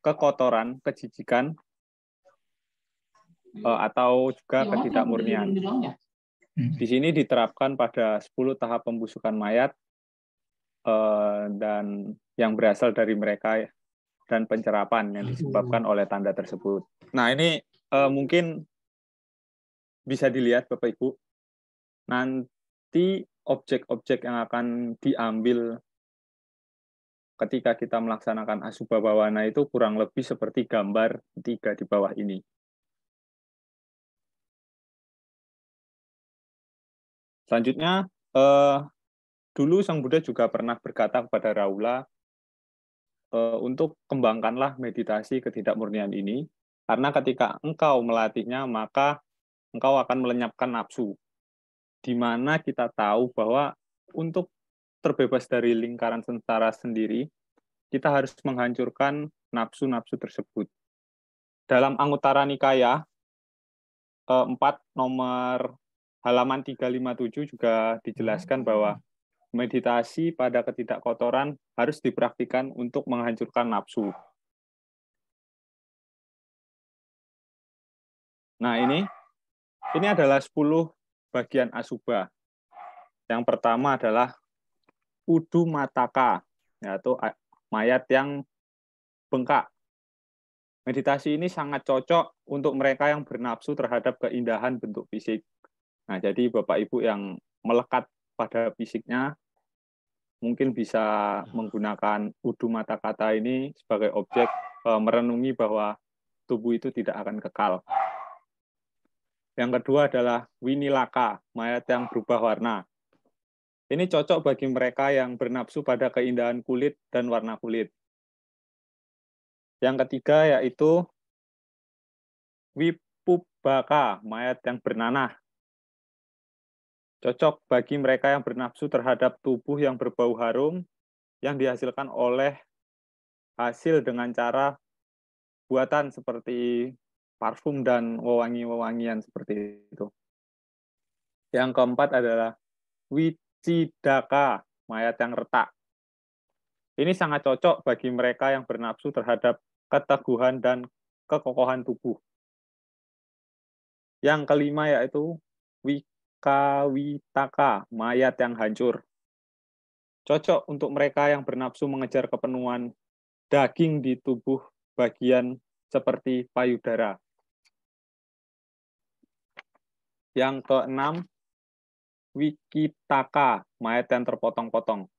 kekotoran, kejijikan, atau juga ketidakmurnian. Di sini diterapkan pada 10 tahap pembusukan mayat dan yang berasal dari mereka dan pencerapan yang disebabkan oleh tanda tersebut. Nah, ini mungkin bisa dilihat Bapak Ibu. Nanti objek-objek yang akan diambil ketika kita melaksanakan Asubha Bawana itu kurang lebih seperti gambar 3 di bawah ini. Selanjutnya, dulu Sang Buddha juga pernah berkata kepada Rahula, untuk kembangkanlah meditasi ketidakmurnian ini, karena ketika engkau melatihnya, maka engkau akan melenyapkan nafsu. Di mana kita tahu bahwa untuk terbebas dari lingkaran sengsara sendiri, kita harus menghancurkan nafsu-nafsu tersebut. Dalam Anguttara Nikaya 4 nomor halaman 357 juga dijelaskan bahwa meditasi pada ketidakkotoran harus dipraktikkan untuk menghancurkan nafsu. Nah, ini adalah 10 bagian asubha. Yang pertama adalah udu mataka, yaitu mayat yang bengkak. Meditasi ini sangat cocok untuk mereka yang bernafsu terhadap keindahan bentuk fisik. Nah, jadi Bapak Ibu yang melekat pada fisiknya mungkin bisa menggunakan udu mata kata ini sebagai objek merenungi bahwa tubuh itu tidak akan kekal. Yang kedua adalah winilaka, mayat yang berubah warna. Ini cocok bagi mereka yang bernafsu pada keindahan kulit dan warna kulit. Yang ketiga yaitu wipubaka, mayat yang bernanah. Cocok bagi mereka yang bernafsu terhadap tubuh yang berbau harum yang dihasilkan oleh hasil dengan cara buatan seperti parfum dan wewangi-wewangian seperti itu. Yang keempat adalah wicidaka, mayat yang retak. Ini sangat cocok bagi mereka yang bernafsu terhadap keteguhan dan kekokohan tubuh. Yang kelima yaitu wikawitaka, mayat yang hancur. Cocok untuk mereka yang bernafsu mengejar kepenuhan daging di tubuh bagian seperti payudara. Yang keenam, wikitaka, mayat yang terpotong-potong.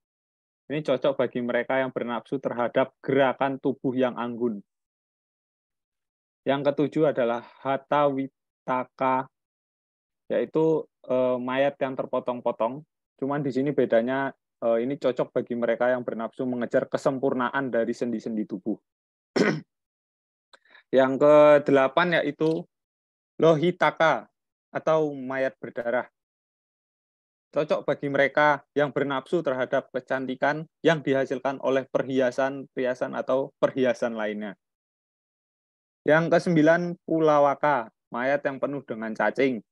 Ini cocok bagi mereka yang bernafsu terhadap gerakan tubuh yang anggun. Yang ketujuh adalah hatawitaka, yaitu mayat yang terpotong-potong. Cuman di sini bedanya ini cocok bagi mereka yang bernafsu mengejar kesempurnaan dari sendi-sendi tubuh. Yang kedelapan yaitu lohitaka atau mayat berdarah. Cocok bagi mereka yang bernafsu terhadap kecantikan yang dihasilkan oleh perhiasan-perhiasan atau perhiasan lainnya. Yang kesembilan, pulawaka, mayat yang penuh dengan cacing.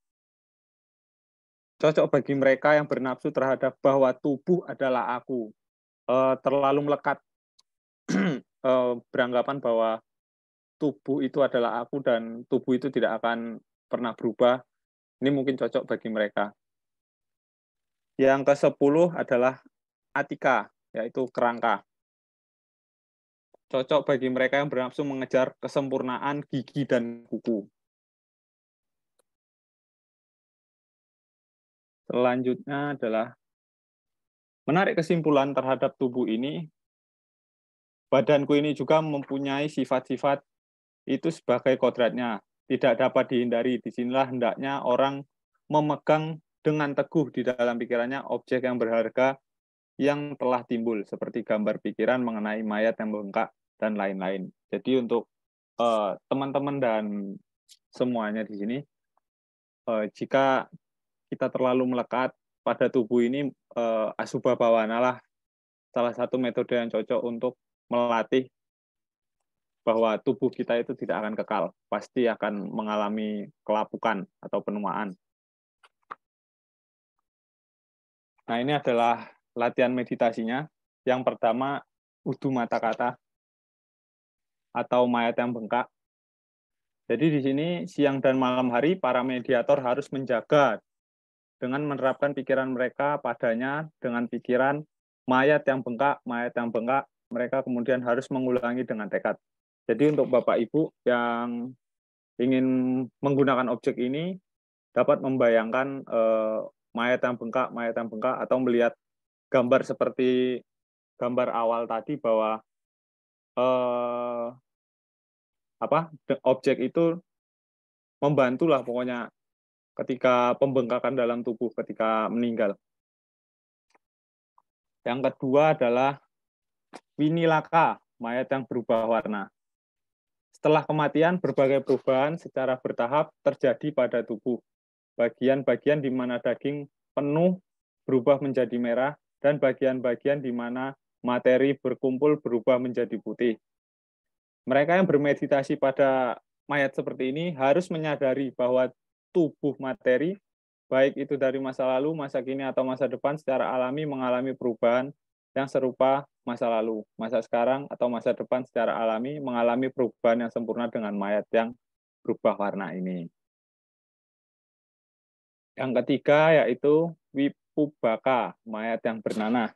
Cocok bagi mereka yang bernafsu terhadap bahwa tubuh adalah aku. Terlalu melekat beranggapan bahwa tubuh itu adalah aku dan tubuh itu tidak akan pernah berubah. Ini mungkin cocok bagi mereka. Yang ke-10 adalah atika, yaitu kerangka. Cocok bagi mereka yang bernafsu mengejar kesempurnaan gigi dan kuku. Selanjutnya adalah menarik kesimpulan terhadap tubuh ini. Badanku ini juga mempunyai sifat-sifat itu sebagai kodratnya. Tidak dapat dihindari. Disinilah hendaknya orang memegang dengan teguh di dalam pikirannya objek yang berharga yang telah timbul, seperti gambar pikiran mengenai mayat yang bengkak dan lain-lain. Jadi untuk teman-teman dan semuanya di sini, jika kita terlalu melekat pada tubuh ini, Asubha Bawana lah salah satu metode yang cocok untuk melatih bahwa tubuh kita itu tidak akan kekal, pasti akan mengalami kelapukan atau penuaan. Nah, ini adalah latihan meditasinya. Yang pertama, udu mata kata. atau mayat yang bengkak. Jadi di sini siang dan malam hari para mediator harus menjaga dengan menerapkan pikiran mereka padanya dengan pikiran mayat yang bengkak, mereka kemudian harus mengulangi dengan tekad. Jadi untuk Bapak Ibu yang ingin menggunakan objek ini dapat membayangkan mayat yang bengkak atau melihat gambar seperti gambar awal tadi bahwa objek itu membantulah pokoknya ketika pembengkakan dalam tubuh ketika meninggal. Yang kedua adalah winilaka, mayat yang berubah warna. Setelah kematian, berbagai perubahan secara bertahap terjadi pada tubuh. Bagian-bagian di mana daging penuh berubah menjadi merah, dan bagian-bagian di mana materi berkumpul berubah menjadi putih. Mereka yang bermeditasi pada mayat seperti ini harus menyadari bahwa tubuh materi, baik itu dari masa lalu, masa kini, atau masa depan, secara alami mengalami perubahan yang serupa masa lalu, masa sekarang, atau masa depan secara alami mengalami perubahan yang sempurna dengan mayat yang berubah warna ini. Yang ketiga yaitu wipubaka, mayat yang bernanah.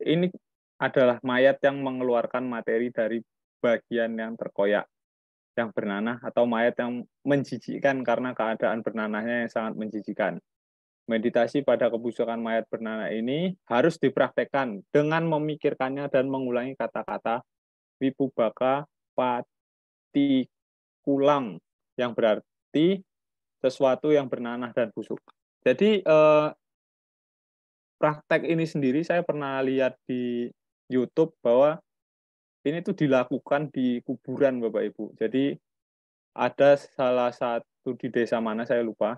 Ini adalah mayat yang mengeluarkan materi dari bagian yang terkoyak, yang bernanah, atau mayat yang menjijikkan karena keadaan bernanahnya yang sangat menjijikkan. Meditasi pada kebusukan mayat bernanah ini harus dipraktekkan dengan memikirkannya dan mengulangi kata-kata wipubaka patikulang, yang berarti sesuatu yang bernanah dan busuk. Jadi praktek ini sendiri saya pernah lihat di YouTube bahwa ini tuh dilakukan di kuburan, Bapak Ibu. Jadi ada salah satu di desa mana saya lupa.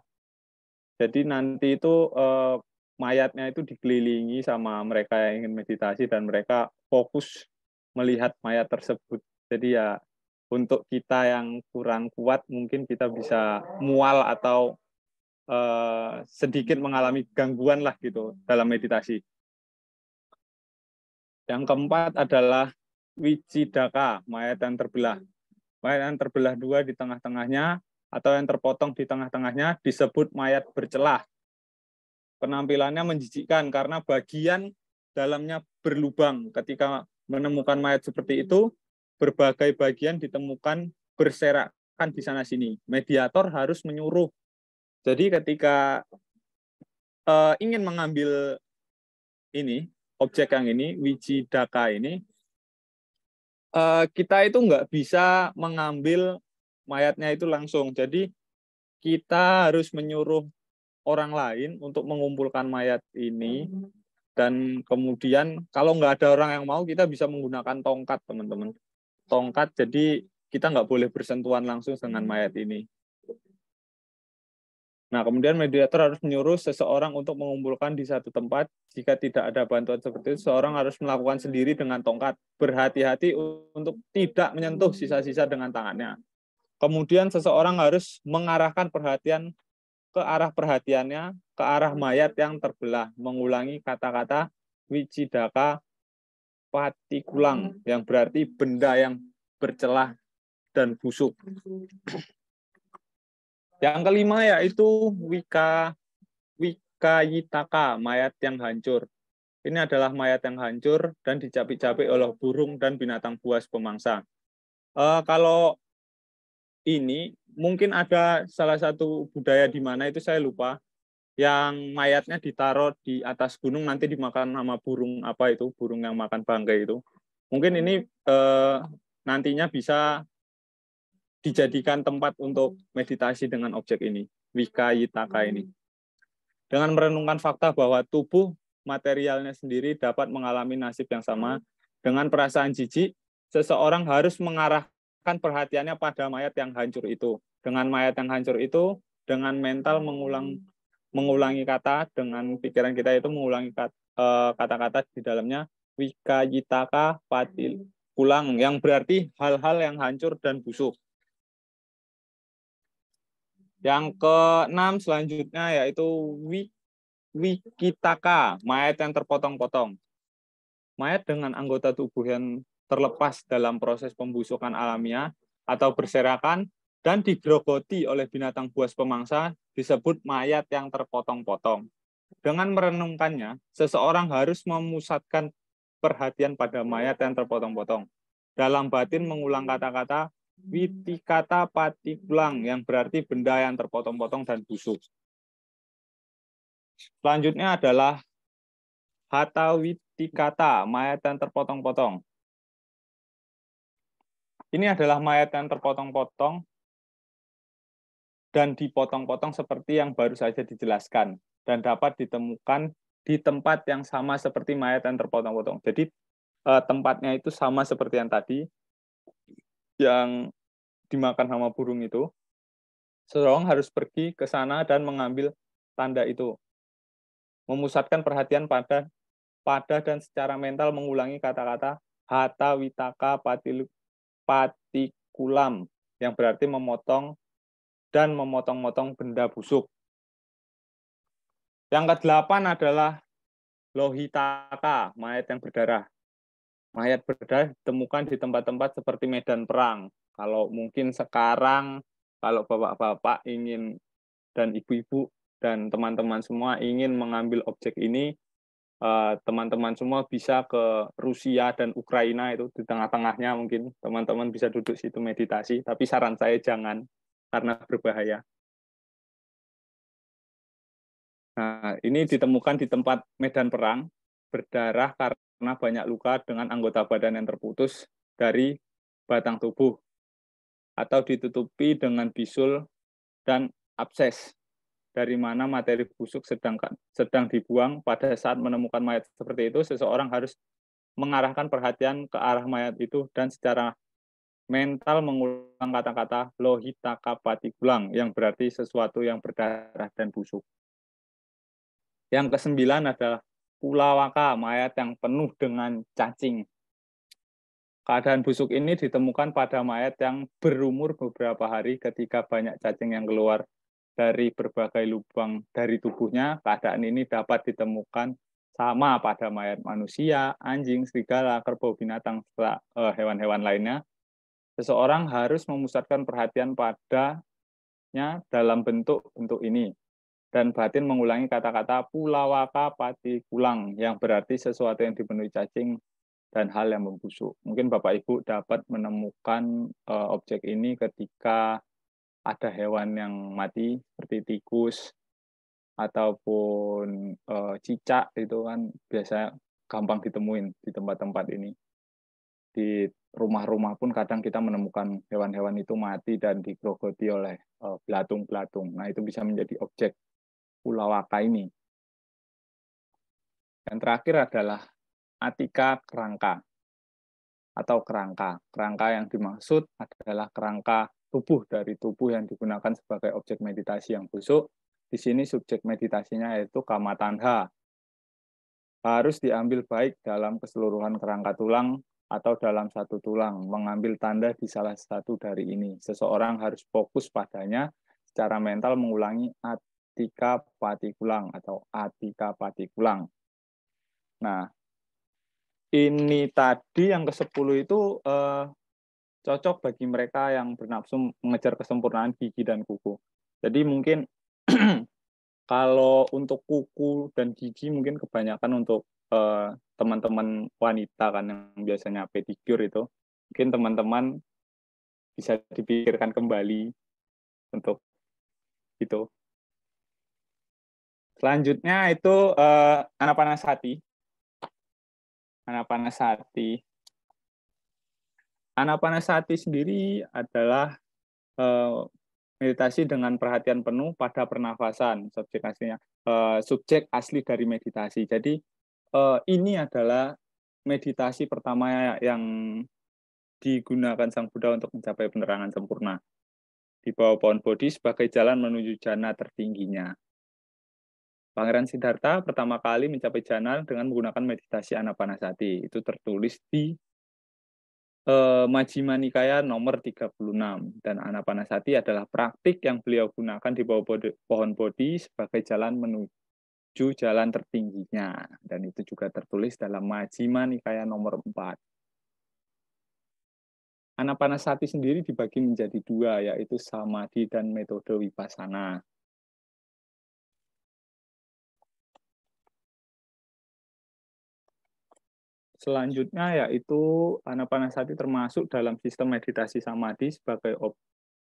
Jadi nanti itu mayatnya itu dikelilingi sama mereka yang ingin meditasi dan mereka fokus melihat mayat tersebut. Jadi ya untuk kita yang kurang kuat mungkin kita bisa mual atau sedikit mengalami gangguan lah gitu dalam meditasi. Yang keempat adalah wicidaka, mayat yang terbelah. Mayat yang terbelah dua di tengah-tengahnya atau yang terpotong di tengah-tengahnya disebut mayat bercelah. Penampilannya menjijikkan karena bagian dalamnya berlubang. Ketika menemukan mayat seperti itu, berbagai bagian ditemukan berserakan di sana-sini. Mediator harus menyuruh. Jadi ketika ingin mengambil ini, objek yang ini, wicidaka ini, kita itu nggak bisa mengambil mayatnya itu langsung. Jadi kita harus menyuruh orang lain untuk mengumpulkan mayat ini, dan kemudian kalau nggak ada orang yang mau, kita bisa menggunakan tongkat, teman-teman. Tongkat, jadi kita nggak boleh bersentuhan langsung dengan mayat ini. Nah, kemudian mediator harus menyuruh seseorang untuk mengumpulkan di satu tempat. Jika tidak ada bantuan seperti itu, seseorang harus melakukan sendiri dengan tongkat. Berhati-hati untuk tidak menyentuh sisa-sisa dengan tangannya. Kemudian seseorang harus mengarahkan perhatian ke arah perhatiannya, ke arah mayat yang terbelah. Mengulangi kata-kata wicidaka patikulang, yang berarti benda yang bercelah dan busuk. Yang kelima yaitu wikayitaka, mayat yang hancur. Ini adalah mayat yang hancur dan dicapik-capik oleh burung dan binatang buas pemangsa. Kalau ini mungkin ada salah satu budaya di mana itu saya lupa, yang mayatnya ditaruh di atas gunung nanti dimakan sama burung apa itu, burung yang makan bangkai itu. Mungkin ini nantinya bisa dijadikan tempat untuk meditasi dengan objek ini, wikayitaka ini. Dengan merenungkan fakta bahwa tubuh materialnya sendiri dapat mengalami nasib yang sama, dengan perasaan jijik, seseorang harus mengarahkan perhatiannya pada mayat yang hancur itu. Dengan mayat yang hancur itu, dengan mental mengulangi kata, dengan pikiran kita itu mengulangi kata-kata di dalamnya, wikayitaka patikulang, yang berarti hal-hal yang hancur dan busuk. Yang keenam selanjutnya yaitu wikitaka, mayat yang terpotong-potong. Mayat dengan anggota tubuh yang terlepas dalam proses pembusukan alamiah atau berserakan dan digerogoti oleh binatang buas pemangsa disebut mayat yang terpotong-potong. Dengan merenungkannya, seseorang harus memusatkan perhatian pada mayat yang terpotong-potong. Dalam batin mengulang kata-kata witikata patikulang yang berarti benda yang terpotong-potong dan busuk. Selanjutnya adalah hata witikata, mayat yang terpotong-potong. Ini adalah mayat yang terpotong-potong dan dipotong-potong seperti yang baru saja dijelaskan dan dapat ditemukan di tempat yang sama seperti mayat yang terpotong-potong. Jadi tempatnya itu sama seperti yang tadi, yang dimakan sama burung itu. Seseorang harus pergi ke sana dan mengambil tanda itu. Memusatkan perhatian pada dan secara mental mengulangi kata-kata hata witaka patikulam yang berarti memotong dan memotong-motong benda busuk. Yang ke-8 adalah lohitaka, mayat yang berdarah. Mayat berdarah ditemukan di tempat-tempat seperti medan perang. Kalau mungkin sekarang, kalau bapak-bapak ingin dan ibu-ibu dan teman-teman semua ingin mengambil objek ini, teman-teman semua bisa ke Rusia dan Ukraina, itu di tengah-tengahnya mungkin teman-teman bisa duduk situ meditasi, tapi saran saya jangan, karena berbahaya. Nah, ini ditemukan di tempat medan perang, berdarah karena banyak luka dengan anggota badan yang terputus dari batang tubuh, atau ditutupi dengan bisul dan abses, dari mana materi busuk sedang dibuang. Pada saat menemukan mayat seperti itu, seseorang harus mengarahkan perhatian ke arah mayat itu dan secara mental mengulang kata-kata lohitaka patikulang yang berarti sesuatu yang berdarah dan busuk. Yang ke-9 adalah pulawaka, mayat yang penuh dengan cacing. Keadaan busuk ini ditemukan pada mayat yang berumur beberapa hari ketika banyak cacing yang keluar dari berbagai lubang dari tubuhnya. Keadaan ini dapat ditemukan sama pada mayat manusia, anjing, serigala, kerbau, binatang, hewan-hewan lainnya. Seseorang harus memusatkan perhatian padanya dalam bentuk-bentuk ini. Dan batin mengulangi kata-kata pulawaka patikulang yang berarti sesuatu yang dipenuhi cacing dan hal yang membusuk. Mungkin Bapak Ibu dapat menemukan objek ini ketika ada hewan yang mati seperti tikus ataupun cicak, itu kan biasanya gampang ditemuin di tempat-tempat ini. Di rumah-rumah pun kadang kita menemukan hewan-hewan itu mati dan digerogoti oleh belatung-belatung. Nah, itu bisa menjadi objek pulawaka ini. Yang terakhir adalah atika kerangka atau kerangka. Kerangka yang dimaksud adalah kerangka tubuh dari tubuh yang digunakan sebagai objek meditasi yang busuk. Di sini subjek meditasinya yaitu kama tandha. Harus diambil baik dalam keseluruhan kerangka tulang atau dalam satu tulang. Mengambil tanda di salah satu dari ini. Seseorang harus fokus padanya secara mental mengulangi atika patikulang atau atika patikulang. Nah, ini tadi yang ke-10 itu cocok bagi mereka yang bernafsu mengejar kesempurnaan gigi dan kuku. Jadi mungkin kalau untuk kuku dan gigi mungkin kebanyakan untuk teman-teman wanita kan yang biasanya pedicure itu. Mungkin teman-teman bisa dipikirkan kembali untuk itu. Selanjutnya itu Anapanasati. Anapanasati. Anapanasati sendiri adalah meditasi dengan perhatian penuh pada pernafasan. Subjek asli dari meditasi. Jadi ini adalah meditasi pertama yang digunakan Sang Buddha untuk mencapai penerangan sempurna. Di bawah pohon Bodhi sebagai jalan menuju jana tertingginya. Pangeran Siddhartha pertama kali mencapai jana dengan menggunakan meditasi Anapanasati. Itu tertulis di Majjhima Nikaya nomor 36. Dan Anapanasati adalah praktik yang beliau gunakan di bawah pohon Bodhi sebagai jalan menuju jalan tertingginya. Dan itu juga tertulis dalam Majjhima Nikaya nomor 4. Anapanasati sendiri dibagi menjadi dua, yaitu samadhi dan metode vipassana. Selanjutnya yaitu anapanasati termasuk dalam sistem meditasi samadhi sebagai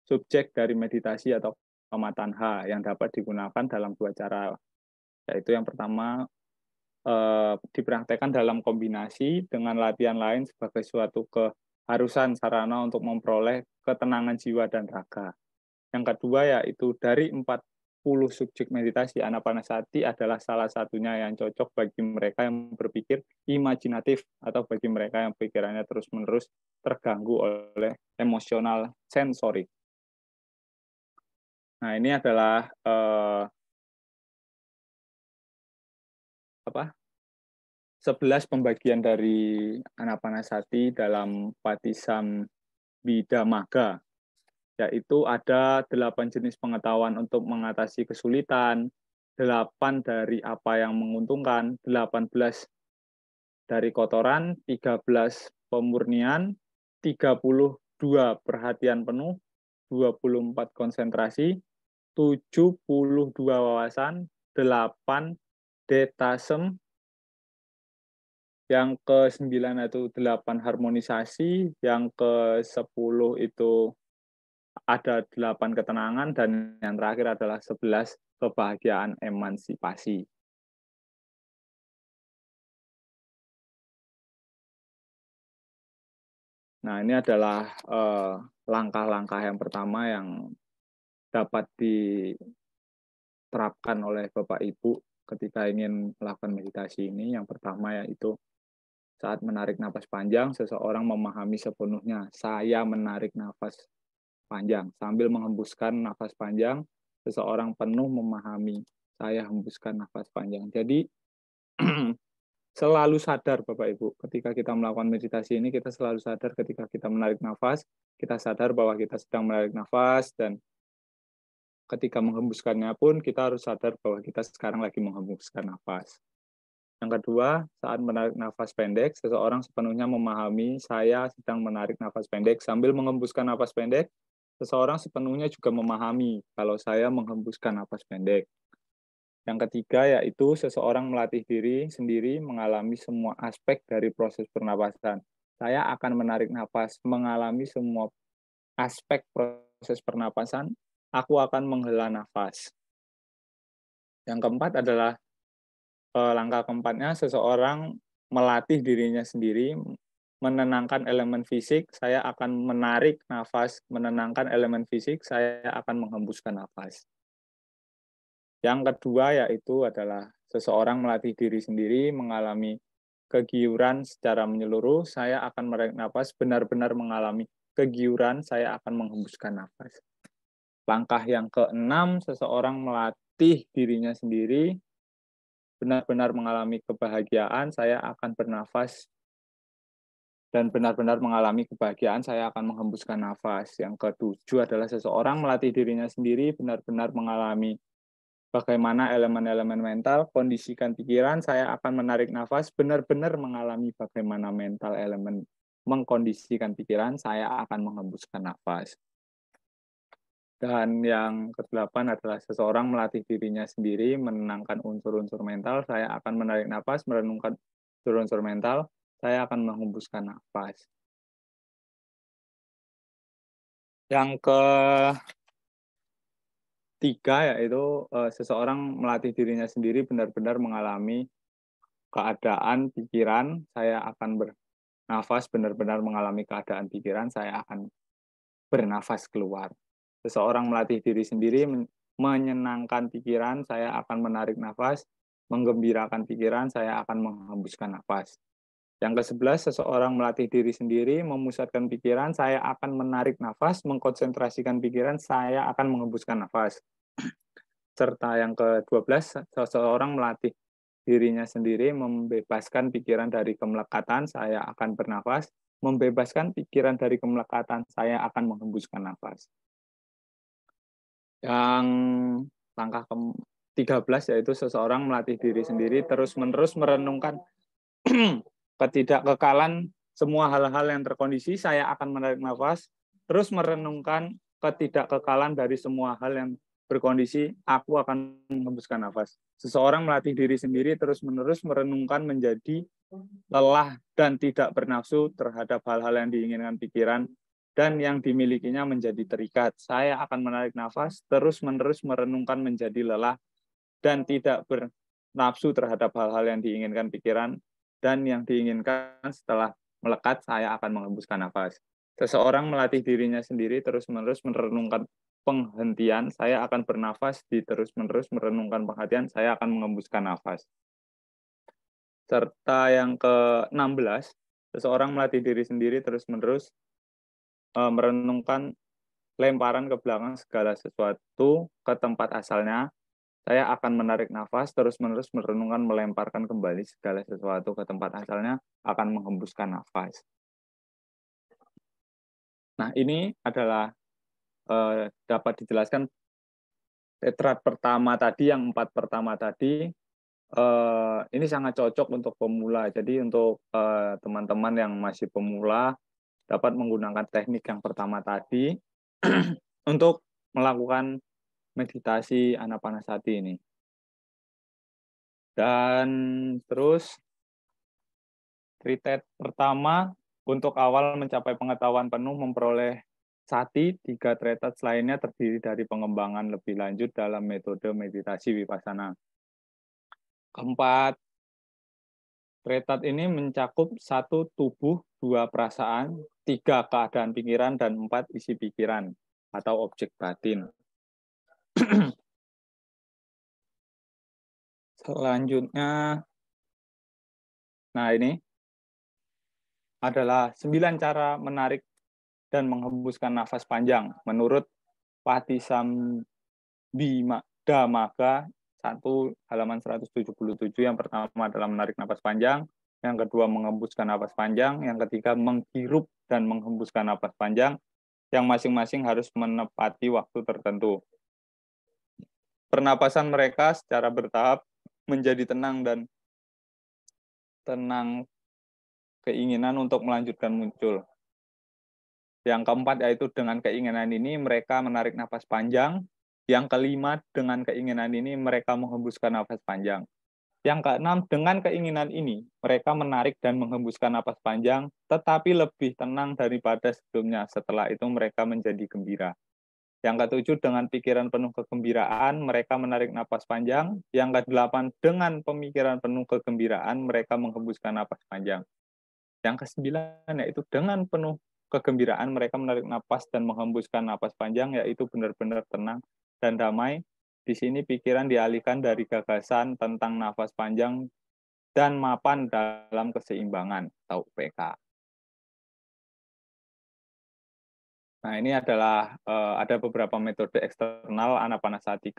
subjek dari meditasi atau kamatanha yang dapat digunakan dalam dua cara. Yaitu yang pertama dipraktekkan dalam kombinasi dengan latihan lain sebagai suatu keharusan sarana untuk memperoleh ketenangan jiwa dan raga. Yang kedua yaitu dari 40 subjek meditasi, anapanasati adalah salah satunya yang cocok bagi mereka yang berpikir imajinatif atau bagi mereka yang pikirannya terus-menerus terganggu oleh emosional sensori. Nah, ini adalah 11 pembagian dari anapanasati dalam Patisambhidamaga, yaitu ada 8 jenis pengetahuan untuk mengatasi kesulitan, 8 dari apa yang menguntungkan, 18 dari kotoran, 13 pemurnian, 32 perhatian penuh, 24 konsentrasi, 72 wawasan, 8 detasem, yang ke-9 itu 8 harmonisasi, yang ke-10 itu ada 8 ketenangan, dan yang terakhir adalah 11 kebahagiaan emansipasi. Nah, ini adalah langkah-langkah yang pertama yang dapat diterapkan oleh Bapak Ibu ketika ingin melakukan meditasi ini. Yang pertama yaitu saat menarik nafas panjang, seseorang memahami sepenuhnya, saya menarik nafas panjang. Sambil menghembuskan nafas panjang, seseorang penuh memahami, saya hembuskan nafas panjang. Jadi, selalu sadar Bapak Ibu, ketika kita melakukan meditasi ini, kita selalu sadar ketika kita menarik nafas, kita sadar bahwa kita sedang menarik nafas, dan ketika menghembuskannya pun, kita harus sadar bahwa kita sekarang lagi menghembuskan nafas. Yang kedua, saat menarik nafas pendek, seseorang sepenuhnya memahami saya sedang menarik nafas pendek. Sambil menghembuskan nafas pendek, seseorang sepenuhnya juga memahami kalau saya menghembuskan nafas pendek. Yang ketiga, yaitu seseorang melatih diri sendiri mengalami semua aspek dari proses pernapasan. Saya akan menarik nafas, mengalami semua aspek proses pernapasan, aku akan menghela nafas. Yang keempat adalah langkah keempatnya, seseorang melatih dirinya sendiri, menenangkan elemen fisik, saya akan menarik nafas, menenangkan elemen fisik, saya akan menghembuskan nafas. Yang kedua yaitu adalah seseorang melatih diri sendiri, mengalami kegiuran secara menyeluruh, saya akan menarik nafas, benar-benar mengalami kegiuran, saya akan menghembuskan nafas. Langkah yang keenam, seseorang melatih dirinya sendiri, benar-benar mengalami kebahagiaan, saya akan bernafas, dan benar-benar mengalami kebahagiaan, saya akan menghembuskan nafas. Yang ketujuh adalah seseorang melatih dirinya sendiri, benar-benar mengalami bagaimana elemen-elemen mental, kondisikan pikiran, saya akan menarik nafas, benar-benar mengalami bagaimana mental elemen mengkondisikan pikiran, saya akan menghembuskan nafas. Dan yang ke-8 adalah seseorang melatih dirinya sendiri, menenangkan unsur-unsur mental, saya akan menarik nafas, merenungkan unsur-unsur mental, saya akan menghembuskan nafas. Yang ketiga yaitu seseorang melatih dirinya sendiri benar-benar mengalami keadaan pikiran, saya akan bernafas, benar-benar mengalami keadaan pikiran, saya akan bernafas keluar. Seseorang melatih diri sendiri menyenangkan pikiran, saya akan menarik nafas, menggembirakan pikiran, saya akan menghembuskan nafas. Yang ke-11, seseorang melatih diri sendiri, memusatkan pikiran, saya akan menarik nafas, mengkonsentrasikan pikiran, saya akan menghembuskan nafas. Serta yang ke-12, seseorang melatih dirinya sendiri, membebaskan pikiran dari kemelekatan, saya akan bernafas, membebaskan pikiran dari kemelekatan, saya akan menghembuskan nafas. Yang langkah ke-13 yaitu seseorang melatih diri sendiri terus-menerus merenungkan ketidakkekalan semua hal-hal yang terkondisi, saya akan menarik nafas, terus merenungkan ketidakkekalan dari semua hal yang berkondisi, aku akan menghembuskan nafas. Seseorang melatih diri sendiri terus-menerus merenungkan menjadi lelah dan tidak bernafsu terhadap hal-hal yang diinginkan pikiran dan yang dimilikinya menjadi terikat. Saya akan menarik nafas, terus-menerus merenungkan menjadi lelah dan tidak bernafsu terhadap hal-hal yang diinginkan pikiran dan yang diinginkan setelah melekat, saya akan menghembuskan nafas. Seseorang melatih dirinya sendiri terus-menerus merenungkan penghentian, saya akan bernafas, di terus-menerus merenungkan penghentian, saya akan menghembuskan nafas. Serta yang ke-16, seseorang melatih diri sendiri terus-menerus merenungkan lemparan ke belakang segala sesuatu ke tempat asalnya. Saya akan menarik nafas, terus-menerus merenungkan melemparkan kembali segala sesuatu ke tempat asalnya, akan menghembuskan nafas. Nah, ini adalah dapat dijelaskan tetrat pertama tadi, yang 4 pertama tadi, ini sangat cocok untuk pemula. Jadi untuk teman-teman yang masih pemula, dapat menggunakan teknik yang pertama tadi untuk melakukan meditasi anapanasati ini. Dan terus retreat pertama untuk awal mencapai pengetahuan penuh memperoleh sati, 3 treatment lainnya terdiri dari pengembangan lebih lanjut dalam metode meditasi vipassana. Keempat, treatment ini mencakup 1 tubuh, 2 perasaan, 3 keadaan pikiran, dan 4 isi pikiran atau objek batin. Selanjutnya, nah ini adalah 9 cara menarik dan menghembuskan nafas panjang menurut Patisambhidhamaka 1 halaman 177. Yang pertama adalah menarik nafas panjang, yang kedua menghembuskan nafas panjang, yang ketiga menghirup dan menghembuskan nafas panjang, yang masing-masing harus menepati waktu tertentu. Pernapasan mereka secara bertahap menjadi tenang dan tenang keinginan untuk melanjutkan muncul. Yang keempat yaitu dengan keinginan ini mereka menarik nafas panjang. Yang kelima dengan keinginan ini mereka menghembuskan nafas panjang. Yang keenam dengan keinginan ini mereka menarik dan menghembuskan nafas panjang tetapi lebih tenang daripada sebelumnya. Setelah itu mereka menjadi gembira. Yang ketujuh dengan pikiran penuh kegembiraan mereka menarik nafas panjang. Yang kedelapan dengan pemikiran penuh kegembiraan mereka menghembuskan nafas panjang. Yang kesembilan yaitu dengan penuh kegembiraan mereka menarik nafas dan menghembuskan nafas panjang, yaitu benar-benar tenang dan damai. Di sini pikiran dialihkan dari gagasan tentang nafas panjang dan mapan dalam keseimbangan atau UPK. Nah, ini adalah ada beberapa metode eksternal anapanasati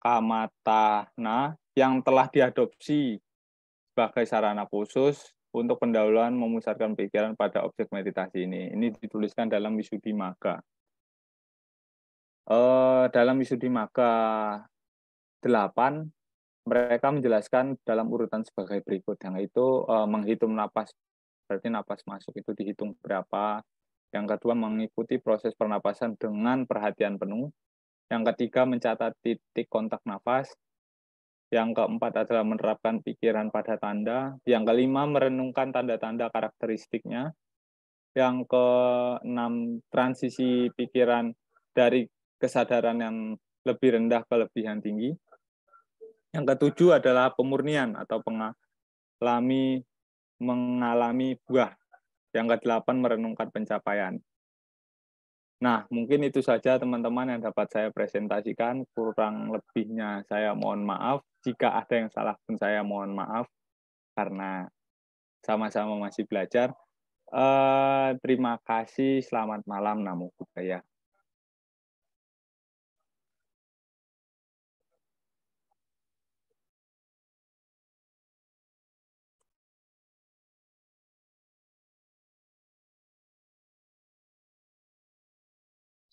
kamatana yang telah diadopsi sebagai sarana khusus untuk pendahuluan memusatkan pikiran pada objek meditasi ini. Ini dituliskan dalam Visuddhimagga. Dalam Visuddhimagga 8, mereka menjelaskan dalam urutan sebagai berikut. Yang itu menghitung napas, berarti napas masuk itu dihitung berapa. Yang kedua mengikuti proses pernapasan dengan perhatian penuh. Yang ketiga mencatat titik kontak nafas. Yang keempat adalah menerapkan pikiran pada tanda. Yang kelima merenungkan tanda-tanda karakteristiknya. Yang keenam transisi pikiran dari kesadaran yang lebih rendah ke lebih yang tinggi. Yang ketujuh adalah pemurnian atau mengalami buah. Yang kedelapan merenungkan pencapaian. Nah, mungkin itu saja teman-teman yang dapat saya presentasikan. Kurang lebihnya saya mohon maaf. Jika ada yang salah pun saya mohon maaf. Karena sama-sama masih belajar. Terima kasih. Selamat malam. Namo Buddhaya.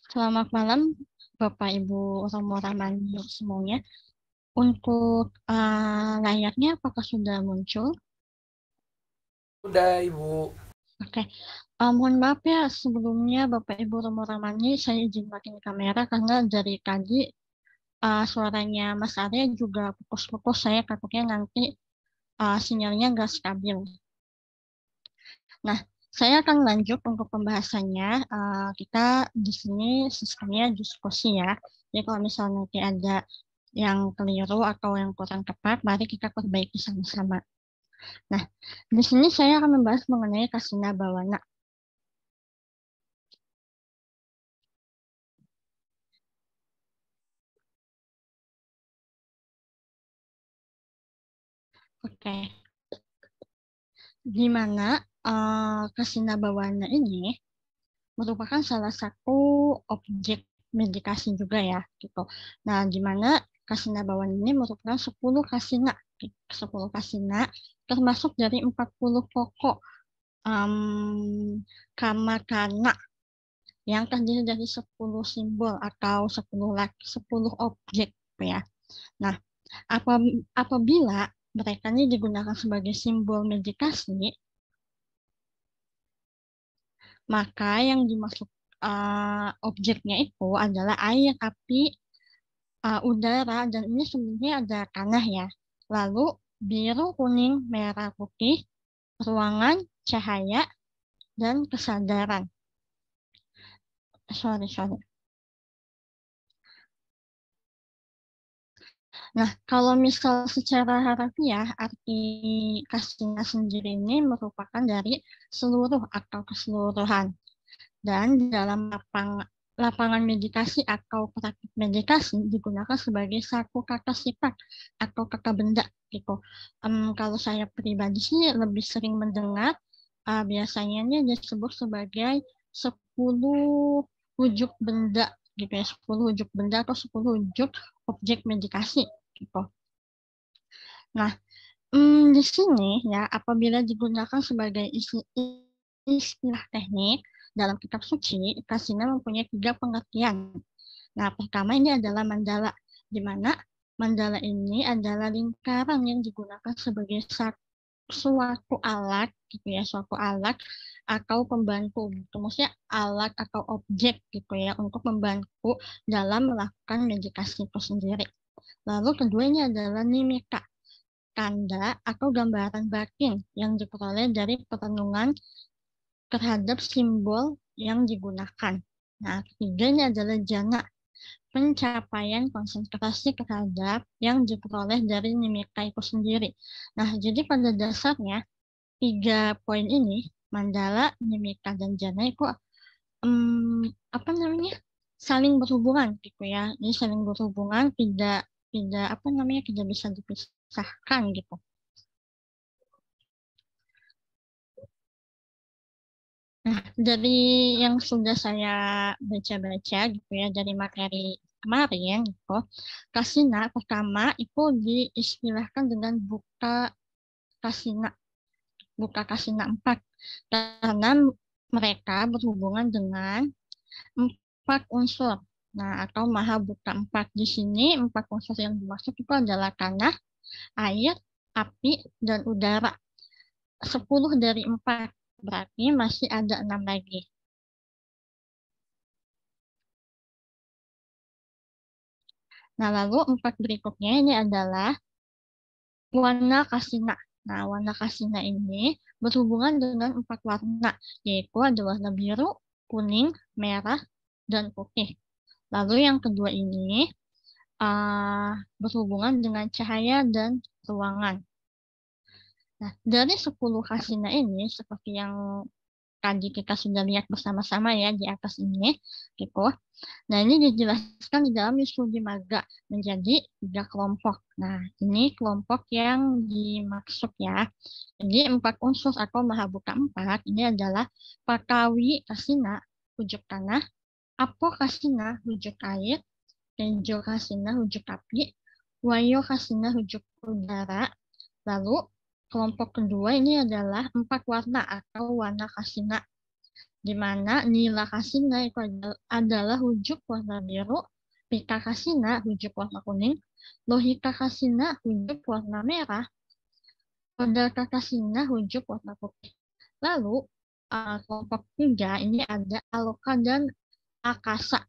Selamat malam, Bapak Ibu Romo Ramani semuanya. Untuk layarnya apakah sudah muncul? Udah, Ibu. Oke. Mohon maaf ya sebelumnya Bapak Ibu Romo Ramani, saya izin matiin kamera karena dari tadi suaranya Mas Arya juga fokus-fokus, saya takutnya nanti sinyalnya nggak stabil. Nah, saya akan lanjut untuk pembahasannya. Kita di sini sistemnya diskusi ya. Jadi kalau misalnya nanti ada yang keliru atau yang kurang tepat, mari kita perbaiki sama-sama. Nah, di sini saya akan membahas mengenai Kasina Bawana. Oke, di mana Kasina Bawana ini merupakan salah satu objek meditasi juga ya, gitu. Nah, di mana Kasina Bawana ini merupakan 10 kasina, 10 kasina termasuk dari 40 pokok kamakana yang terdiri dari 10 simbol atau 10 objek ya. Nah, apabila mereka ini digunakan sebagai simbol meditasi, maka yang dimaksud objeknya itu adalah air, api, udara, dan ini sebenarnya ada tanah ya. Lalu biru, kuning, merah, putih, ruangan, cahaya, dan kesadaran. Sorry. Nah, kalau misal secara harafiah, arti kasina sendiri ini merupakan dari seluruh atau keseluruhan. Dan dalam lapangan meditasi atau praktik meditasi digunakan sebagai satu kata sifat atau kata benda gitu. Kalau saya pribadi sih lebih sering mendengar biasanya ini disebut sebagai 10 wujud benda gitu ya, 10 wujud benda atau 10 wujud objek meditasi gitu. Nah, di sini ya apabila digunakan sebagai istilah teknik dalam kitab suci, kasina mempunyai 3 pengertian. Nah, pertama ini adalah mandala, di mana mandala ini adalah lingkaran yang digunakan sebagai suatu alat, gitu ya, suatu alat atau pembantu, gitu. Maksudnya alat atau objek, gitu ya, untuk membantu dalam melakukan meditasi itu sendiri. Lalu kedua ini adalah nimika, tanda atau gambaran batin yang diperoleh dari perenungan terhadap simbol yang digunakan. Nah, ketiga ini adalah jana, pencapaian konsentrasi terhadap yang diperoleh dari nimika itu sendiri. Nah, jadi pada dasarnya 3 poin ini, mandala, nimika, dan jana itu apa namanya? Saling berhubungan gitu ya. Jadi saling berhubungan, tidak tidak bisa dipisahkan gitu. Nah, dari yang sudah saya baca-baca gitu ya, dari materi kemarin gitu, kasina pertama itu diistilahkan dengan kasina, buka kasina 4, karena mereka berhubungan dengan 4 unsur. Nah, atau maha buka 4. Di sini 4 unsur yang dimaksud itu adalah tanah, air, api, dan udara. 10 dari 4. Berarti masih ada 6 lagi. Nah, lalu 4 berikutnya ini adalah warna kasina. Nah, warna kasina ini berhubungan dengan 4 warna, yaitu ada warna biru, kuning, merah, dan putih. Lalu yang kedua ini berhubungan dengan cahaya dan ruangan. Nah, dari 10 kasina ini, seperti yang tadi kita sudah lihat bersama-sama ya di atas ini, gitu. Nah, ini dijelaskan di dalam Visuddhimagga menjadi 3 kelompok. Nah, ini kelompok yang dimaksud ya. Jadi 4 unsur atau mahabuka 4 ini adalah Patawi kasina, wujud tanah, Apo kasina, wujud air, Tejo kasina, wujud api, Wayo kasina, wujud udara. Lalu kelompok kedua ini adalah 4 warna atau warna kasina, di mana nila kasina itu adalah wujud warna biru, pita kasina wujud warna kuning, lohita kasina wujud warna merah, odaka kasina wujud warna putih. Lalu kelompok 3 ini ada aloka dan akasa,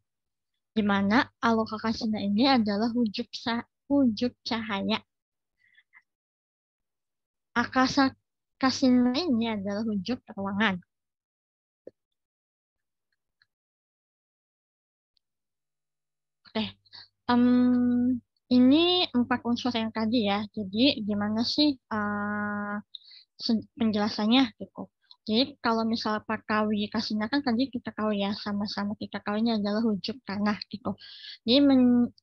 di mana aloka kasina ini adalah wujud cahaya. Akasa kasina ini adalah wujud ruangan. Oke, ini 4 unsur yang tadi ya. Jadi gimana sih penjelasannya gitu. Jadi kalau misal Pakawi Kasina kan tadi kita tahu ya, sama-sama kita tahu ini adalah wujud tanah gitu. Jadi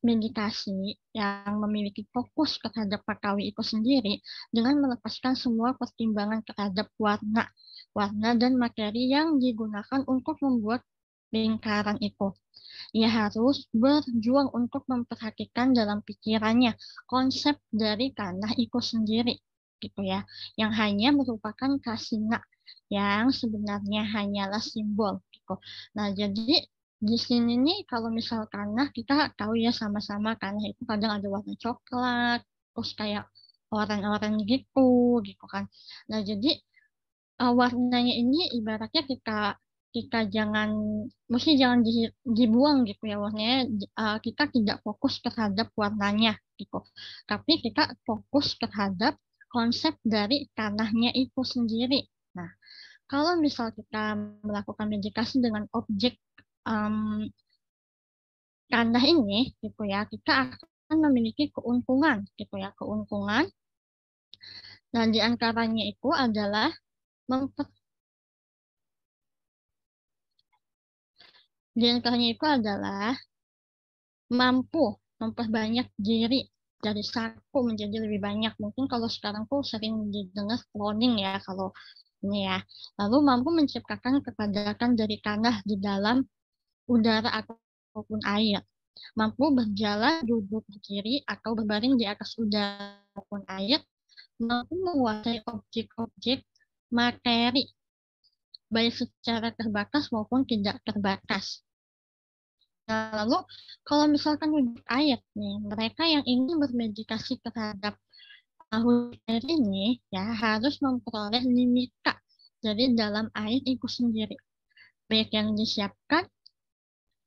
meditasi yang memiliki fokus terhadap Pakawi itu sendiri dengan melepaskan semua pertimbangan terhadap warna dan materi yang digunakan untuk membuat lingkaran itu. Ia harus berjuang untuk memperhatikan dalam pikirannya konsep dari tanah itu sendiri, gitu ya, yang hanya merupakan kasina, yang sebenarnya hanyalah simbol, gitu. Nah, jadi di sini nih kalau misal tanah kita tahu ya sama-sama tanah itu kadang ada warna coklat, terus kayak oranye-oranye gitu, gitu kan. Nah, jadi warnanya ini ibaratnya kita mesti jangan dibuang gitu ya warnanya. Kita tidak fokus terhadap warnanya gitu, tapi kita fokus terhadap konsep dari tanahnya itu sendiri. Nah, kalau misal kita melakukan meditasi dengan objek tanah ini gitu ya, kita akan memiliki keuntungan. Nah, di antaranya itu adalah mampu memperbanyak diri dari satu menjadi lebih banyak. Mungkin kalau sekarang tuh sering didengar cloning ya kalau ini ya. Lalu mampu menciptakan kepadatan dari tanah di dalam udara ataupun air. Mampu berjalan, duduk berdiri, atau berbaring di atas udara ataupun air. Mampu menguasai objek-objek materi, baik secara terbatas maupun tidak terbatas. Nah, lalu kalau misalkan wujud air nih, mereka yang ingin bermeditasi terhadap wujud air ini ya harus memperoleh limita dari dalam air itu sendiri, baik yang disiapkan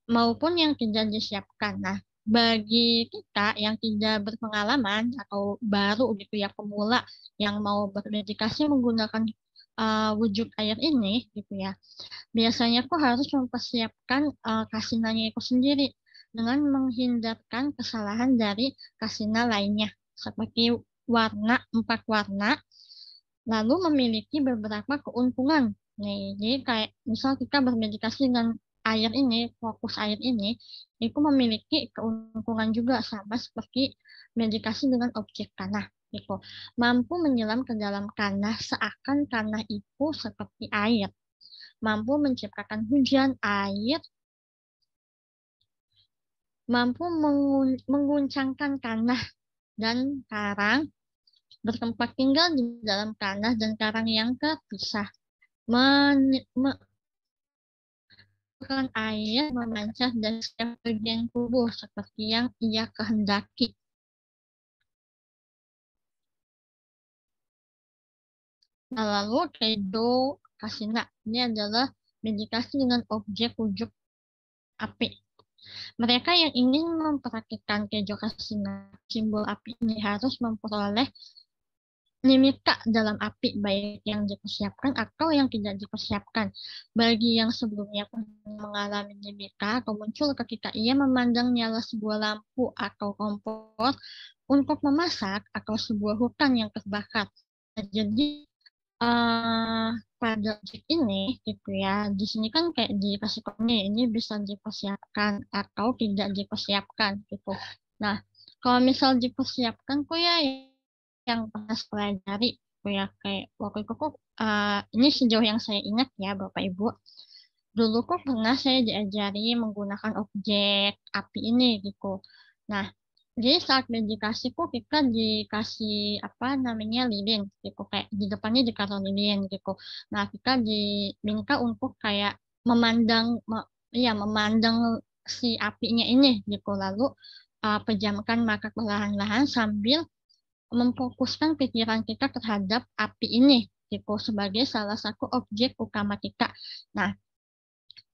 maupun yang tidak disiapkan. Nah, bagi kita yang tidak berpengalaman atau baru gitu ya, pemula yang mau bermeditasi menggunakan wujud air ini gitu ya, biasanya aku harus mempersiapkan kasinanya itu sendiri dengan menghindarkan kesalahan dari kasina lainnya seperti 4 warna, lalu memiliki beberapa keuntungan. Nih, jadi kayak misal kita bermeditasi dengan air ini, fokus air ini, itu memiliki keuntungan juga sama seperti meditasi dengan objek tanah. Gitu. Mampu menyelam ke dalam tanah seakan tanah itu seperti air. Mampu menciptakan hujan air, mampu mengguncangkan tanah dan karang, bertempat tinggal di dalam tanah dan karang yang terpisah, menyebabkan air memancar dari setiap bagian tubuh seperti yang ia kehendaki. Nah, lalu Keido Kasina ini adalah meditasi dengan objek wujud api. Mereka yang ingin memperhatikan Keido Kasina, simbol api ini harus memperoleh nimika dalam api, baik yang dipersiapkan atau yang tidak dipersiapkan. Bagi yang sebelumnya mengalami nimika atau muncul ketika ia memandang nyala sebuah lampu atau kompor untuk memasak atau sebuah hutan yang terbakar. Jadi pada objek ini gitu ya, di sini kan kayak dikasih ini bisa dipersiapkan atau tidak dipersiapkan gitu. Nah, kalau misal dipersiapkan kok ya yang pernah saya pelajari ya kayak waktu itu kok ini sejauh yang saya ingat ya Bapak Ibu, dulu kok pernah saya diajari menggunakan objek api ini gitu. Nah, jadi saat meditasi kok kita dikasih apa namanya lilin gitu, kayak di depannya ditaruh lilin gitu. Nah, kita diminta untuk kayak memandang si apinya ini gitu, lalu pejamkan mata perlahan-lahan sambil memfokuskan pikiran kita terhadap api ini gitu sebagai salah satu objek utamatika. Nah,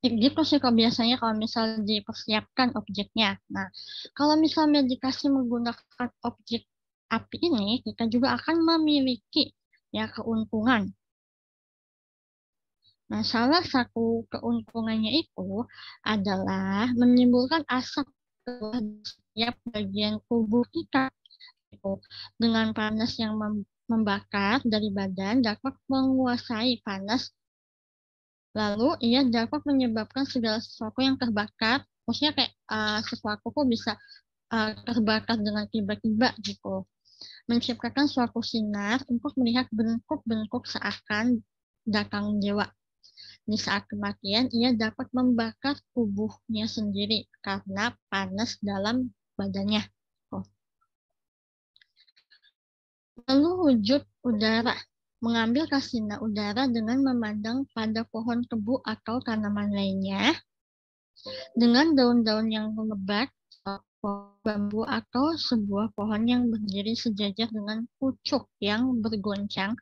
gitu sih kalau biasanya kalau misal dipersiapkan objeknya. Nah, kalau misal meditasi menggunakan objek api ini, kita juga akan memiliki ya keuntungan. Nah, salah satu keuntungannya itu adalah menimbulkan asap ke setiap bagian tubuh kita. Gitu. Dengan panas yang membakar dari badan dapat menguasai panas, lalu ia dapat menyebabkan segala sesuatu yang terbakar, maksudnya kayak sesuatu kok bisa terbakar dengan tiba-tiba gitu. Menciptakan suatu sinar untuk melihat bentuk-bentuk seakan datang dewa. Di saat kematian, ia dapat membakar tubuhnya sendiri karena panas dalam badannya. Lalu wujud udara. Mengambil kasina udara dengan memandang pada pohon tebu atau tanaman lainnya dengan daun-daun yang melebat, pohon bambu atau sebuah pohon yang berdiri sejajar dengan pucuk yang bergoncang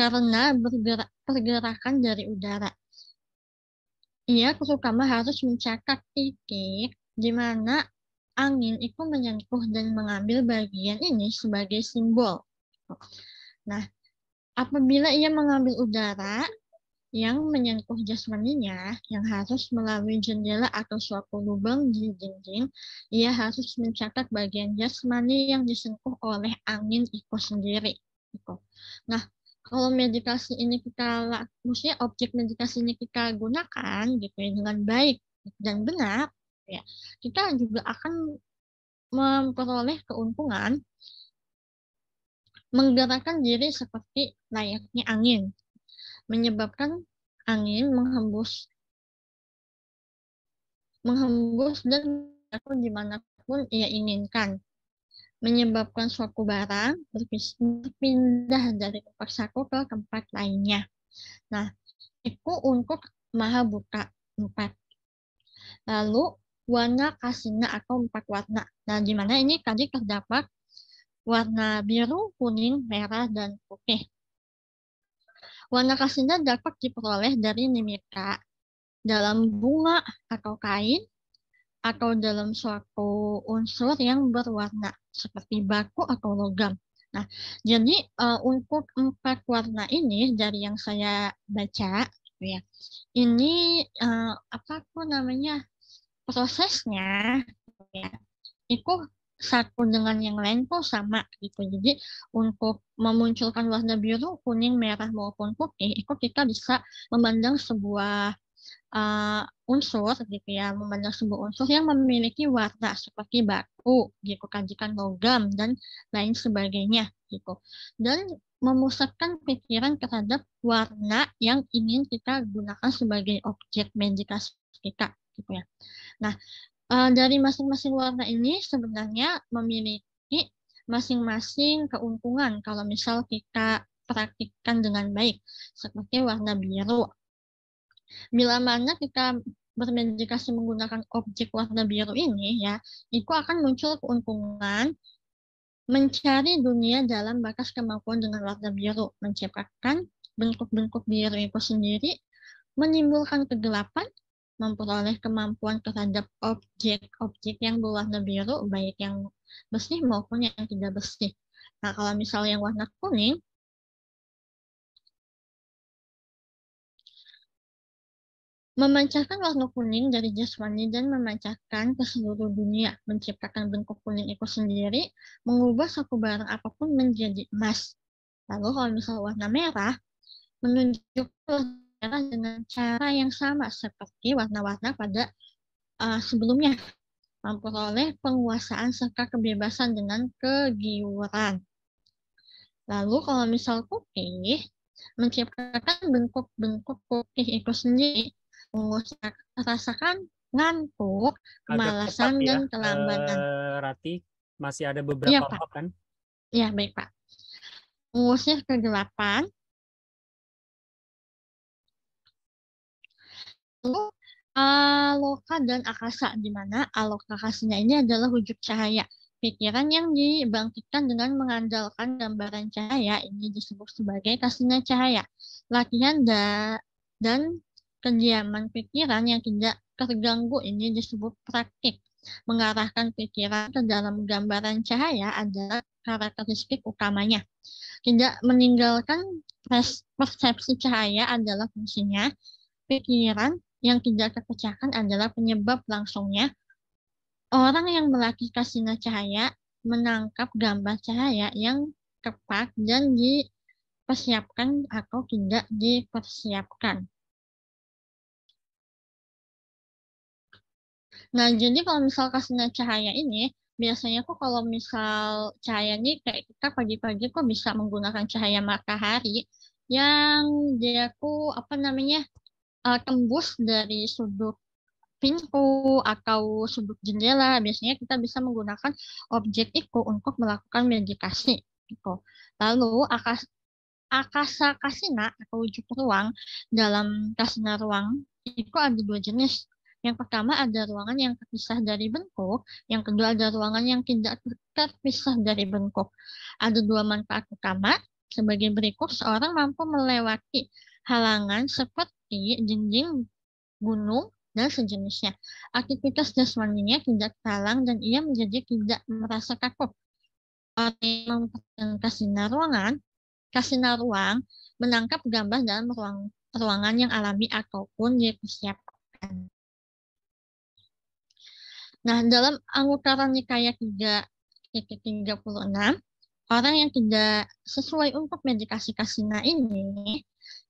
karena pergerakan dari udara. Ia terutama harus mencatat titik di mana angin itu menyentuh dan mengambil bagian ini sebagai simbol. Nah, apabila ia mengambil udara yang menyentuh jasmaninya, yang harus melalui jendela atau suatu lubang di dinding, ia harus mencatat bagian jasmani yang disentuh oleh angin itu sendiri. Nah, kalau meditasi ini maksudnya objek meditasi ini kita gunakan gitu ya dengan baik dan benar, ya, kita juga akan memperoleh keuntungan menggerakkan diri seperti layaknya angin, menyebabkan angin menghembus dan dimanapun ia inginkan, menyebabkan suatu barang berpindah dari tempat satu ke tempat lainnya. Nah, itu untuk maha buta 4. Lalu warna kasina atau 4 warna. Nah, di mana ini tadi terdapat warna biru, kuning, merah, dan putih. Warna kasina dapat diperoleh dari nimika dalam bunga atau kain atau dalam suatu unsur yang berwarna seperti batu atau logam. Nah, jadi untuk 4 warna ini dari yang saya baca, ya, ini prosesnya, ya, itu satu dengan yang lain kok sama gitu. Jadi untuk memunculkan warna biru, kuning, merah maupun putih itu kita bisa memandang sebuah unsur gitu ya, memandang sebuah unsur yang memiliki warna seperti batu gitu, kajikan logam dan lain sebagainya gitu. Dan memusatkan pikiran terhadap warna yang ingin kita gunakan sebagai objek meditasi kita gitu ya. Nah, dari masing-masing warna ini sebenarnya memiliki masing-masing keuntungan kalau misal kita praktikkan dengan baik, seperti warna biru. Bila mana kita bermeditasi menggunakan objek warna biru ini, ya, itu akan muncul keuntungan mencari dunia dalam batas kemampuan dengan warna biru, menciptakan bentuk-bentuk biru itu sendiri, menimbulkan kegelapan, memperoleh kemampuan terhadap objek-objek yang berwarna biru, baik yang bersih maupun yang tidak bersih. Nah, kalau misalnya yang warna kuning, memancarkan warna kuning dari jasmani dan memancarkan ke seluruh dunia, menciptakan bentuk kuning itu sendiri, mengubah satu barang apapun menjadi emas. Lalu kalau misalnya warna merah, menunjukkan merah dengan cara yang sama seperti warna-warna pada sebelumnya, memperoleh penguasaan serta kebebasan dengan kegiuran. Lalu kalau misal putih, menciptakan bentuk-bentuk putih itu sendiri, merasakan ngantuk, kemalasan, dan kelambatan. Rati, masih ada beberapa bab kan? Ya, baik Pak. Mengusir kegelapan, lalu aloka dan akasa, di mana aloka akasanya ini adalah wujud cahaya, pikiran yang dibangkitkan dengan mengandalkan gambaran cahaya ini disebut sebagai kasina cahaya. Latihan dan kediaman pikiran yang tidak terganggu ini disebut praktik. Mengarahkan pikiran ke dalam gambaran cahaya adalah karakteristik utamanya. Tidak meninggalkan persepsi cahaya adalah fungsinya. Pikiran yang tidak terpecahkan adalah penyebab langsungnya. Orang yang melatih kasina cahaya menangkap gambar cahaya yang tepat dan dipersiapkan atau tidak dipersiapkan. Nah, jadi kalau misal kasina cahaya ini, biasanya kok kalau misal cahaya ini kayak kita pagi-pagi kok bisa menggunakan cahaya matahari yang dia tuh tembus dari sudut pintu atau sudut jendela. Biasanya kita bisa menggunakan objek itu untuk melakukan meditasi gitu. Lalu akasa kasina atau wujud ruang dalam kasina ruang itu ada dua jenis. Yang pertama ada ruangan yang terpisah dari bentuk, yang kedua ada ruangan yang tidak terpisah dari bentuk. Ada dua manfaat utama sebagai berikut. Seorang mampu melewati halangan seperti dinding, gunung, dan sejenisnya. Aktivitas jasmaninya tidak terhalang dan ia menjadi tidak merasa takut. Orang yang mempraktikkan kasina ruang menangkap gambar dalam ruangan yang alami ataupun dipersiapkan. Nah, dalam Anguttara Nikaya 3.36, orang yang tidak sesuai untuk meditasi kasina ini,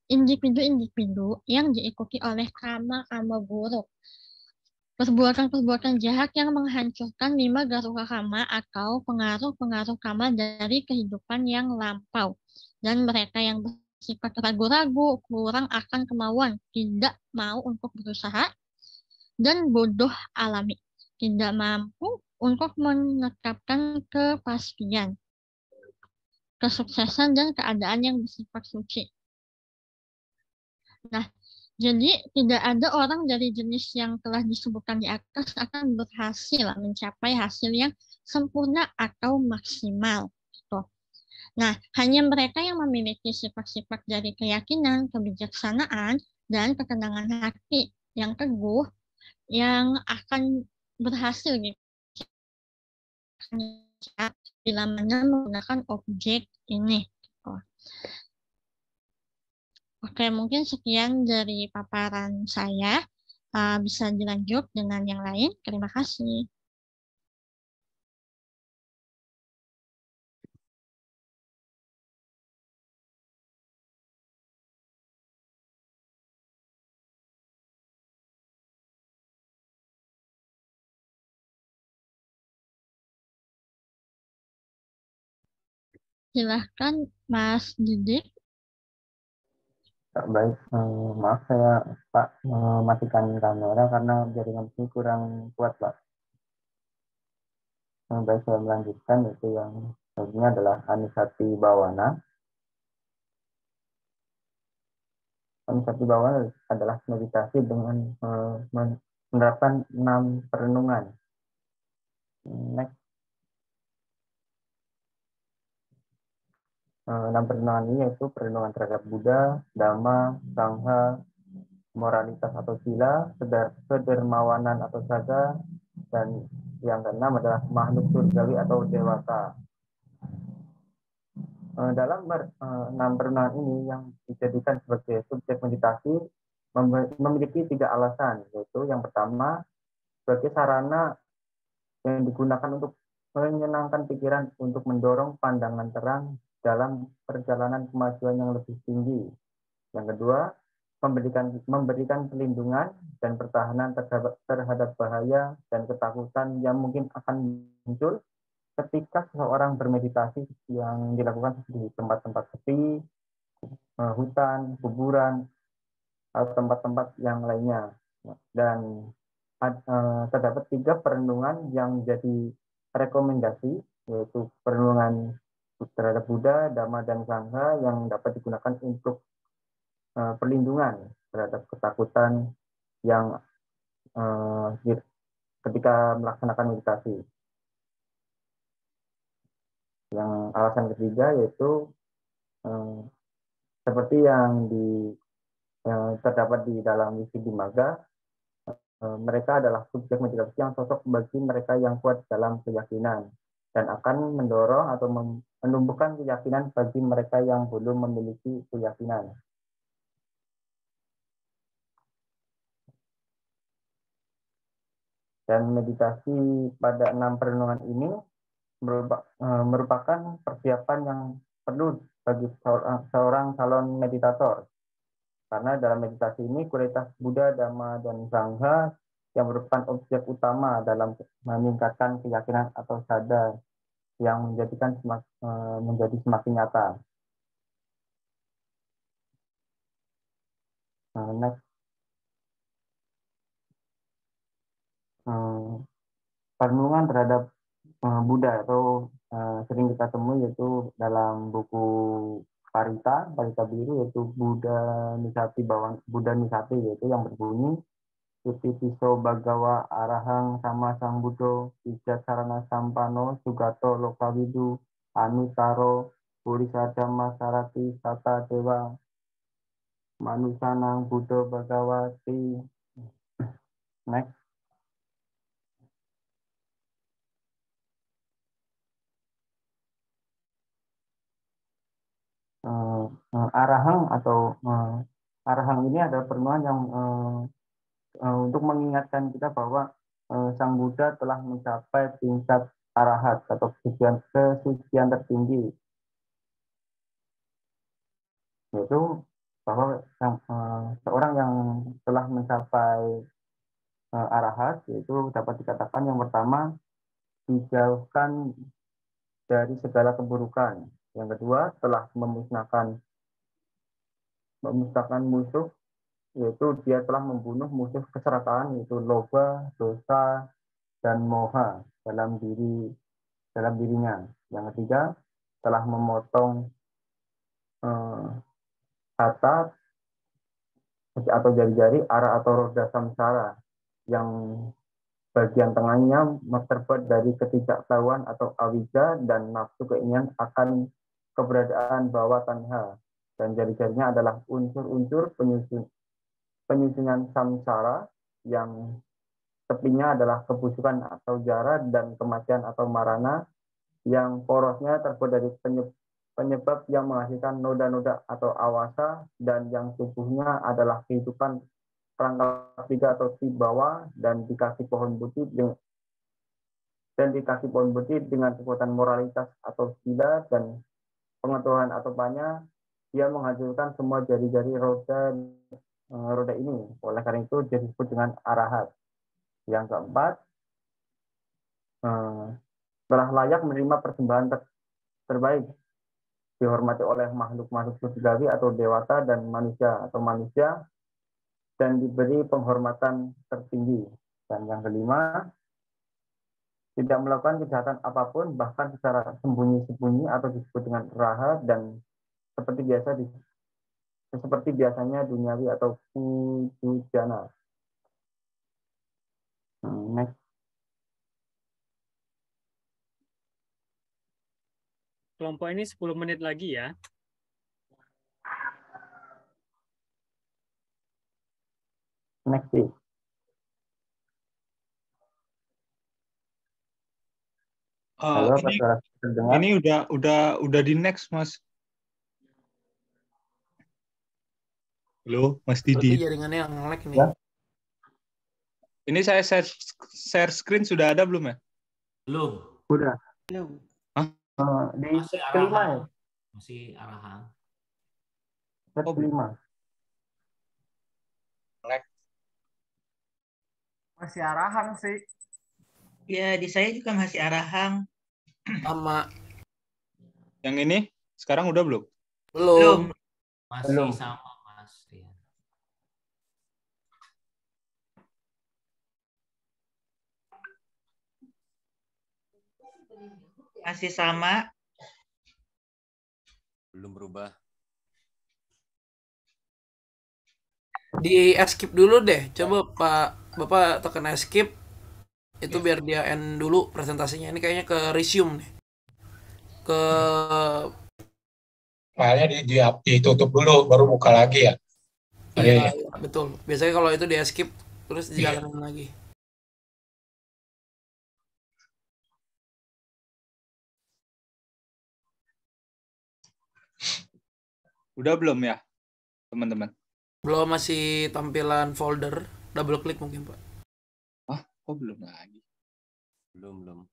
individu-individu yang diikuti oleh kama-kama buruk. Perbuatan-perbuatan jahat yang menghancurkan 5 garuka kama atau pengaruh-pengaruh kama dari kehidupan yang lampau. Dan mereka yang bersifat ragu-ragu, kurang akan kemauan, tidak mau untuk berusaha, dan bodoh alami, tidak mampu untuk menetapkan kepastian, kesuksesan, dan keadaan yang bersifat suci. Nah, jadi tidak ada orang dari jenis yang telah disebutkan di atas akan berhasil mencapai hasil yang sempurna atau maksimal. Gitu. Nah, hanya mereka yang memiliki sifat-sifat dari keyakinan, kebijaksanaan, dan ketenangan hati yang teguh yang akan berhasil gitu. Bila mana menggunakan objek ini. Gitu. Oke, mungkin sekian dari paparan saya. Bisa dilanjut dengan yang lain. Terima kasih. Silahkan Mas Didik. Baik, maaf saya Pak mematikan kamera karena jaringan ini kurang kuat Pak. Baik, saya melanjutkan, yaitu yang selanjutnya adalah Anisati Bawana. Anisati Bawana adalah meditasi dengan menerapkan 6 perenungan. Next. 6 perenungan ini yaitu perenungan terhadap Buddha, Dhamma, Sangha, moralitas atau sila, kedermawanan atau saga, dan yang keenam adalah makhluk surgawi atau dewata. Dalam 6 perenungan ini yang dijadikan sebagai subjek meditasi memiliki 3 alasan, yaitu yang pertama sebagai sarana yang digunakan untuk menyenangkan pikiran untuk mendorong pandangan terang dalam perjalanan kemajuan yang lebih tinggi. Yang kedua, memberikan perlindungan dan pertahanan terhadap bahaya dan ketakutan yang mungkin akan muncul ketika seseorang bermeditasi yang dilakukan di tempat-tempat sepi, hutan, kuburan, atau tempat-tempat yang lainnya. Dan terdapat 3 perenungan yang jadi rekomendasi, yaitu perenungan terhadap Buddha, Dhamma, dan Sangha yang dapat digunakan untuk perlindungan terhadap ketakutan yang ketika melaksanakan meditasi. Yang alasan ketiga yaitu seperti yang terdapat di dalam Wikidimaga, mereka adalah subjek meditasi yang cocok bagi mereka yang kuat dalam keyakinan dan akan mendorong atau menumbuhkan keyakinan bagi mereka yang belum memiliki keyakinan. Dan meditasi pada 6 perenungan ini merupakan persiapan yang perlu bagi seorang calon meditator. Karena dalam meditasi ini kualitas Buddha, Dhamma, dan Sangha yang merupakan objek utama dalam meningkatkan keyakinan atau sadar yang menjadi semakin nyata. Next. Perenungan terhadap Buddha atau sering kita temui yaitu dalam buku Parita Biru, yaitu Buddha Nisati, yaitu yang berbunyi Sutipiso Bhagawa Arahang Sama Sang Buddho Ijat Sarana Sampano Sugato Lokawidu Anutaro Purisadhamma Sarati Sata Dewa Manusanang Buddho Bhagawati. Next. Arahang atau Arahang ini adalah perenungan yang untuk mengingatkan kita bahwa Sang Buddha telah mencapai tingkat arahat atau kesucian tertinggi, yaitu bahwa seorang yang telah mencapai arahat yaitu dapat dikatakan yang pertama dijauhkan dari segala keburukan. Yang kedua, telah memusnahkan musuh, yaitu dia telah membunuh musuh keserakahan, yaitu loba, dosa, dan moha dalam dirinya. Yang ketiga, telah memotong kata atau jari-jari arah atau roda samsara yang bagian tengahnya terbuat dari ketidaktahuan atau awija dan nafsu keinginan akan keberadaan bawah tanha, dan jari-jarinya adalah unsur-unsur penyusunan samsara yang tepinya adalah kebusukan atau jara dan kematian atau marana yang porosnya terbuat dari penyebab yang menghasilkan noda-noda atau awasa, dan yang tubuhnya adalah kehidupan perangkap tiga atau tibawa dan dikasih pohon putih dengan kekuatan moralitas atau sila dan pengetahuan atau banyak, dia menghasilkan semua jari-jari roda ini. Oleh karena itu dia disebut dengan arahat. Yang keempat, telah layak menerima persembahan terbaik, dihormati oleh makhluk-makhluk surgawi atau dewata dan manusia, dan diberi penghormatan tertinggi. Dan yang kelima, tidak melakukan kejahatan apapun, bahkan secara sembunyi-sembunyi atau disebut dengan raha, dan seperti biasanya duniawi atau pujana. Next. Kelompok ini 10 menit lagi ya. Next, please. Halo, ini udah di next, Mas. Halo, Mas Didi. Jaringannya yang lag nih. Ya. Ini saya share screen sudah ada belum ya? Belum. Udah. Belum. Hah? Di kelima ya? Masih arahan. Kelima. Masih arahan sih. Ya, di saya juga masih arahang. Sama. Yang ini sekarang udah belum? Belum. Masih sama, Mas. Ya. Masih sama. Belum berubah. Di escape dulu deh. Coba Bapak tekan escape. Itu biar dia end dulu presentasinya. Ini kayaknya ke resume nih. ke Filenya ditutup dulu, baru buka lagi ya. iya, Iya. iya, betul. Biasanya kalau itu di skip terus Iya. dijalanin lagi. Udah belum ya, teman-teman? Belum, masih tampilan folder. Double klik mungkin, Pak. Ah, kok belum lagi? Belum.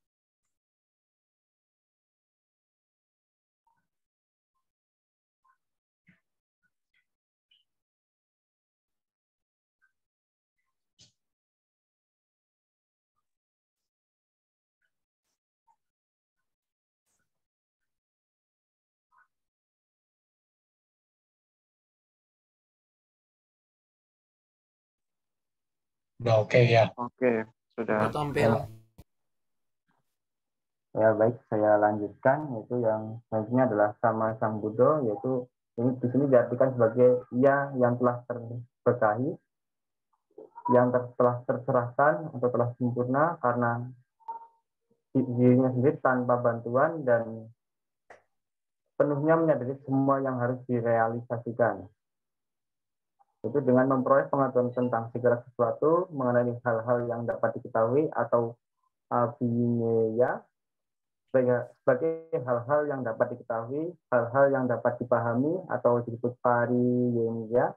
Udah oke ya. Oke, sudah. Udah tampil. Ya baik, saya lanjutkan, yaitu yang selanjutnya adalah sama Sang Buddha, yaitu ini di sini diartikan sebagai ia yang telah terberkahi, yang telah tercerahkan atau telah sempurna karena dirinya sendiri tanpa bantuan dan penuhnya menyadari semua yang harus direalisasikan. Itu dengan memperoleh pengetahuan tentang segala sesuatu mengenai hal-hal yang dapat diketahui atau abineya sebagai hal-hal yang dapat diketahui, hal-hal yang dapat dipahami atau disebut pariyenya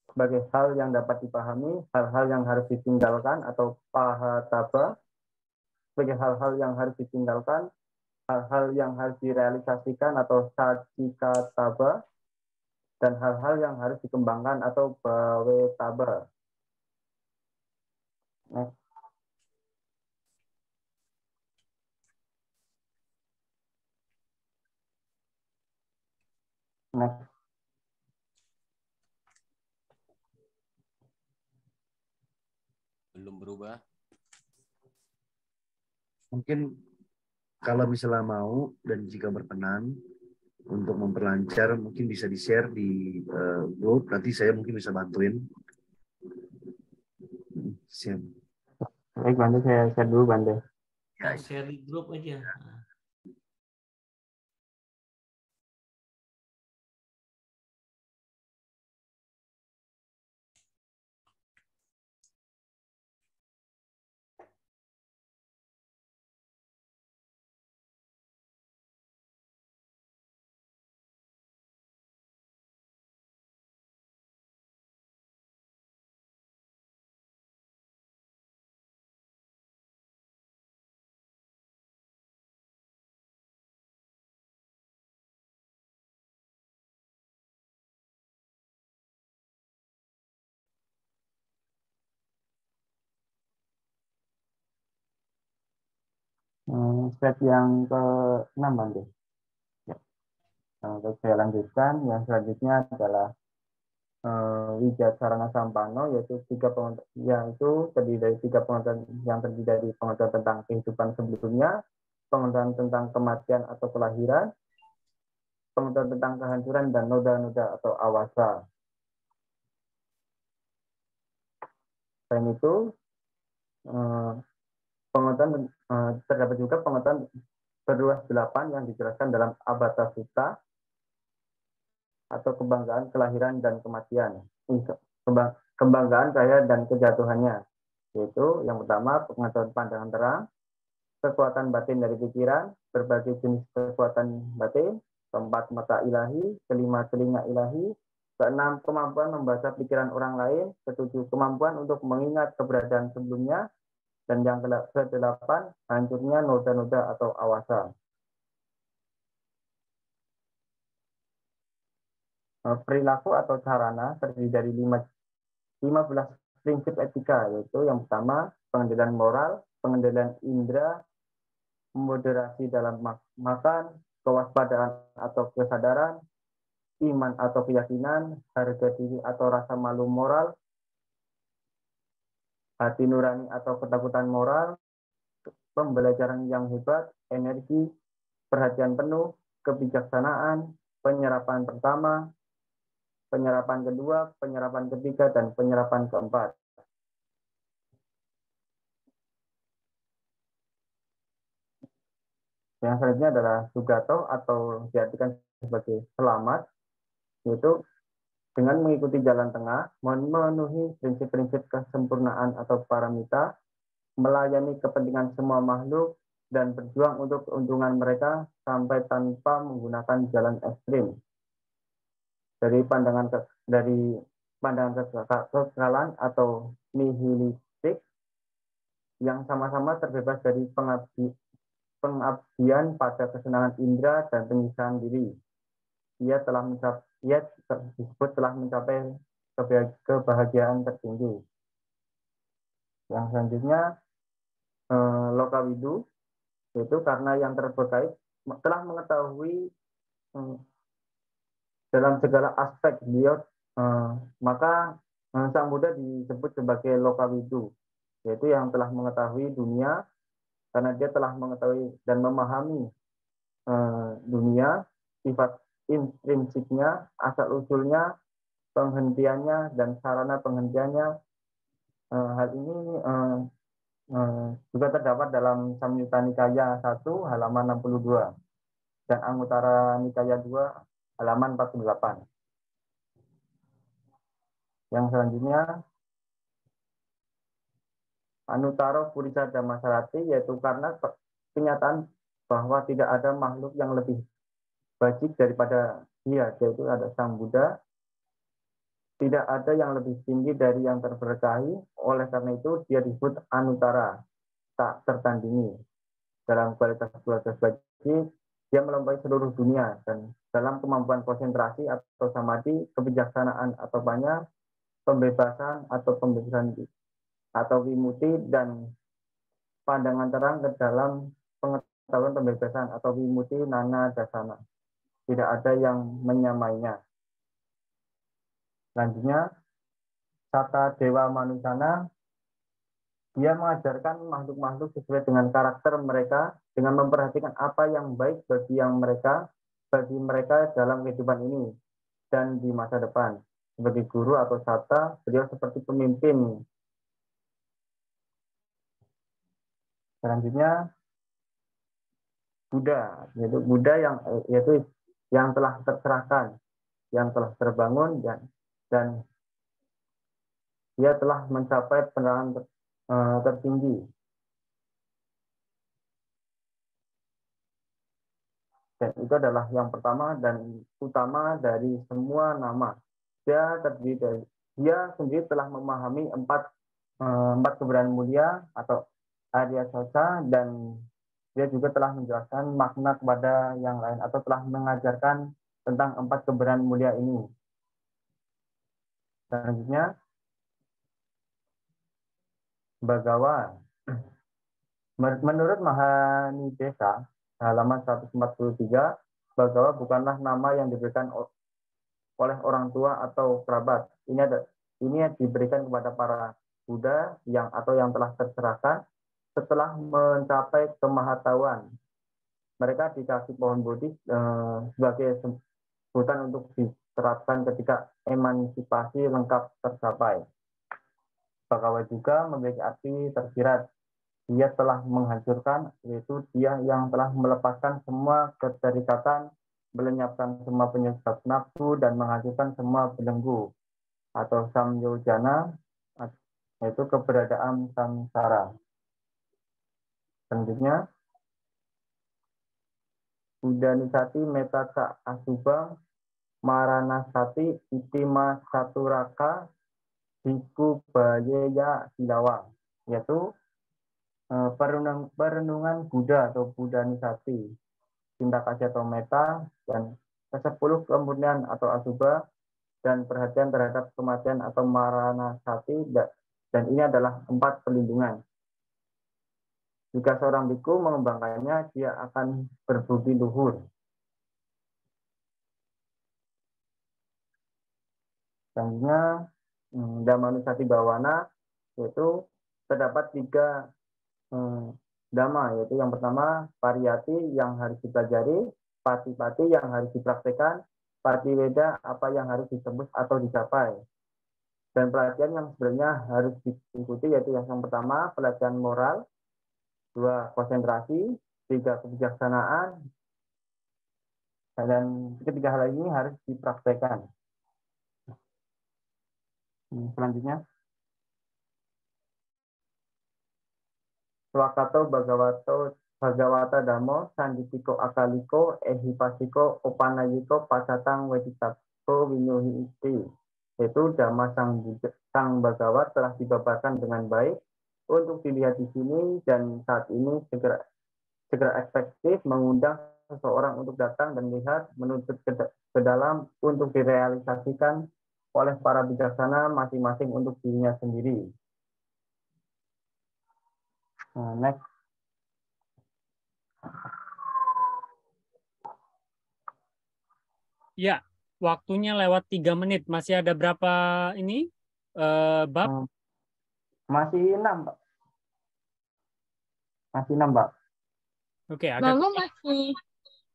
sebagai hal yang dapat dipahami, hal-hal yang harus ditinggalkan atau pahataba sebagai hal-hal yang harus ditinggalkan, hal-hal yang harus direalisasikan atau sacikataba, dan hal-hal yang harus dikembangkan atau bawetaba. Next. Next. Belum berubah. Mungkin kalau misalnya mau dan jika berkenan untuk memperlancar, mungkin bisa di-share di grup, nanti saya mungkin bisa bantuin. Siap. Baik, Bante, saya share dulu, Bante. Ya, share di grup aja. Slide yang ke-6, Bante. Ya. Baik, saya lanjutkan. Yang selanjutnya adalah Wijacarana Sampano, yaitu terdiri dari tiga pengetahuan yang terdiri dari pengetahuan tentang kehidupan sebelumnya, pengetahuan tentang kematian atau kelahiran, pengetahuan tentang kehancuran, dan noda-noda atau awasa. Selain itu, pengetahuan terdapat juga pengetahuan berluas 8 yang dijelaskan dalam Abhata Sutta atau kebanggaan kelahiran dan kematian, kebanggaan kaya dan kejatuhannya, yaitu yang pertama pengetahuan pandangan terang, kekuatan batin dari pikiran, berbagai jenis kekuatan batin, keempat mata ilahi, kelima telinga ilahi, keenam kemampuan membaca pikiran orang lain, ketujuh kemampuan untuk mengingat keberadaan sebelumnya, dan yang kedelapan hancurnya noda-noda atau awasa. Perilaku atau sarana terdiri dari 15 prinsip etika, yaitu yang pertama pengendalian moral, pengendalian indera, moderasi dalam makan, kewaspadaan atau kesadaran, iman atau keyakinan, harga diri atau rasa malu moral, hati nurani atau ketakutan moral, pembelajaran yang hebat, energi, perhatian penuh, kebijaksanaan, penyerapan pertama, penyerapan kedua, penyerapan ketiga, dan penyerapan keempat. Yang selanjutnya adalah Sugato atau diartikan sebagai selamat, yaitu dengan mengikuti jalan tengah, memenuhi prinsip-prinsip kesempurnaan atau paramita, melayani kepentingan semua makhluk, dan berjuang untuk keuntungan mereka sampai tanpa menggunakan jalan ekstrim. Dari pandangan kekekalan atau nihilistik yang sama-sama terbebas dari pengabdian pada kesenangan indera dan penyiksaan diri. Ia disebut telah mencapai kebahagiaan tertinggi. Yang selanjutnya Lokawidu, yaitu karena yang terkait telah mengetahui dalam segala aspek beliau, maka Sang Buddha disebut sebagai Lokawidu, yaitu yang telah mengetahui dunia karena dia telah mengetahui dan memahami dunia, sifat intrinsiknya, asal-usulnya, penghentiannya, dan sarana penghentiannya. Hal ini juga terdapat dalam Samyutta Nikaya 1 halaman 62 dan Anguttara Nikaya 2 halaman 48. Yang selanjutnya Anuttara Purisa Dhammasarati, yaitu karena kenyataan bahwa tidak ada makhluk yang lebih bajik daripada dia, yaitu ada Sang Buddha. Tidak ada yang lebih tinggi dari yang terberkahi, oleh karena itu dia disebut Anuttara, tak tertandingi. Dalam kualitas bajik, dia melampaui seluruh dunia, dan dalam kemampuan konsentrasi atau samadhi, kebijaksanaan atau banyak, pembebasan atau pembebasan atau wimuti, dan pandangan terang ke dalam pengetahuan pembebasan atau wimuti nana dasana. Tidak ada yang menyamainya. Selanjutnya, Sata Dewa Manusana, dia mengajarkan makhluk-makhluk sesuai dengan karakter mereka dengan memperhatikan apa yang baik bagi mereka dalam kehidupan ini dan di masa depan. Sebagai guru atau sata, beliau seperti pemimpin. Selanjutnya Buddha, yaitu Buddha yang telah tercerahkan, yang telah terbangun, dan dia telah mencapai penerangan tertinggi. Dan itu adalah yang pertama dan utama dari semua nama. Dia sendiri telah memahami empat keberadaan mulia atau Arya Sasa, dan dia juga telah menjelaskan makna kepada yang lain atau telah mengajarkan tentang empat keberadaan mulia ini. Selanjutnya Bhagawa. Menurut Mahanidesa halaman 143, Bhagawa bukanlah nama yang diberikan oleh orang tua atau kerabat. Ini diberikan kepada para Buddha yang telah tercerahkan setelah mencapai kemahatauan. Mereka dikasih pohon Bodhi sebagai sebutan untuk diterapkan ketika emansipasi lengkap tercapai. Bhagawa juga memiliki arti tersirat. Dia telah menghancurkan, yaitu dia yang telah melepaskan semua keterikatan, melenyapkan semua penyebab nafsu, dan menghancurkan semua belenggu atau samyojana, yaitu keberadaan samsara. Selanjutnya, Udanisati Metaka Asubha Maranasati Itima Saturaka Diku Bayeya Silawa, yaitu perenungan Buddha atau Budanisati, cinta kasih atau meta, dan ke-10 kemurnian atau asubha, dan perhatian terhadap kematian atau maranasati, dan ini adalah 4 perlindungan. Jika seorang biku mengembangkannya, dia akan berbudi luhur. Selanjutnya, Dhammanusati Bhawana, yaitu terdapat 3 dhamma, yaitu yang pertama pariyati yang harus dipelajari, pati-pati yang harus dipraktekkan, patiweda apa yang harus ditembus atau dicapai. Dan pelatihan yang sebenarnya harus diikuti, yaitu yang pertama pelatihan moral, 2 konsentrasi, 3 kebijaksanaan, dan ketiga hal ini harus dipraktekkan. Selanjutnya, Swakato Bhagawata Dhammo Sanditiko Akaliko Ehipasiko Opanayiko Pasatang Weditako Winyuhi Iti, yaitu Dhamma Sang Bhagavat telah dibabarkan dengan baik untuk dilihat di sini, dan saat ini segera efektif mengundang seseorang untuk datang dan lihat, menuntut ke dalam untuk direalisasikan oleh para bijaksana masing-masing untuk dirinya sendiri. Next. Ya, waktunya lewat 3 menit. Masih ada berapa ini bab? Masih 6, Pak. Masih 6, Pak. Oke, Lalu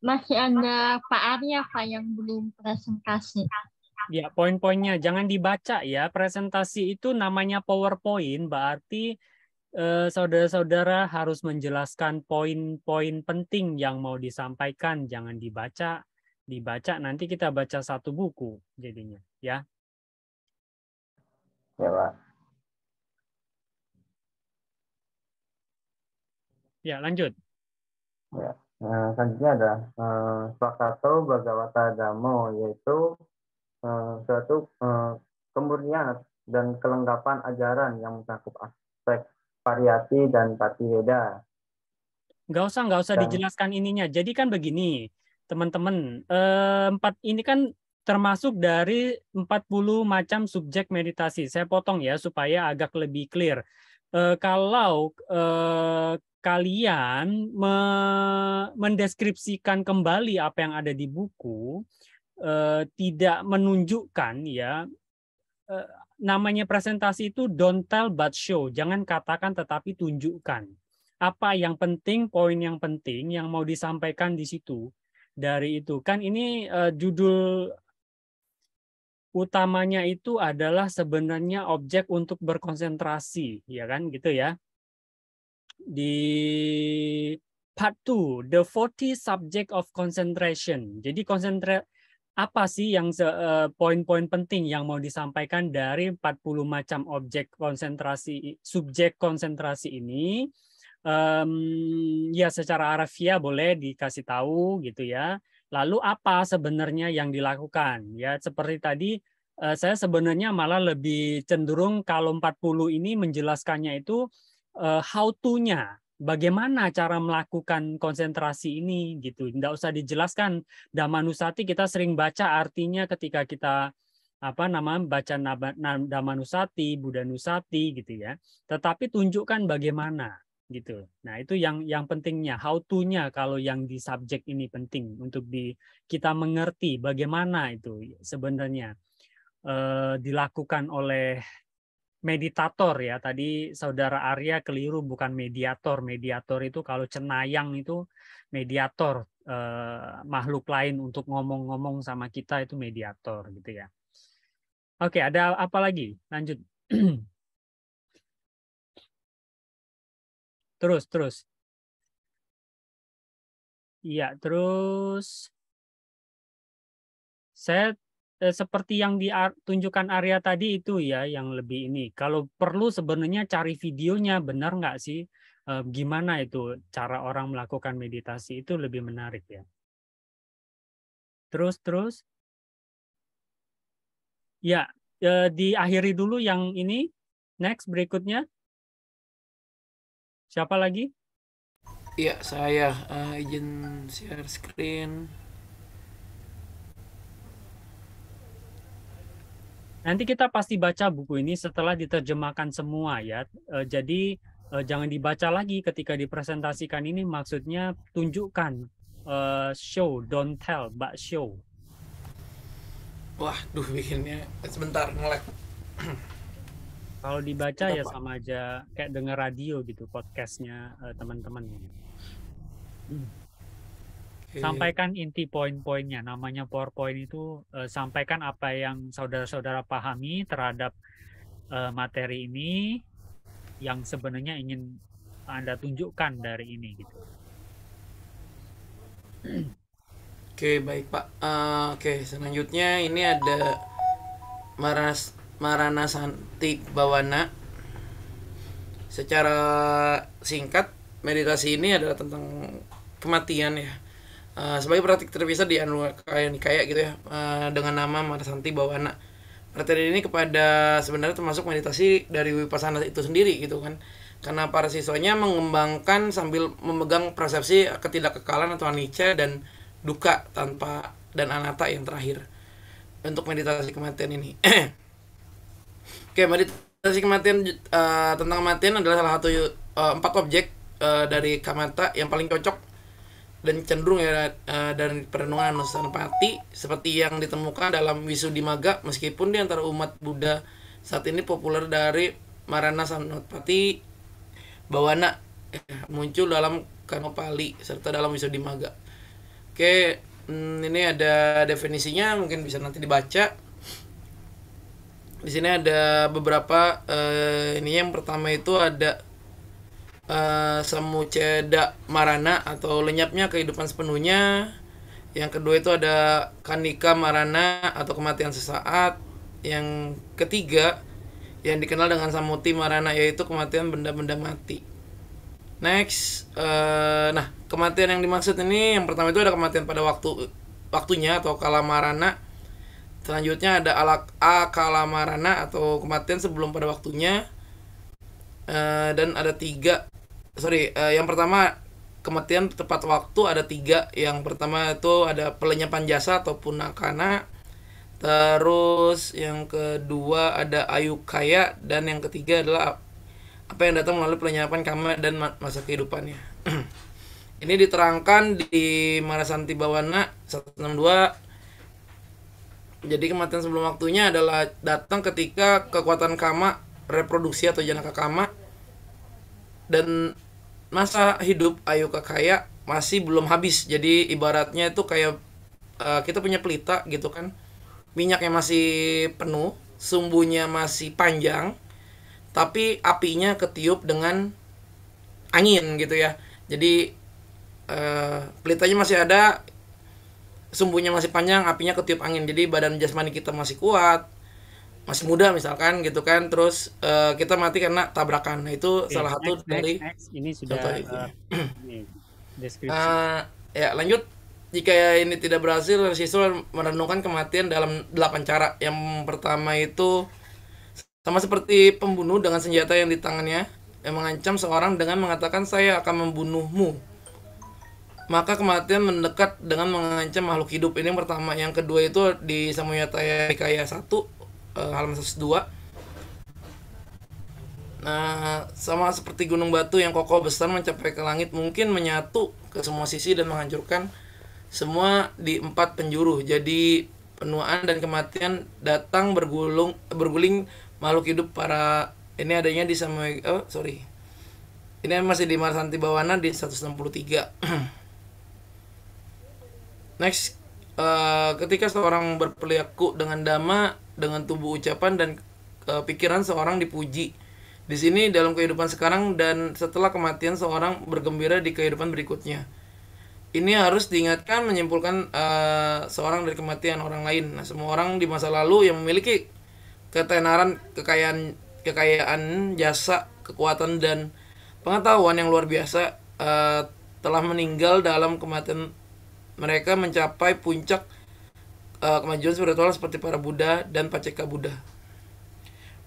masih ada Pak Arya, Pak, yang belum presentasi. Ya, poin-poinnya jangan dibaca ya. Presentasi itu namanya PowerPoint, berarti saudara-saudara harus menjelaskan poin-poin penting yang mau disampaikan. Jangan dibaca nanti kita baca satu buku jadinya, ya. Ya, Pak. Ya, lanjut. Ya. Selanjutnya ada Swakato Bhagawata Dhammo, yaitu suatu kemurnian dan kelengkapan ajaran yang mencakup aspek variasi dan patiweda. Nggak usah dijelaskan ininya. Jadi kan begini, teman-teman, ini kan termasuk dari 40 macam subjek meditasi. Saya potong ya supaya agak lebih clear. Kalau kalian mendeskripsikan kembali apa yang ada di buku, tidak menunjukkan ya, namanya presentasi itu don't tell but show. Jangan katakan tetapi tunjukkan. Apa yang penting, poin yang penting yang mau disampaikan di situ. Dari itu kan ini judul utamanya itu adalah sebenarnya objek untuk berkonsentrasi, ya kan gitu ya. Di part 2, the 40 subject of concentration. Jadi apa sih yang poin-poin penting yang mau disampaikan dari 40 macam objek konsentrasi, subjek konsentrasi ini? Ya secara harafiah boleh dikasih tahu gitu ya. Lalu apa sebenarnya yang dilakukan? Ya seperti tadi saya sebenarnya malah lebih cenderung kalau 40 ini menjelaskannya itu how to-nya. Bagaimana cara melakukan konsentrasi ini gitu. Tidak usah dijelaskan. Dhammanusati kita sering baca artinya ketika kita baca Dhammanusati, Buddhanusati gitu ya. Tetapi tunjukkan bagaimana gitu. Nah, itu yang pentingnya, how to-nya kalau yang di subjek ini penting untuk kita mengerti bagaimana itu sebenarnya dilakukan oleh meditator ya. Tadi saudara Arya keliru, bukan mediator. Mediator itu kalau cenayang itu mediator, makhluk lain untuk ngomong-ngomong sama kita itu mediator gitu ya. Oke, ada apa lagi? Lanjut. Terus. Iya, terus saya seperti yang ditunjukkan Arya tadi itu ya, yang lebih ini. Kalau perlu sebenarnya cari videonya, benar nggak sih? Gimana itu cara orang melakukan meditasi itu lebih menarik ya. Terus. Ya, diakhiri dulu yang ini. Next, berikutnya. Siapa lagi? Iya, saya izin share screen. Nanti kita pasti baca buku ini setelah diterjemahkan semua ya. Jadi jangan dibaca lagi ketika dipresentasikan ini, maksudnya tunjukkan, show, don't tell, but show. Wah, bikinnya sebentar nge-lag. Kalau dibaca ya sama aja kayak denger radio gitu, podcastnya teman-teman. Sampaikan inti poin-poinnya. Namanya PowerPoint itu sampaikan apa yang saudara-saudara pahami terhadap materi ini yang sebenarnya ingin Anda tunjukkan dari ini gitu. Oke, baik Pak. Oke, selanjutnya ini ada Marana Santi Bawana. Secara singkat, meditasi ini adalah tentang kematian ya. Sebagai praktik terpisah di Anugerah Nikaya gitu ya, dengan nama Marasanti Bawana. Materi ini kepada sebenarnya termasuk meditasi dari Vipassana itu sendiri gitu kan. Karena para siswanya mengembangkan sambil memegang persepsi ketidakkekalan atau anicca dan duka tanpa dan anatta yang terakhir untuk meditasi kematian ini. Oke, meditasi kematian tentang kematian adalah salah satu 4 objek dari kamata yang paling cocok dan cenderung ya dari perenungan Anussapati seperti yang ditemukan dalam Visuddhimagga, meskipun di antara umat Buddha saat ini populer dari Marana Sanutpati Bawana muncul dalam Kano Pali serta dalam Visuddhimagga. Oke, ini ada definisinya, mungkin bisa nanti dibaca. Di sini ada beberapa ini yang pertama itu ada Samuceda Marana atau lenyapnya kehidupan sepenuhnya. Yang kedua itu ada Kanika Marana atau kematian sesaat. Yang ketiga yang dikenal dengan Samuti Marana yaitu kematian benda-benda mati. Next, nah kematian yang dimaksud ini yang pertama itu ada kematian pada waktunya atau kala marana. Selanjutnya ada akala marana atau kematian sebelum pada waktunya. Dan ada yang pertama kematian tepat waktu ada 3. Yang pertama itu ada pelenyapan jasa ataupun nakana. Terus yang kedua ada ayukaya, dan yang ketiga adalah apa yang datang melalui pelenyapan kama dan masa kehidupannya. Ini diterangkan di Marasanti Bawana 162. Jadi kematian sebelum waktunya adalah datang ketika kekuatan kama reproduksi atau janaka kama dan masa hidup ayuka kaya masih belum habis. Jadi ibaratnya itu kayak kita punya pelita gitu kan, minyaknya masih penuh, sumbunya masih panjang, tapi apinya ketiup dengan angin gitu ya. Jadi pelitanya masih ada, sumbunya masih panjang, apinya ketiup angin. Jadi badan jasmani kita masih kuat, masih muda misalkan gitu kan, terus kita mati karena tabrakan. Nah itu salah satu dari ini sudah deskripsi. Ya lanjut. Jika ini tidak berhasil, siswa merenungkan kematian dalam 8 cara. Yang pertama itu sama seperti pembunuh dengan senjata yang di tangannya yang mengancam seorang dengan mengatakan saya akan membunuhmu. Maka kematian mendekat dengan mengancam makhluk hidup. Ini yang pertama. Yang kedua itu di Samyutta Nikaya 1 halaman 102. Nah, sama seperti gunung batu yang kokoh besar mencapai ke langit, mungkin menyatu ke semua sisi dan menghancurkan semua di 4 penjuru. Jadi penuaan dan kematian datang berguling makhluk hidup para ini adanya di ini masih di Marasanti Bawana di 163. Next, ketika seorang berperilaku dengan dhamma dengan tubuh ucapan dan pikiran seorang dipuji. Di sini dalam kehidupan sekarang dan setelah kematian seorang bergembira di kehidupan berikutnya. Ini harus diingatkan menyimpulkan seorang dari kematian orang lain. Nah, semua orang di masa lalu yang memiliki ketenaran, kekayaan, jasa, kekuatan dan pengetahuan yang luar biasa telah meninggal dalam kematian. Mereka mencapai puncak kemajuan spiritual seperti para Buddha dan Paceka Buddha.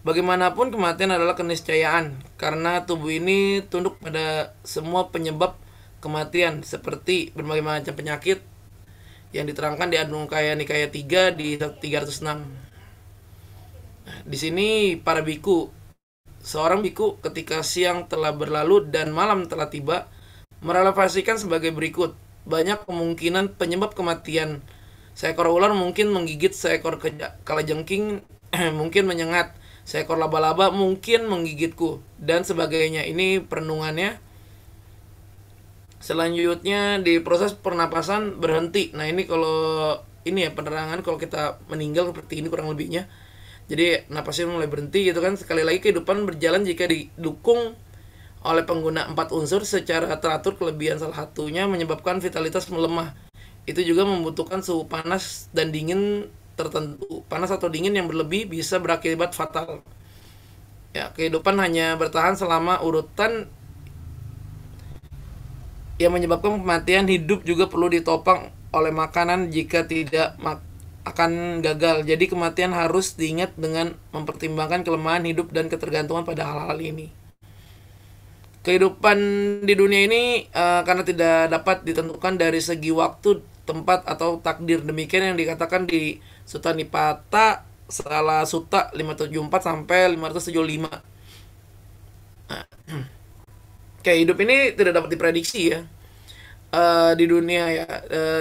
Bagaimanapun kematian adalah keniscayaan karena tubuh ini tunduk pada semua penyebab kematian seperti berbagai macam penyakit yang diterangkan di Anugerah Nikaya 3 di 306. Nah, di sini para biku, seorang biku ketika siang telah berlalu dan malam telah tiba, merelevasikan sebagai berikut. Banyak kemungkinan penyebab kematian. Seekor ular mungkin menggigit, seekor kalajengking mungkin menyengat, seekor laba-laba mungkin menggigitku, dan sebagainya. Ini perenungannya. Selanjutnya di proses pernapasan berhenti. Nah ini kalau ini ya penerangan kalau kita meninggal seperti ini kurang lebihnya. Jadi napasnya mulai berhenti gitu kan. Sekali lagi kehidupan berjalan jika didukung oleh pengguna 4 unsur secara teratur. Kelebihan salah satunya menyebabkan vitalitas melemah. itu juga membutuhkan suhu panas dan dingin tertentu. Panas atau dingin yang berlebih bisa berakibat fatal. Ya, kehidupan hanya bertahan selama urutan yang menyebabkan kematian. Hidup juga perlu ditopang oleh makanan, jika tidak akan gagal. Jadi kematian harus diingat dengan mempertimbangkan kelemahan hidup dan ketergantungan pada hal-hal ini. Kehidupan di dunia ini karena tidak dapat ditentukan dari segi waktu, tempat, atau takdir. Demikian yang dikatakan di Sutta Nipata Sala Sutta 574 sampai 575. Nah, hidup ini tidak dapat diprediksi ya. Di dunia ya,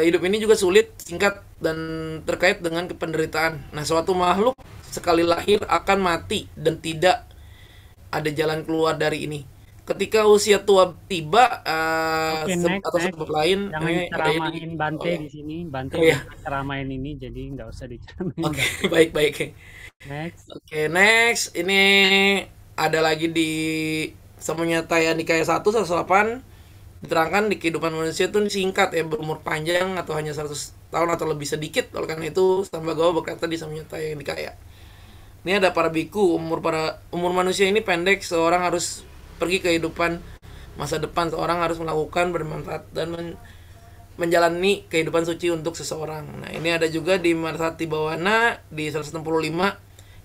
hidup ini juga sulit, singkat, dan terkait dengan penderitaan. Nah, suatu makhluk sekali lahir akan mati dan tidak ada jalan keluar dari ini. Ketika usia tua tiba, atau sebab lain, jangan ceramain Bante di sini. Bante ceramain ini, jadi nggak usah diceramain. Oke, baik. Next. Ini ada lagi di Samyutta Nikaya 1 108. Diterangkan di kehidupan manusia itu singkat ya, berumur panjang atau hanya 100 tahun atau lebih sedikit. Oleh karena itu Sambagawa berkata di Samyutta Nikaya, ini ada para biku, umur manusia ini pendek. Seorang harus pergi kehidupan masa depan. Seorang harus melakukan bermanfaat dan menjalani kehidupan suci untuk seseorang. Nah, ini ada juga di Marsati Bawana di 165.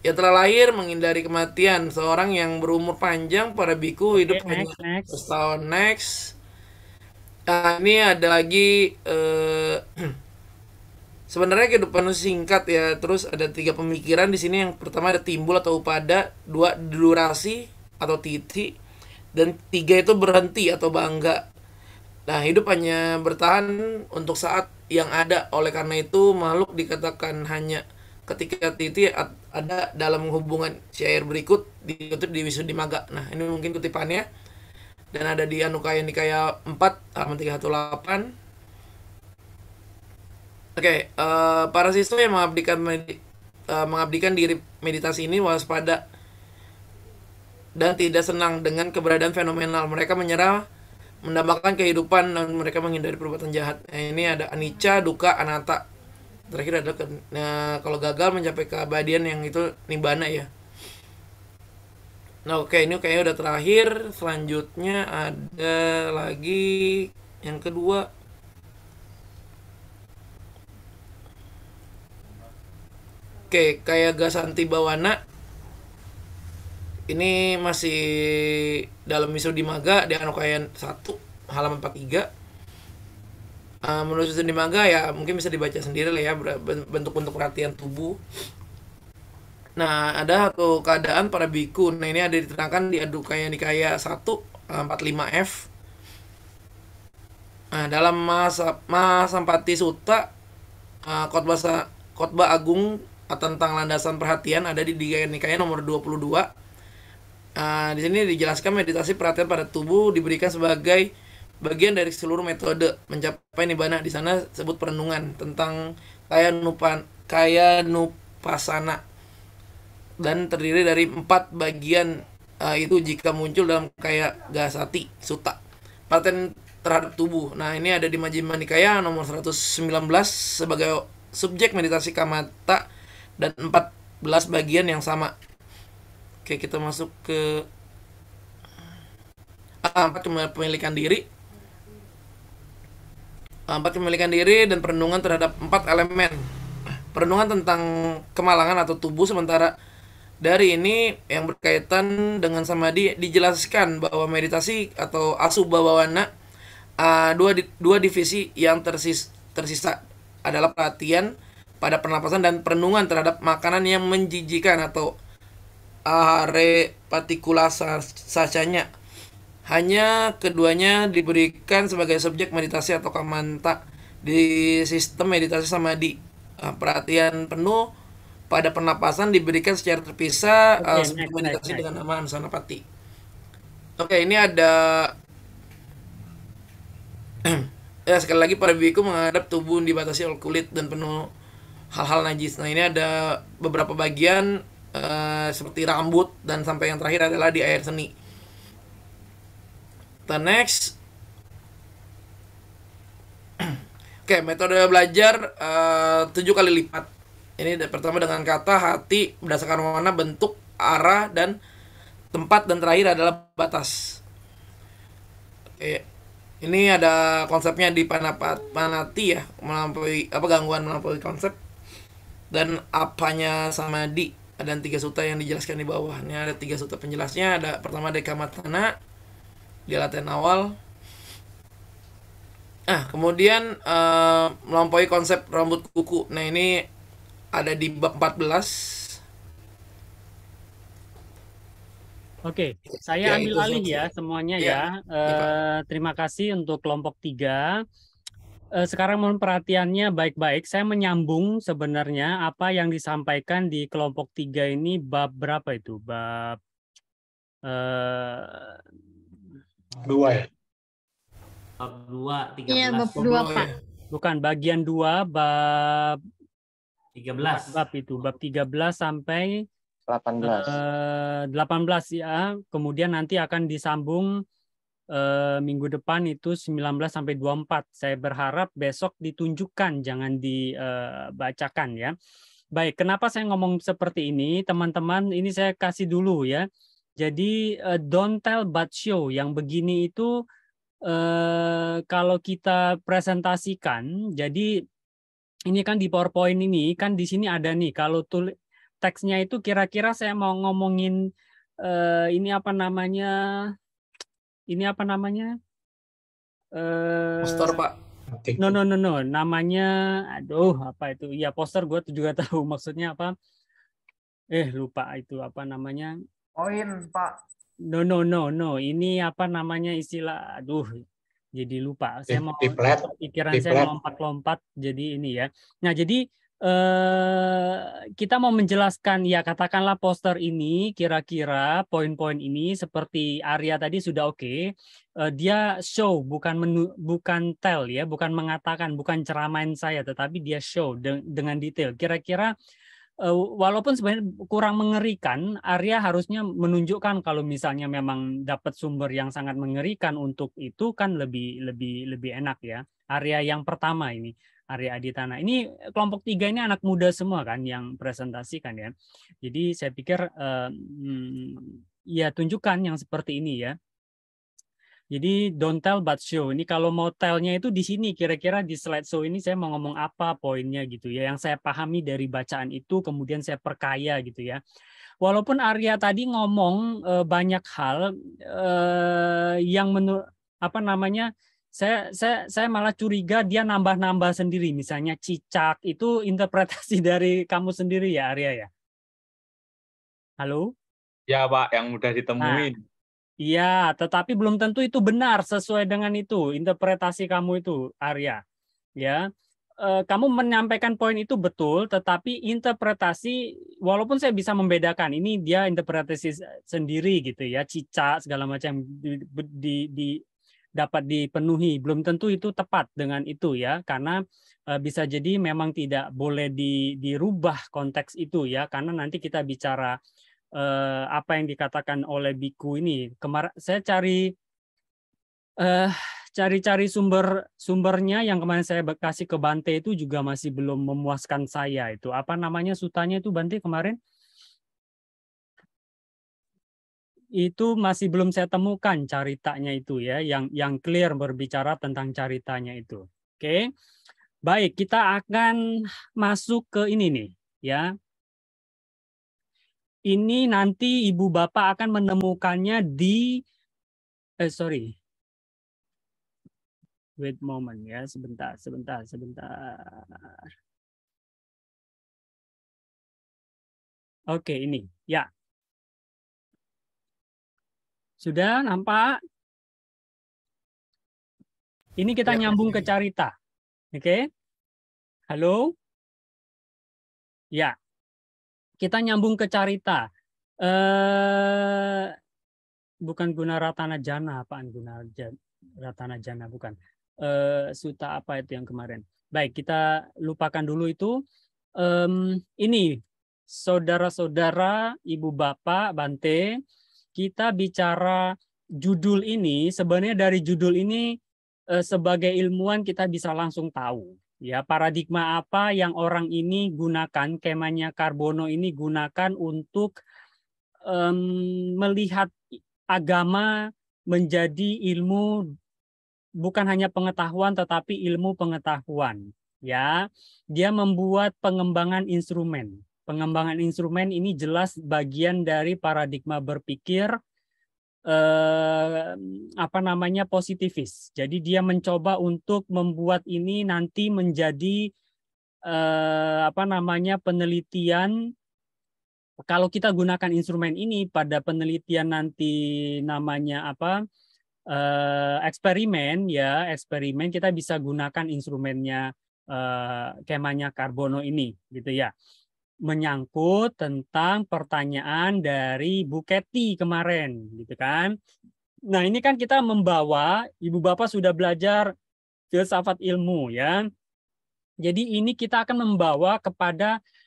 Ya, telah lahir menghindari kematian. Seorang yang berumur panjang, para biku hidup hanya setahun. Next. Nah, ini ada lagi sebenarnya kehidupan singkat ya. Terus ada 3 pemikiran di sini. Yang pertama ada timbul atau upada, 2 durasi atau titi, dan 3 itu berhenti atau bangga. Nah, hidup hanya bertahan untuk saat yang ada. Oleh karena itu makhluk dikatakan hanya ketika titi ada dalam hubungan syair berikut dikutip di Visuddhimagga. Nah, ini mungkin kutipannya. Dan ada di Anukaya Nikaya 4 halaman 318. Para siswa yang mengabdikan diri meditasi ini waspada dan tidak senang dengan keberadaan fenomenal. Mereka menyerah, mendambakan kehidupan, dan mereka menghindari perbuatan jahat. Nah, ini ada anicca, dukkha, anatta. Terakhir adalah kalau gagal mencapai keabadian yang itu nibbana ya. Nah, ini kayaknya udah terakhir. Selanjutnya ada lagi yang kedua. Kayak Gasanti Bawana. Ini masih dalam Visuddhimagga di Anukaya 1 halaman 43. Menurut Visuddhimagga ya mungkin bisa dibaca sendiri lah ya, bentuk-bentuk perhatian tubuh. Nah, ada satu keadaan para biku. Nah, ini ada diterangkan di Anukaya Nikaya 1 45F. Nah, dalam Mahasampati Sutta, khotbah agung tentang landasan perhatian ada di Nikaya nomor 22. Di sini dijelaskan meditasi perhatian pada tubuh diberikan sebagai bagian dari seluruh metode mencapai nibbana. Di sana sebut perenungan tentang kaya nupasana, dan terdiri dari 4 bagian itu jika muncul dalam kaya Gasati Sutta. Perhatian terhadap tubuh. Nah, ini ada di Majjhima Nikaya nomor 119 sebagai subjek meditasi kamata dan 14 bagian yang sama. Kita masuk ke 4 pemilikan diri. 4 pemilikan diri dan perenungan terhadap 4 elemen. Perenungan tentang kemalangan atau tubuh. Sementara dari ini yang berkaitan dengan samadhi dijelaskan bahwa meditasi atau asubha bawana, dua divisi yang tersisa adalah perhatian pada pernapasan dan perenungan terhadap makanan yang menjijikan atau ahare patikula sacanya. Hanya keduanya diberikan sebagai subjek meditasi atau kamanta di sistem meditasi samadhi. Perhatian penuh pada pernapasan diberikan secara terpisah meditasi dengan nama Anapanasati. Ini ada ya, sekali lagi para biku menghadap tubuh dibatasi oleh kulit dan penuh hal-hal najis. Nah, ini ada beberapa bagian seperti rambut, dan sampai yang terakhir adalah di air seni. The next Oke, metode belajar 7 kali lipat. Ini pertama dengan kata, hati, berdasarkan warna, bentuk, arah, dan tempat, dan terakhir adalah batas. Oke. Ini ada konsepnya di Panati ya, melampaui gangguan melampaui konsep, dan apanya samadhi. Ada 3 sutta yang dijelaskan di bawah. Ini ada 3 sutta penjelasnya. Ada pertama Dekamatana di latihan awal. Kemudian melampaui konsep rambut kuku. Nah, ini ada di bab 14. Oke, saya ambil alih ya semuanya ya. Terima kasih untuk kelompok 3. Sekarang mohon perhatiannya baik-baik. Saya menyambung sebenarnya apa yang disampaikan di kelompok 3 ini bab berapa itu? Bab 2 ya? Bab 2, 13. Iya, bab 2, Pak. Bukan, bagian 2, bab 13. Bab itu, bab 13 sampai 18 ya. Kemudian nanti akan disambung minggu depan itu 19 sampai 24. Saya berharap besok ditunjukkan, jangan dibacakan ya. Baik, kenapa saya ngomong seperti ini, teman-teman? Ini saya kasih dulu ya. Jadi don't tell but show yang begini itu kalau kita presentasikan, jadi ini kan di PowerPoint ini kan di sini ada nih, kalau teksnya itu kira-kira saya mau ngomongin ini apa namanya? Ini apa namanya? Poster, Pak. No. Namanya, aduh, apa itu? Iya, poster, gue juga tahu maksudnya apa. Lupa itu apa namanya? Poin, Pak. No. Ini apa namanya istilah? Aduh, jadi lupa. Saya mau pikiran saya melompat-lompat. Jadi ini ya. Nah, jadi kita mau menjelaskan ya, katakanlah poster ini kira-kira poin-poin ini seperti Arya tadi sudah oke. Dia show, bukan tell ya, bukan mengatakan, bukan ceramain saya, tetapi dia show dengan detail. Kira-kira walaupun sebenarnya kurang mengerikan, Arya harusnya menunjukkan kalau misalnya memang dapat sumber yang sangat mengerikan untuk itu kan lebih enak ya. Arya yang pertama ini, Arya Aditana. Ini kelompok 3 ini anak muda semua kan yang presentasikan ya. Jadi saya pikir ya tunjukkan yang seperti ini ya. Jadi don't tell but show. Ini kalau mau tell-nya itu di sini, kira-kira di slide show ini saya mau ngomong apa poinnya gitu ya. Yang saya pahami dari bacaan itu kemudian saya perkaya gitu ya. Walaupun Arya tadi ngomong banyak hal yang saya malah curiga dia nambah-nambah sendiri. Misalnya cicak itu interpretasi dari kamu sendiri ya Arya ya. Halo? Ya Pak, yang mudah ditemuin. Iya, tetapi belum tentu itu benar sesuai dengan itu interpretasi kamu itu, Arya. Ya, kamu menyampaikan poin itu betul, tetapi interpretasi, walaupun saya bisa membedakan, ini dia interpretasi sendiri gitu ya, cicak segala macam dapat dipenuhi, belum tentu itu tepat dengan itu ya, karena bisa jadi memang tidak boleh dirubah konteks itu ya, karena nanti kita bicara apa yang dikatakan oleh biku ini. Kemarin saya cari sumbernya yang kemarin saya kasih ke Bante itu juga masih belum memuaskan saya itu. Apa namanya sutanya itu Bante kemarin? Itu masih belum saya temukan caritanya itu ya, yang clear berbicara tentang caritanya itu. Oke. Baik, kita akan masuk ke ini nih ya. Ini nanti ibu bapak akan menemukannya di wait moment ya, sebentar. Oke, ini ya. Sudah nampak? Ini kita nyambung ke carita. Oke. Halo? Ya. Kita nyambung ke carita. Bukan Gunaratana Jana, apaan Gunaratana Jana, bukan. Suta apa itu yang kemarin. Baik, kita lupakan dulu itu. Ini, saudara-saudara, ibu bapak, Bante, kita bicara judul ini, sebenarnya dari judul ini sebagai ilmuwan kita bisa langsung tahu ya paradigma apa yang orang ini gunakan, Kemanya Karbono ini gunakan untuk melihat agama menjadi ilmu bukan hanya pengetahuan tetapi ilmu pengetahuan ya. Dia membuat pengembangan instrumen. Pengembangan instrumen ini jelas bagian dari paradigma berpikir positivis. Jadi dia mencoba untuk membuat ini nanti menjadi penelitian. Kalau kita gunakan instrumen ini pada penelitian nanti namanya eksperimen ya, eksperimen kita bisa gunakan instrumennya Kemanya Karbono ini gitu ya. Menyangkut tentang pertanyaan dari Bu Kety kemarin gitu kan. Nah, ini kan kita membawa, Ibu Bapak sudah belajar filsafat ilmu ya. Jadi ini kita akan membawa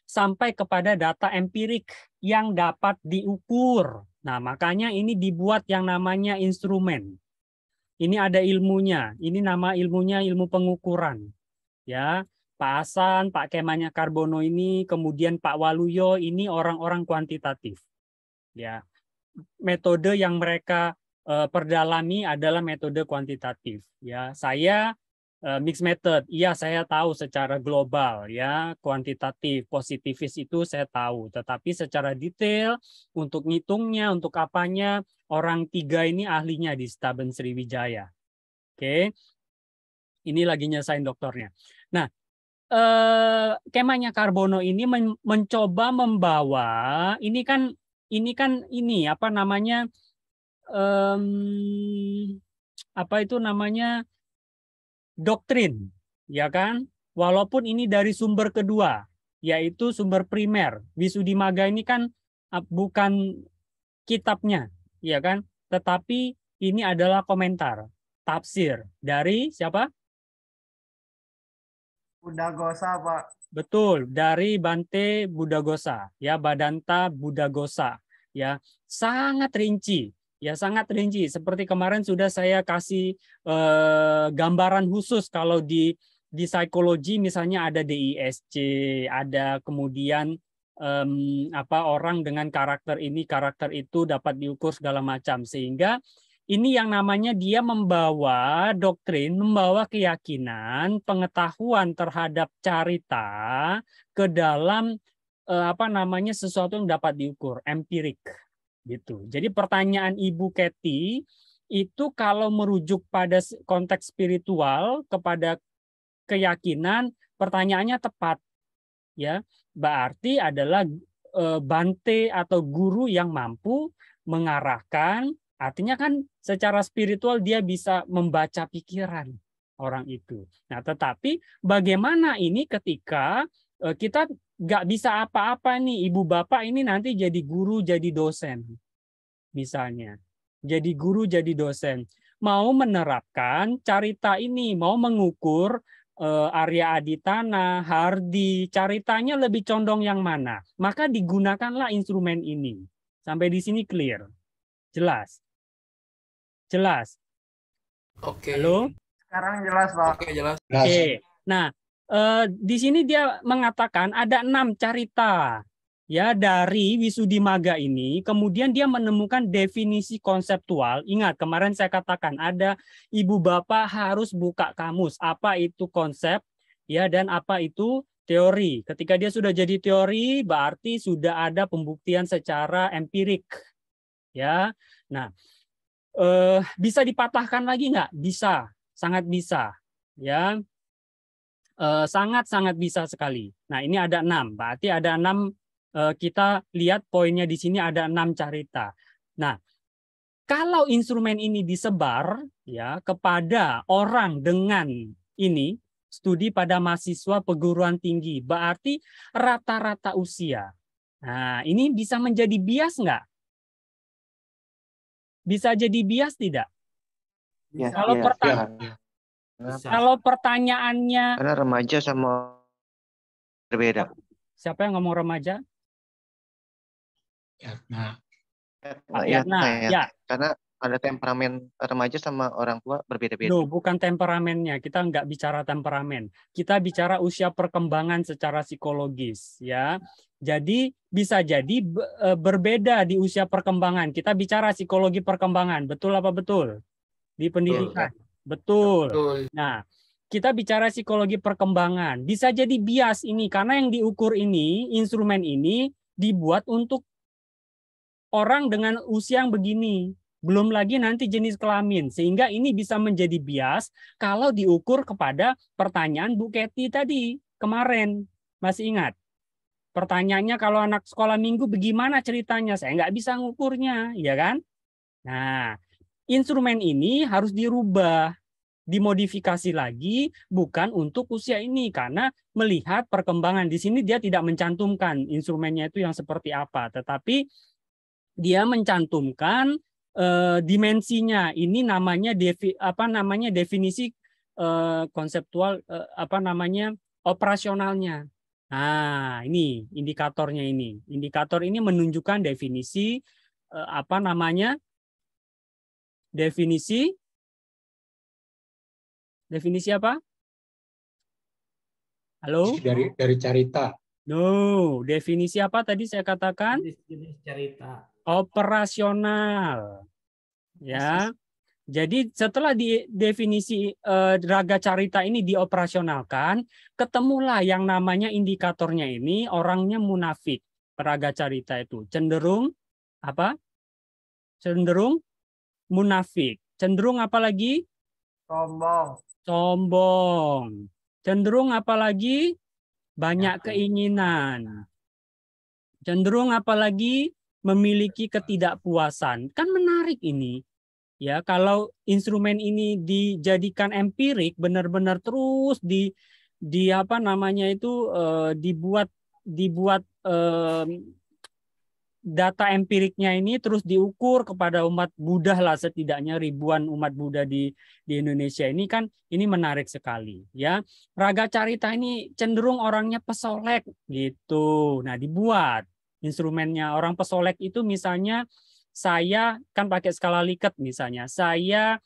sampai kepada data empirik yang dapat diukur. Nah, makanya ini dibuat yang namanya instrumen. Ini ada ilmunya. Ini nama ilmunya ilmu pengukuran. Ya. Pak Hasan, Pak Kemanya Karbono ini, kemudian Pak Waluyo ini orang-orang kuantitatif. Ya, metode yang mereka perdalami adalah metode kuantitatif. Ya, saya mixed method. Iya, saya tahu secara global ya, kuantitatif, positivis itu saya tahu. Tetapi secara detail untuk ngitungnya, untuk apanya, orang tiga ini ahlinya di Staben Sriwijaya. Oke, ini lagi nyelesain doktornya. Nah. Kemanya Karbono ini mencoba membawa ini doktrin ya kan, walaupun ini dari sumber kedua yaitu sumber primer. Wisudimaga ini kan bukan kitabnya ya kan, tetapi ini adalah komentar tafsir dari siapa? Buddhaghosa, Pak. Betul, dari Bante Buddhaghosa, ya Bhadanta Buddhaghosa, ya sangat rinci, Seperti kemarin sudah saya kasih gambaran khusus kalau di psikologi misalnya ada DISC, ada kemudian orang dengan karakter ini, karakter itu dapat diukur segala macam, sehingga ini yang namanya dia membawa doktrin, membawa keyakinan, pengetahuan terhadap carita ke dalam sesuatu yang dapat diukur, empirik gitu. Jadi pertanyaan Ibu Kety itu kalau merujuk pada konteks spiritual kepada keyakinan, pertanyaannya tepat. Ya, berarti adalah Bante atau guru yang mampu mengarahkan. Artinya kan secara spiritual dia bisa membaca pikiran orang itu. Nah, tetapi bagaimana ini ketika kita nggak bisa apa-apa nih, Ibu Bapak ini nanti jadi guru, jadi dosen. Misalnya, jadi guru, jadi dosen. Mau menerapkan carita ini, mau mengukur Arya Aditana, Hardy, caritanya lebih condong yang mana? Maka digunakanlah instrumen ini. Sampai di sini clear. Jelas. Jelas. Oke. Halo? Sekarang jelas, Pak. Oke, jelas. Oke. Nah, di sini dia mengatakan ada 6 carita ya dari Wisudimaga ini. Kemudian dia menemukan definisi konseptual. Ingat, kemarin saya katakan ada Ibu Bapak harus buka kamus. Apa itu konsep ya dan apa itu teori. Ketika dia sudah jadi teori, berarti sudah ada pembuktian secara empirik. Ya. Nah, bisa dipatahkan lagi nggak? Bisa, sangat bisa, ya, sangat bisa sekali. Nah, ini ada 6, berarti ada 6. Kita lihat poinnya di sini ada 6 carita. Nah, kalau instrumen ini disebar ya kepada orang dengan ini studi pada mahasiswa perguruan tinggi, berarti rata-rata usia. Nah, ini bisa menjadi bias nggak? Bisa jadi bias tidak? Ya, kalau pertanyaannya karena remaja sama berbeda. Siapa yang ngomong remaja? Ya. Karena ada temperamen remaja sama orang tua berbeda-beda. No, bukan temperamennya. Kita nggak bicara temperamen. Kita bicara usia perkembangan secara psikologis, ya. Jadi bisa jadi berbeda di usia perkembangan. Kita bicara psikologi perkembangan. Betul apa betul? Di pendidikan. Betul. Nah, kita bicara psikologi perkembangan. Bisa jadi bias ini karena yang diukur ini, instrumen ini dibuat untuk orang dengan usia yang begini. Belum lagi nanti jenis kelamin. Sehingga ini bisa menjadi bias kalau diukur kepada pertanyaan Bu Kety tadi kemarin. Masih ingat? Pertanyaannya kalau anak sekolah minggu bagaimana ceritanya? Saya nggak bisa ngukurnya, ya kan? Nah, instrumen ini harus dirubah, dimodifikasi lagi, bukan untuk usia ini. Karena melihat perkembangan. Di sini dia tidak mencantumkan instrumennya itu yang seperti apa. Tetapi dia mencantumkan dimensinya. Ini namanya definisi konseptual operasionalnya. Nah, ini indikatornya ini. Indikator ini menunjukkan definisi definisi apa? Halo? Dari carita. No, definisi apa tadi saya katakan? Jenis cerita. Operasional. Ya. Jadi setelah di definisi raga carita ini dioperasionalkan, ketemulah yang namanya indikatornya ini orangnya munafik. Raga carita itu cenderung apa? Cenderung munafik. Cenderung apa lagi? Sombong. Sombong. Cenderung apa lagi? Banyak keinginan. Cenderung apa lagi? Memiliki ketidakpuasan. Kan menarik ini. Ya, kalau instrumen ini dijadikan empirik, benar-benar terus dibuat data empiriknya ini terus diukur kepada umat Buddha lah, setidaknya ribuan umat Buddha di Indonesia ini, kan ini menarik sekali, ya. Raga carita ini cenderung orangnya pesolek gitu. Nah, dibuat instrumennya orang pesolek itu, misalnya saya kan pakai skala Likert misalnya. Saya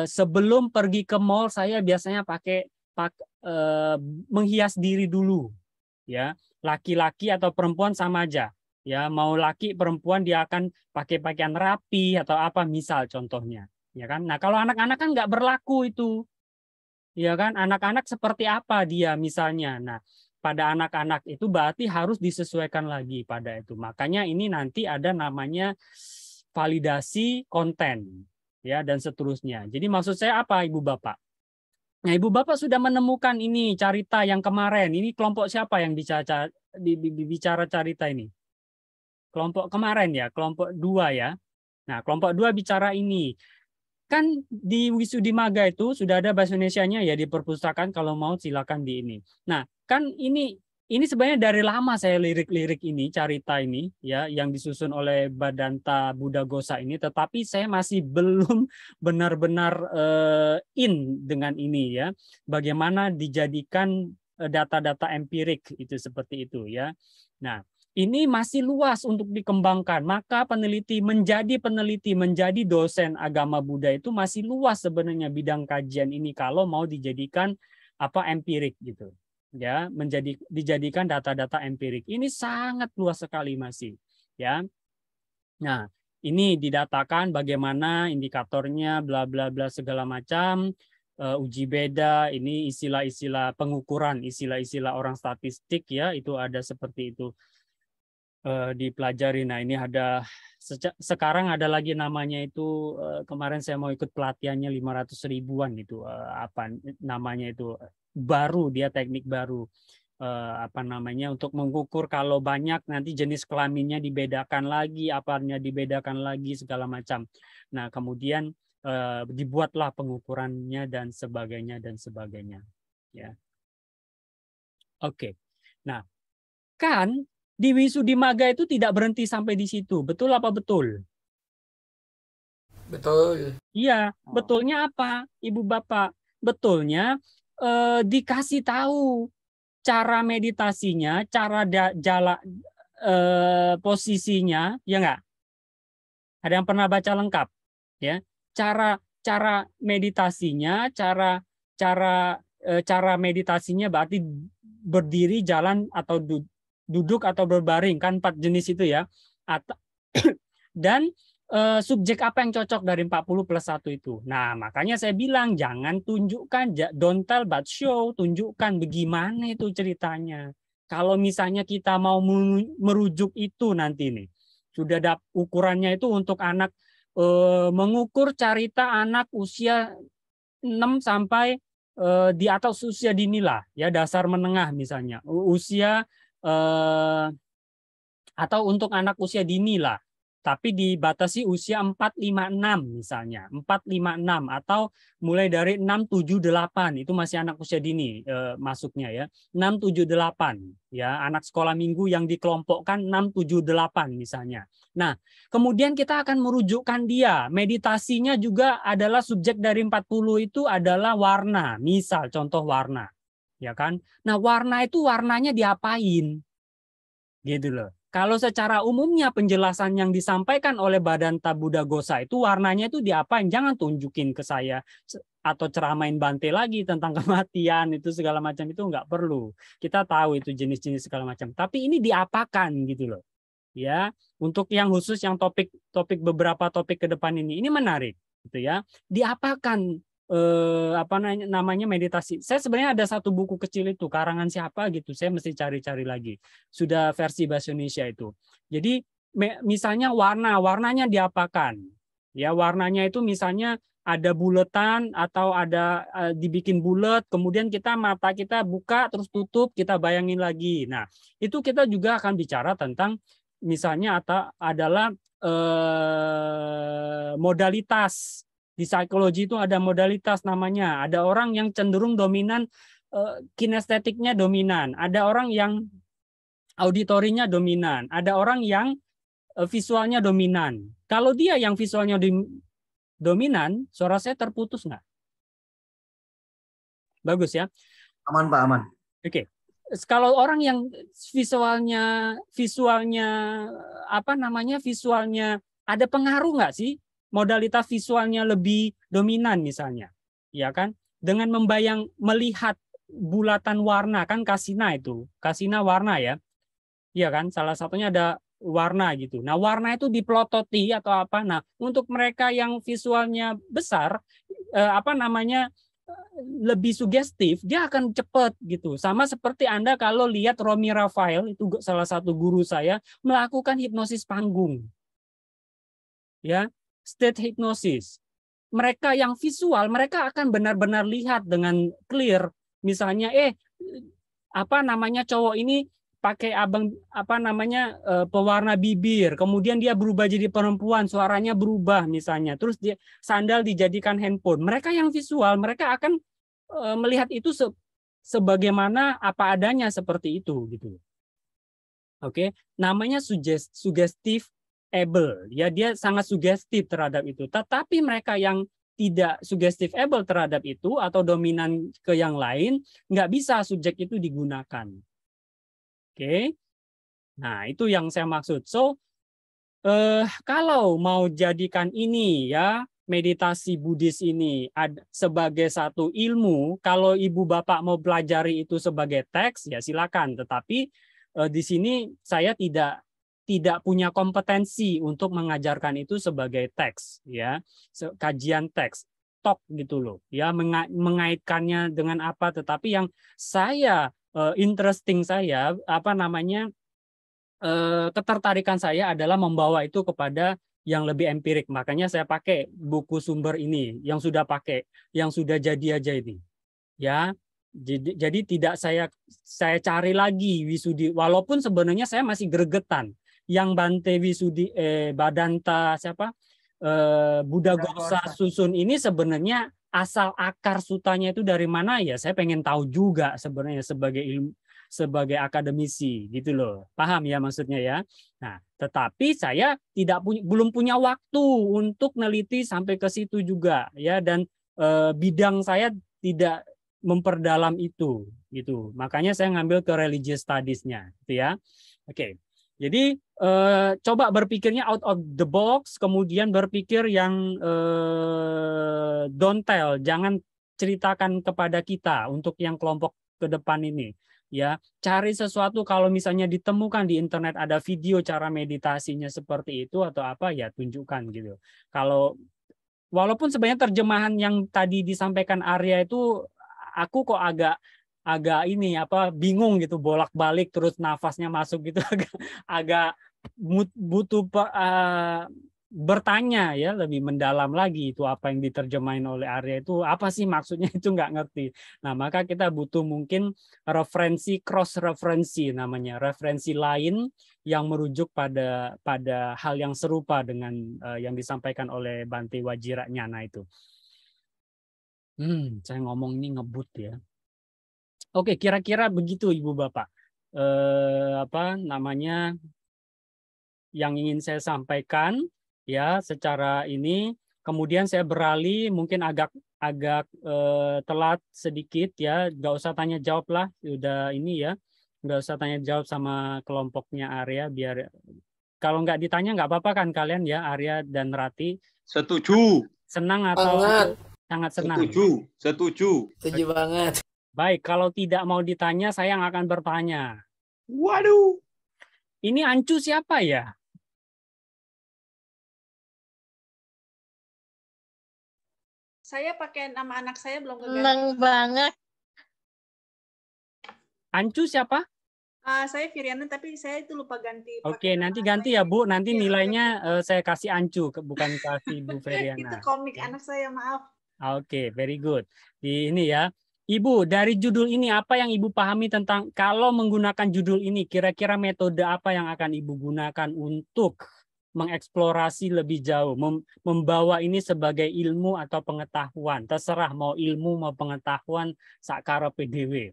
sebelum pergi ke mall saya biasanya pakai menghias diri dulu. Ya, laki-laki atau perempuan sama aja. Ya, mau laki perempuan dia akan pakai pakaian rapi atau apa, misal contohnya. Ya kan? Nah, kalau anak-anak kan nggak berlaku itu. Ya kan? Anak-anak seperti apa dia misalnya. Nah, pada anak-anak itu berarti harus disesuaikan lagi pada itu. Makanya ini nanti ada namanya validasi konten, ya, dan seterusnya. Jadi maksud saya apa, Ibu Bapak? Nah, Ibu Bapak sudah menemukan ini carita yang kemarin. Ini kelompok siapa yang bicara carita ini? Kelompok kemarin ya, kelompok 2 ya. Nah, kelompok 2 bicara ini. Kan di Wisudimaga itu sudah ada bahasa Indonesianya ya, di perpustakaan, kalau mau silakan di ini. Nah, kan ini sebenarnya dari lama saya lirik-lirik ini, carita ini ya, yang disusun oleh Bhadanta Buddha Ghosa ini, tetapi saya masih belum benar-benar in dengan ini ya. Bagaimana dijadikan data-data empirik itu seperti itu ya. Nah, ini masih luas untuk dikembangkan. Maka menjadi dosen agama Buddha itu masih luas sebenarnya bidang kajian ini kalau mau dijadikan empirik gitu. Ya, dijadikan data-data empirik. Ini sangat luas sekali masih, ya. Nah, ini didatakan bagaimana indikatornya bla bla bla segala macam, uji beda, ini istilah-istilah pengukuran, istilah-istilah orang statistik ya, itu ada seperti itu. Dipelajari. Nah, ini ada sekarang ada lagi namanya itu, kemarin saya mau ikut pelatihannya 500 ribuan itu, apa namanya itu, baru, dia teknik baru, untuk mengukur kalau banyak nanti jenis kelaminnya dibedakan lagi, apanya dibedakan lagi segala macam. Nah, kemudian dibuatlah pengukurannya dan sebagainya ya. Oke. Nah, kan di Wisudimaga itu tidak berhenti sampai di situ. Betul apa betul? Betul. Iya, betulnya apa, Ibu Bapak? Betulnya dikasih tahu cara meditasinya, cara posisinya, ya nggak? Ada yang pernah baca lengkap? Ya, cara meditasinya, cara meditasinya berarti berdiri, jalan, atau duduk atau berbaring, kan 4 jenis itu ya. Dan subjek apa yang cocok dari 40 plus 1 itu. Nah, makanya saya bilang jangan tunjukkan, don't tell but show, tunjukkan bagaimana itu ceritanya. Kalau misalnya kita mau merujuk itu nanti nih, sudah ada ukurannya itu untuk anak, mengukur cerita anak usia 6 sampai di atas usia dini lah, ya dasar menengah misalnya, usia atau untuk anak usia dini lah, tapi dibatasi usia 4-5-6 misalnya, 4-5-6 atau mulai dari 6-7-8 itu masih anak usia dini masuknya ya, 6-7-8 ya, anak sekolah minggu yang dikelompokkan 6-7-8 misalnya. Nah, kemudian kita akan merujukkan dia, meditasinya juga adalah subjek dari 40 itu adalah warna, misal contoh warna, ya kan? Nah, warna itu warnanya diapain? Gitu loh. Kalau secara umumnya penjelasan yang disampaikan oleh Bhadanta Buddha Ghosa itu warnanya itu diapain? Jangan tunjukin ke saya atau ceramain Bante lagi tentang kematian itu segala macam, itu nggak perlu. Kita tahu itu jenis-jenis segala macam. Tapi ini diapakan gitu loh. Ya, untuk yang khusus yang beberapa topik ke depan ini menarik gitu ya. Diapakan apa namanya meditasi. Saya sebenarnya ada satu buku kecil itu, karangan siapa gitu, saya mesti cari-cari lagi. Sudah versi bahasa Indonesia itu. Jadi misalnya warnanya diapakan? Ya, warnanya itu misalnya ada buletan atau ada dibikin bulat, kemudian mata kita buka terus tutup, kita bayangin lagi. Nah, itu kita juga akan bicara tentang misalnya adalah modalitas. Di psikologi itu ada modalitas namanya. Ada orang yang cenderung dominan, kinestetiknya dominan. Ada orang yang auditorinya dominan. Ada orang yang visualnya dominan. Kalau dia yang visualnya dominan, suara saya terputus nggak? Bagus ya? Aman Pak, aman. Oke. Kalau orang yang visualnya apa namanya, visualnya ada pengaruh nggak sih? Modalitas visualnya lebih dominan misalnya, ya kan? Dengan melihat bulatan warna, kan kasina warna ya, ya kan? Salah satunya ada warna gitu. Nah, warna itu dipelototi atau apa? Nah, untuk mereka yang visualnya besar, apa namanya, lebih sugestif, dia akan cepat gitu. Sama seperti Anda kalau lihat Romy Rafael, itu salah satu guru saya, melakukan hipnosis panggung, ya. State hypnosis. Mereka yang visual, mereka akan benar-benar lihat dengan clear. Misalnya, apa namanya, cowok ini pakai pewarna bibir, kemudian dia berubah jadi perempuan, suaranya berubah misalnya, terus dia sandal dijadikan handphone. Mereka yang visual, mereka akan melihat itu sebagaimana apa adanya seperti itu gitu. Oke, namanya suggestive able, ya, dia sangat sugestif terhadap itu. Tetapi mereka yang tidak sugestif able terhadap itu atau dominan ke yang lain, nggak bisa subjek itu digunakan. Oke, nah itu yang saya maksud. So, kalau mau jadikan ini ya meditasi Buddhis ini sebagai satu ilmu, kalau ibu bapak mau pelajari itu sebagai teks ya silakan. Tetapi di sini saya tidak punya kompetensi untuk mengajarkan itu sebagai teks, ya, kajian teks, talk gitu loh, ya, mengaitkannya dengan apa. Tetapi yang saya interesting saya, apa namanya, ketertarikan saya adalah membawa itu kepada yang lebih empirik. Makanya saya pakai buku sumber ini, yang sudah jadi aja ini, ya. Jadi tidak saya cari lagi Wisudi, walaupun sebenarnya saya masih gregetan. Yang Bante Wisudi Bhadanta Buddha Ghosa susun ini sebenarnya asal akar sutanya itu dari mana ya, saya pengen tahu juga sebenarnya sebagai akademisi gitu loh. Paham ya maksudnya ya. Nah, tetapi saya belum punya waktu untuk neliti sampai ke situ juga ya, dan bidang saya tidak memperdalam itu gitu. Makanya saya ngambil ke religious studies-nya gitu ya. Oke. Jadi coba berpikirnya out of the box, kemudian berpikir yang don't tell, jangan ceritakan kepada kita untuk yang kelompok ke depan ini. Ya, cari sesuatu kalau misalnya ditemukan di internet ada video cara meditasinya seperti itu atau apa ya tunjukkan gitu. Kalau walaupun sebenarnya terjemahan yang tadi disampaikan Arya itu aku kok agak ini apa bingung gitu bolak-balik terus nafasnya masuk gitu agak butuh bertanya ya lebih mendalam lagi itu apa yang diterjemahin oleh Arya itu apa sih maksudnya itu nggak ngerti. Nah maka kita butuh mungkin referensi cross referensi namanya referensi lain yang merujuk pada hal yang serupa dengan yang disampaikan oleh Bante Wajiranyana itu. Saya ngomong ini ngebut ya. Oke kira-kira begitu Ibu Bapak apa namanya yang ingin saya sampaikan. Ya, secara ini kemudian saya beralih mungkin agak telat sedikit ya, nggak usah tanya jawab lah, udah ini ya, nggak usah tanya jawab sama kelompoknya Arya biar kalau nggak ditanya nggak apa-apa kan kalian ya Arya dan Rati. Setuju. Senang atau sangat senang? Setuju banget. Baik, kalau tidak mau ditanya saya yang akan bertanya. Waduh. Ini Ancu siapa ya? Saya pakai nama anak saya belum keganti. Senang banget. Ancu siapa? Saya Viriana tapi saya itu lupa ganti. Oke, nanti ganti ya Bu. Nanti nilainya saya kasih Ancu, bukan kasih Bu Viriana. Itu komik anak saya, maaf. Oke, very good. Di ini ya. Ibu, dari judul ini apa yang Ibu pahami tentang kalau menggunakan judul ini, kira-kira metode apa yang akan Ibu gunakan untuk mengeksplorasi lebih jauh, membawa ini sebagai ilmu atau pengetahuan, terserah mau ilmu mau pengetahuan sakara PDW.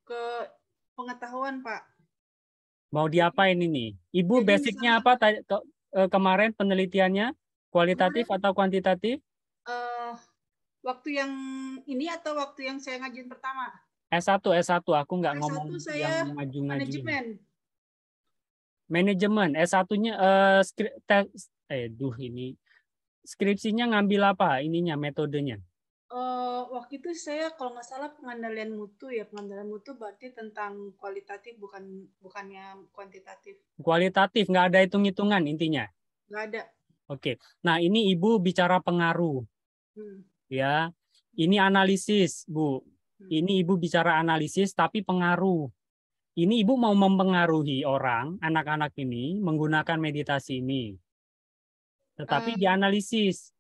Ke pengetahuan Pak. Mau diapain ini? Ibu basicnya apa kemarin penelitiannya? Kualitatif atau kuantitatif? Waktu yang ini atau waktu yang saya ngajuin pertama? S1, aku nggak ngomong saya yang maju-maju. Manajemen. S1-nya ini skripsinya ngambil apa ininya metodenya? Waktu itu saya kalau nggak salah pengendalian mutu ya, pengendalian mutu berarti tentang kualitatif bukannya kuantitatif. Kualitatif nggak ada hitung-hitungan intinya. Nggak ada. Oke, nah ini Ibu bicara pengaruh, ya. Ini analisis Bu. Ini Ibu bicara analisis tapi pengaruh. Ini Ibu mau mempengaruhi orang, anak-anak ini menggunakan meditasi ini. Tetapi dianalisis.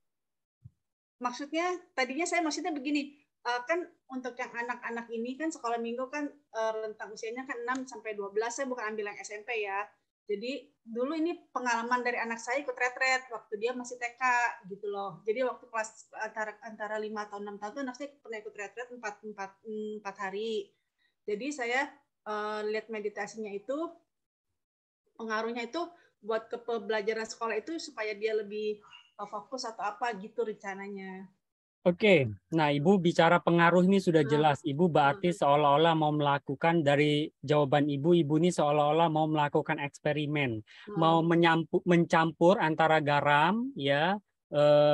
Maksudnya, tadinya saya maksudnya begini, kan untuk yang anak-anak ini kan sekolah minggu kan rentang usianya kan 6 sampai 12, saya bukan ambil yang SMP ya. Jadi dulu ini pengalaman dari anak saya ikut retret waktu dia masih TK gitu loh. Jadi waktu kelas antara 5 atau 6 tahun anak saya pernah ikut retret 4 hari. Jadi saya lihat meditasinya itu pengaruhnya itu buat ke pembelajaran sekolah itu supaya dia lebih fokus atau apa gitu rencananya. Oke, nah Ibu bicara pengaruh ini sudah jelas. Ibu berarti seolah-olah mau melakukan dari jawaban Ibu ini seolah-olah mau melakukan eksperimen, mau mencampur antara garam ya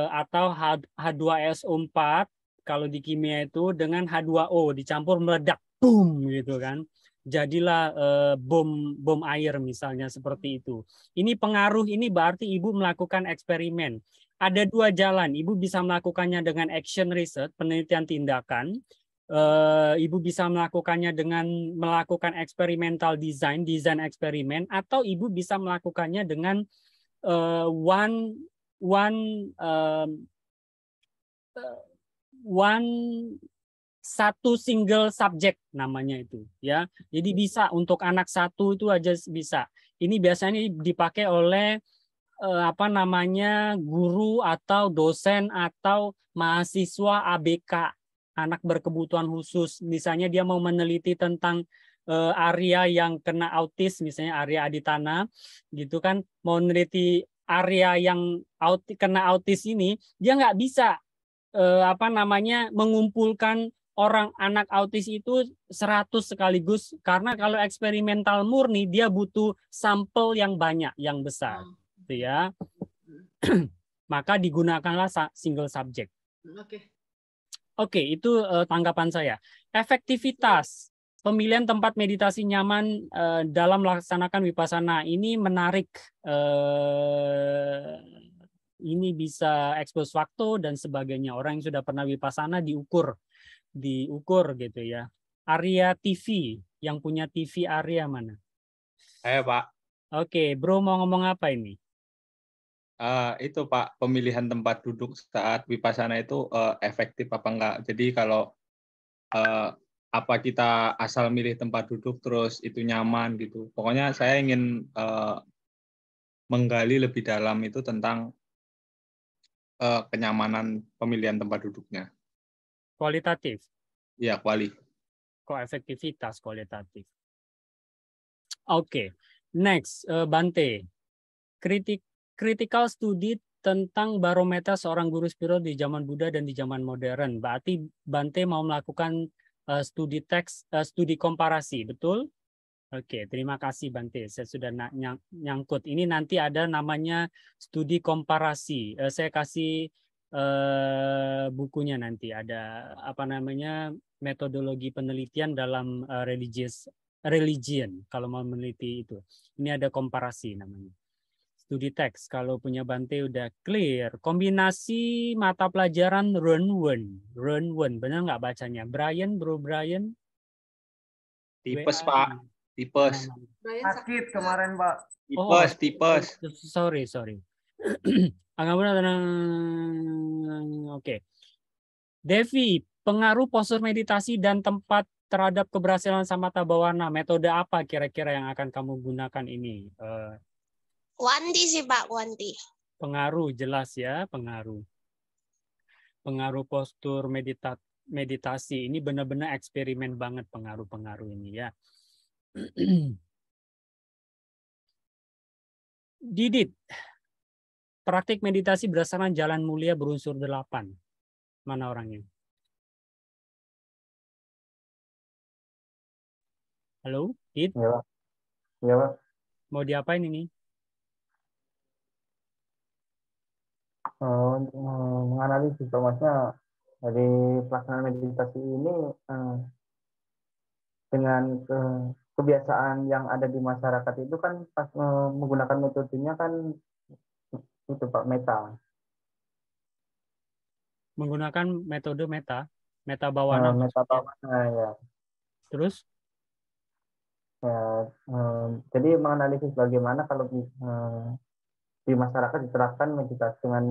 atau H2SO4 kalau di kimia itu dengan H2O dicampur meledak, boom gitu kan. Jadilah bom air misalnya seperti itu. Ini pengaruh ini berarti Ibu melakukan eksperimen. Ada dua jalan. Ibu bisa melakukannya dengan action research, penelitian tindakan. Ibu bisa melakukannya dengan melakukan experimental design eksperimen, atau Ibu bisa melakukannya dengan satu single subject namanya itu ya. Jadi bisa untuk anak satu itu aja bisa. Ini biasanya dipakai oleh guru atau dosen atau mahasiswa ABK, anak berkebutuhan khusus. Misalnya dia mau meneliti tentang Arya yang kena autis, misalnya Arya Aditana gitu kan, mau meneliti Arya yang kena autis ini, dia nggak bisa mengumpulkan orang anak autis itu 100 sekaligus, karena kalau eksperimental murni dia butuh sampel yang banyak, yang besar, gitu ya. Maka digunakanlah single subject. Oke. Oke, itu tanggapan saya. Efektivitas pemilihan tempat meditasi nyaman dalam melaksanakan vipassana ini menarik. Ini bisa expose waktu dan sebagainya. Orang yang sudah pernah vipassana diukur gitu ya. Area TV, yang punya TV area mana? Saya Pak. Oke, Bro mau ngomong apa ini? Itu Pak, pemilihan tempat duduk saat vipassana itu efektif apa enggak. Jadi kalau apa kita asal milih tempat duduk terus itu nyaman gitu. Pokoknya saya ingin menggali lebih dalam itu tentang kenyamanan pemilihan tempat duduknya. Kualitatif? Iya, Kok efektivitas kualitatif? Oke, next, Bante. Critical study tentang barometer seorang guru spiritual di zaman Buddha dan di zaman modern. Berarti Bante mau melakukan studi teks, studi komparasi, betul? Oke, terima kasih Bante. Saya sudah nyangkut. Ini nanti ada namanya studi komparasi. Saya kasih bukunya nanti. Ada apa namanya metodologi penelitian dalam religion. Kalau mau meneliti itu, ini ada komparasi namanya. Studi teks. Kalau punya Bante udah clear. Kombinasi mata pelajaran Renwen. Benar nggak bacanya? Bro Brian? Tipes Pak. Tipes. Sakit kemarin, Pak. Tipes. Sorry. Oke. Devi, pengaruh postur meditasi dan tempat terhadap keberhasilan samatha bhavana. Metode apa kira-kira yang akan kamu gunakan ini? Wanti sih Pak, Wanti. Pengaruh, jelas ya, pengaruh. Pengaruh postur meditasi. Ini benar-benar eksperimen banget pengaruh-pengaruh ini ya. Didit, praktik meditasi berdasarkan jalan mulia berunsur 8. Mana orangnya? Halo, Did? Iya, Pak. Iya, Pak. Mau diapain ini? Menganalisis, Pak. Maksudnya dari pelaksanaan meditasi ini dengan kebiasaan yang ada di masyarakat itu kan pas menggunakan metodenya kan itu Pak, meta. Menggunakan metode meta bhavana. Meta bhavana ya. Terus? Ya, jadi menganalisis bagaimana kalau di masyarakat diterapkan meditasi dengan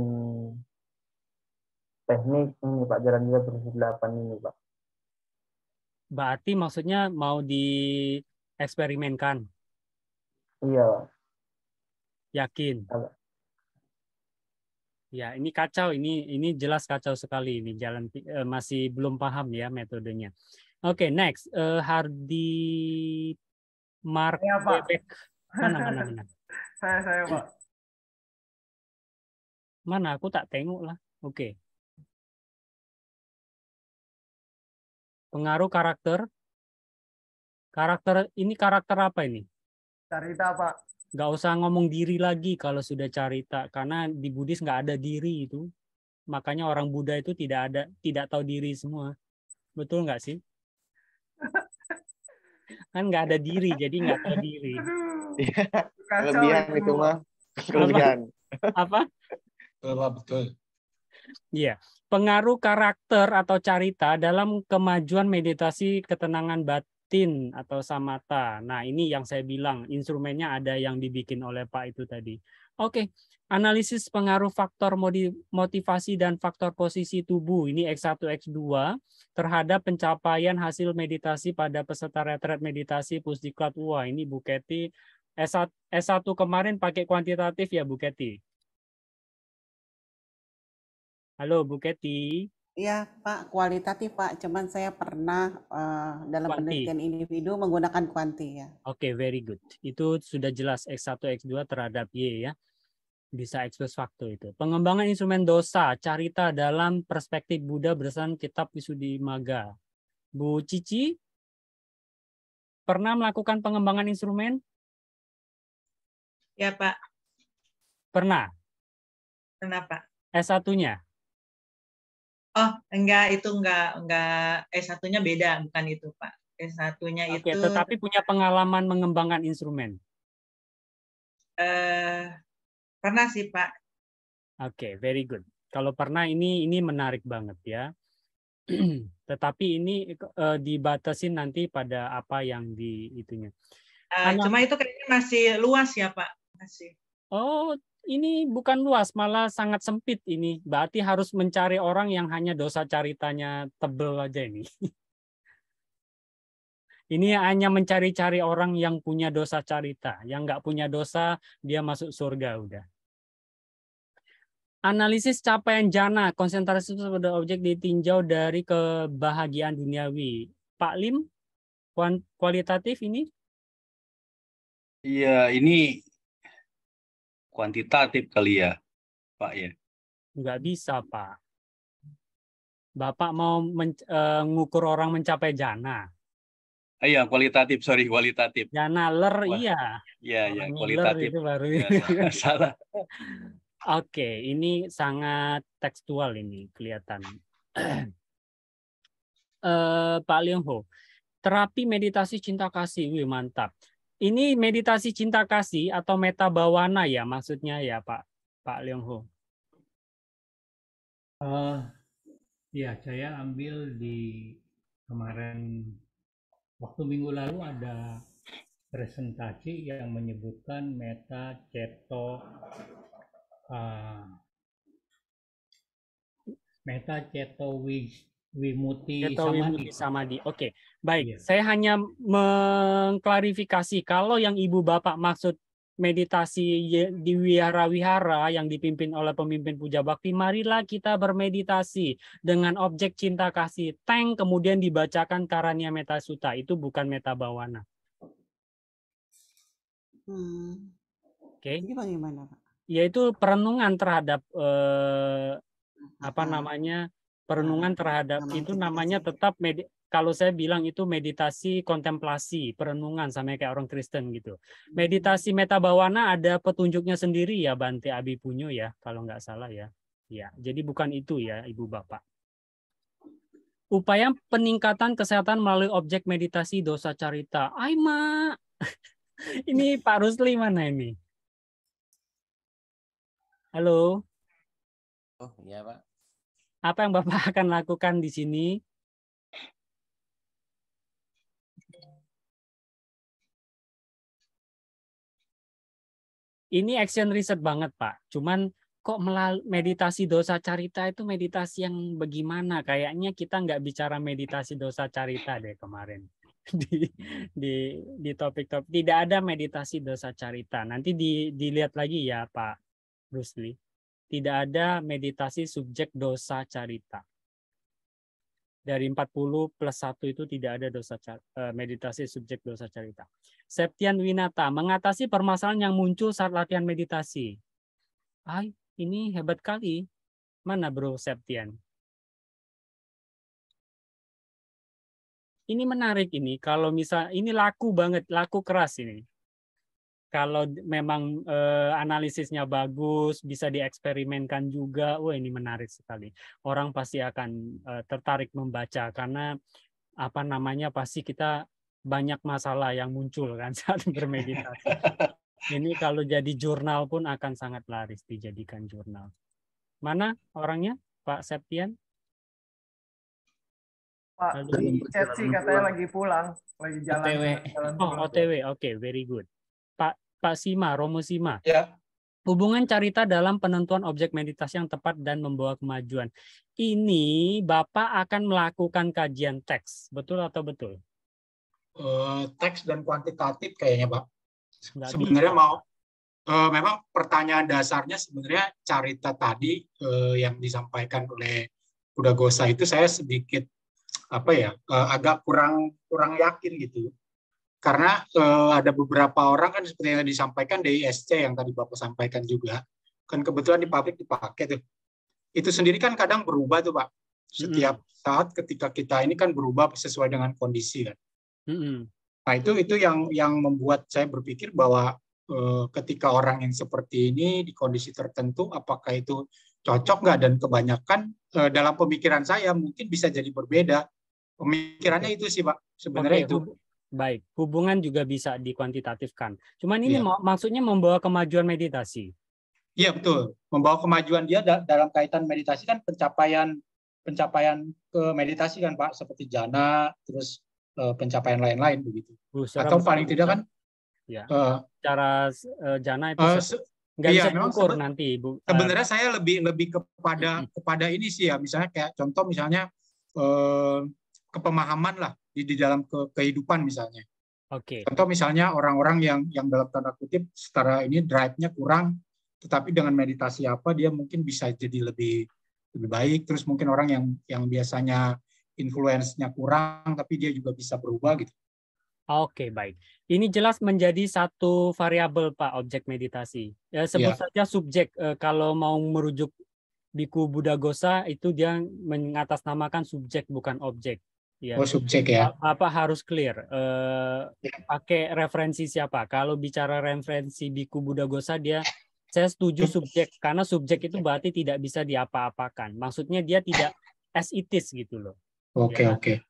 teknik ini Pak, jalan mulia berunsur 8 ini Pak. Berarti maksudnya mau dieksperimenkan? Iya. Yakin? Ya, ini kacau. Ini jelas kacau sekali. Ini jalan masih belum paham ya metodenya. Oke, next. Hardi Mark Bebek. Mana? Saya Pak. Mana? Aku tak tengok lah. Oke. Pengaruh karakter. Ini karakter apa ini? Carita, Pak. Nggak usah ngomong diri lagi kalau sudah carita, karena di Buddhis nggak ada diri itu. Makanya orang Buddha itu tidak tahu diri semua. Betul nggak sih? Kan nggak ada diri, jadi nggak tahu diri. Kelebihan itu mah. Kelebihan. Apa? Betul. Iya, pengaruh karakter atau carita dalam kemajuan meditasi ketenangan batin atau samatha. Nah, ini yang saya bilang, instrumennya ada yang dibikin oleh Pak itu tadi. Oke, analisis pengaruh faktor motivasi dan faktor posisi tubuh. Ini X1, X2 terhadap pencapaian hasil meditasi pada peserta retret meditasi Pusdiklat. Wah, ini Bu Kety S1 kemarin pakai kuantitatif ya Bu Kety? Halo Bu Kety. Iya Pak, kualitatif Pak. Cuman saya pernah dalam penelitian individu menggunakan kuanti ya. Oke, very good. Itu sudah jelas X1, X2 terhadap Y ya. Bisa expose waktu itu. Pengembangan instrumen dosa, carita dalam perspektif Buddha berdasarkan kitab Visuddhimagga. Bu Cici, pernah melakukan pengembangan instrumen? Ya, Pak. Pernah. Kenapa? S1-nya? Oh, enggak, itu enggak S1-nya beda, bukan itu, Pak. S1-nya Oke, itu tetapi punya pengalaman mengembangkan instrumen. pernah sih, Pak. Oke, very good. Kalau pernah ini menarik banget ya. Tetapi ini dibatasin nanti pada apa yang di itunya. Cuma itu kayaknya masih luas ya, Pak. Masih. Oh, ini bukan luas, malah sangat sempit ini. Berarti harus mencari orang yang hanya dosa caritanya tebel aja ini. Ini hanya mencari-cari orang yang punya dosa carita. Yang nggak punya dosa, dia masuk surga udah. Analisis capaian jana, konsentrasi pada objek ditinjau dari kebahagiaan duniawi. Pak Lim, kualitatif ini? Iya, ini kuantitatif kali ya, Pak ya. Nggak bisa, Pak. Bapak mau mengukur orang mencapai jana. Iya, kualitatif, sorry, kualitatif. Jana iya. Iya, kualitatif. Itu baru. Ya, salah. Oke, ini sangat tekstual ini kelihatan. Pak Leong Ho, terapi meditasi cinta kasih, wih mantap. Ini meditasi cinta kasih atau meta bawana ya maksudnya ya Pak Leong Ho? Ya, saya ambil di kemarin waktu minggu lalu ada presentasi yang menyebutkan meta ceto Wimuti Samadhi. Oke, baik. Yeah. Saya hanya mengklarifikasi kalau yang Ibu Bapak maksud meditasi di wihara-wihara yang dipimpin oleh pemimpin puja bakti, marilah kita bermeditasi dengan objek cinta kasih. Kemudian dibacakan Karania Metta Sutta. Itu bukan meta bawana. Oke. Ini bagaimana, Pak? Yaitu perenungan terhadap perenungan terhadap itu namanya tetap kalau saya bilang itu meditasi kontemplasi, perenungan sama kayak orang Kristen gitu. Meditasi meta bawana ada petunjuknya sendiri ya Bante Abipunyo ya kalau nggak salah ya. Ya, jadi bukan itu ya Ibu Bapak. Upaya peningkatan kesehatan melalui objek meditasi dosa carita. Aima. Ini Pak Rusli mana ini? Halo. Oh, iya, Pak. Apa yang Bapak akan lakukan di sini? Ini action research banget, Pak. Cuman kok meditasi dosa carita itu meditasi yang bagaimana? Kayaknya kita nggak bicara meditasi dosa carita deh kemarin. di topik-topik. Tidak ada meditasi dosa carita. Nanti dilihat lagi ya, Pak Rusli. Tidak ada meditasi subjek dosa carita. Dari 40 plus 1 itu tidak ada meditasi subjek dosa carita. Septian Winata, mengatasi permasalahan yang muncul saat latihan meditasi. Ini hebat kali. Mana Bro Septian? Ini menarik ini. Kalau misal ini laku banget, laku keras ini. Kalau memang analisisnya bagus, bisa dieksperimenkan juga, wah ini menarik sekali. Orang pasti akan tertarik membaca karena pasti kita banyak masalah yang muncul kan saat bermeditasi. Ini kalau jadi jurnal pun akan sangat laris dijadikan jurnal. Mana orangnya, Pak Septian? Pak, di chat sih katanya lagi pulang, lagi jalan. OTW, oke, very good. Pak Sima, Romo Sima. Ya. Hubungan carita dalam penentuan objek meditasi yang tepat dan membawa kemajuan. Ini Bapak akan melakukan kajian teks, betul atau betul? Teks dan kuantitatif kayaknya, Pak. Sebenarnya memang pertanyaan dasarnya sebenarnya carita tadi yang disampaikan oleh Buddhaghosa itu saya sedikit agak kurang yakin gitu. Karena ada beberapa orang kan seperti yang disampaikan DISC yang tadi Bapak sampaikan juga, kan kebetulan di pabrik dipakai tuh. Itu sendiri kan kadang berubah tuh Pak. setiap saat ketika kita ini kan berubah sesuai dengan kondisi kan. Nah itu yang membuat saya berpikir bahwa ketika orang yang seperti ini di kondisi tertentu, apakah itu cocok nggak? Dan kebanyakan dalam pemikiran saya mungkin bisa jadi berbeda. Pemikirannya itu sih Pak, sebenarnya itu. Baik, hubungan juga bisa dikuantitatifkan. Cuman ini maksudnya membawa kemajuan meditasi. Iya betul, membawa kemajuan dia dalam kaitan meditasi kan pencapaian ke meditasi kan Pak, seperti jana, terus pencapaian lain-lain begitu. Atau paling tidak kan cara jana itu nggak bisa diukur nanti Bu. Sebenarnya saya lebih kepada ini sih ya, misalnya kayak contoh misalnya kepemahaman lah di dalam kehidupan misalnya. Contoh misalnya orang-orang yang dalam tanda kutip secara ini drive-nya kurang, tetapi dengan meditasi apa dia mungkin bisa jadi lebih baik. Terus mungkin orang yang biasanya influence-nya kurang, tapi dia juga bisa berubah gitu. Oke, baik. Ini jelas menjadi satu variabel Pak, objek meditasi. Ya, sebut saja subjek. Kalau mau merujuk Biku Buddhaghosa itu dia mengatasnamakan subjek bukan objek. Ya. Subjek ya. Apa harus clear? Pakai referensi siapa? Kalau bicara referensi Biku Buddhaghosa saya setuju subjek karena subjek itu berarti tidak bisa diapa-apakan. Maksudnya dia tidak as it is gitu loh. Oke.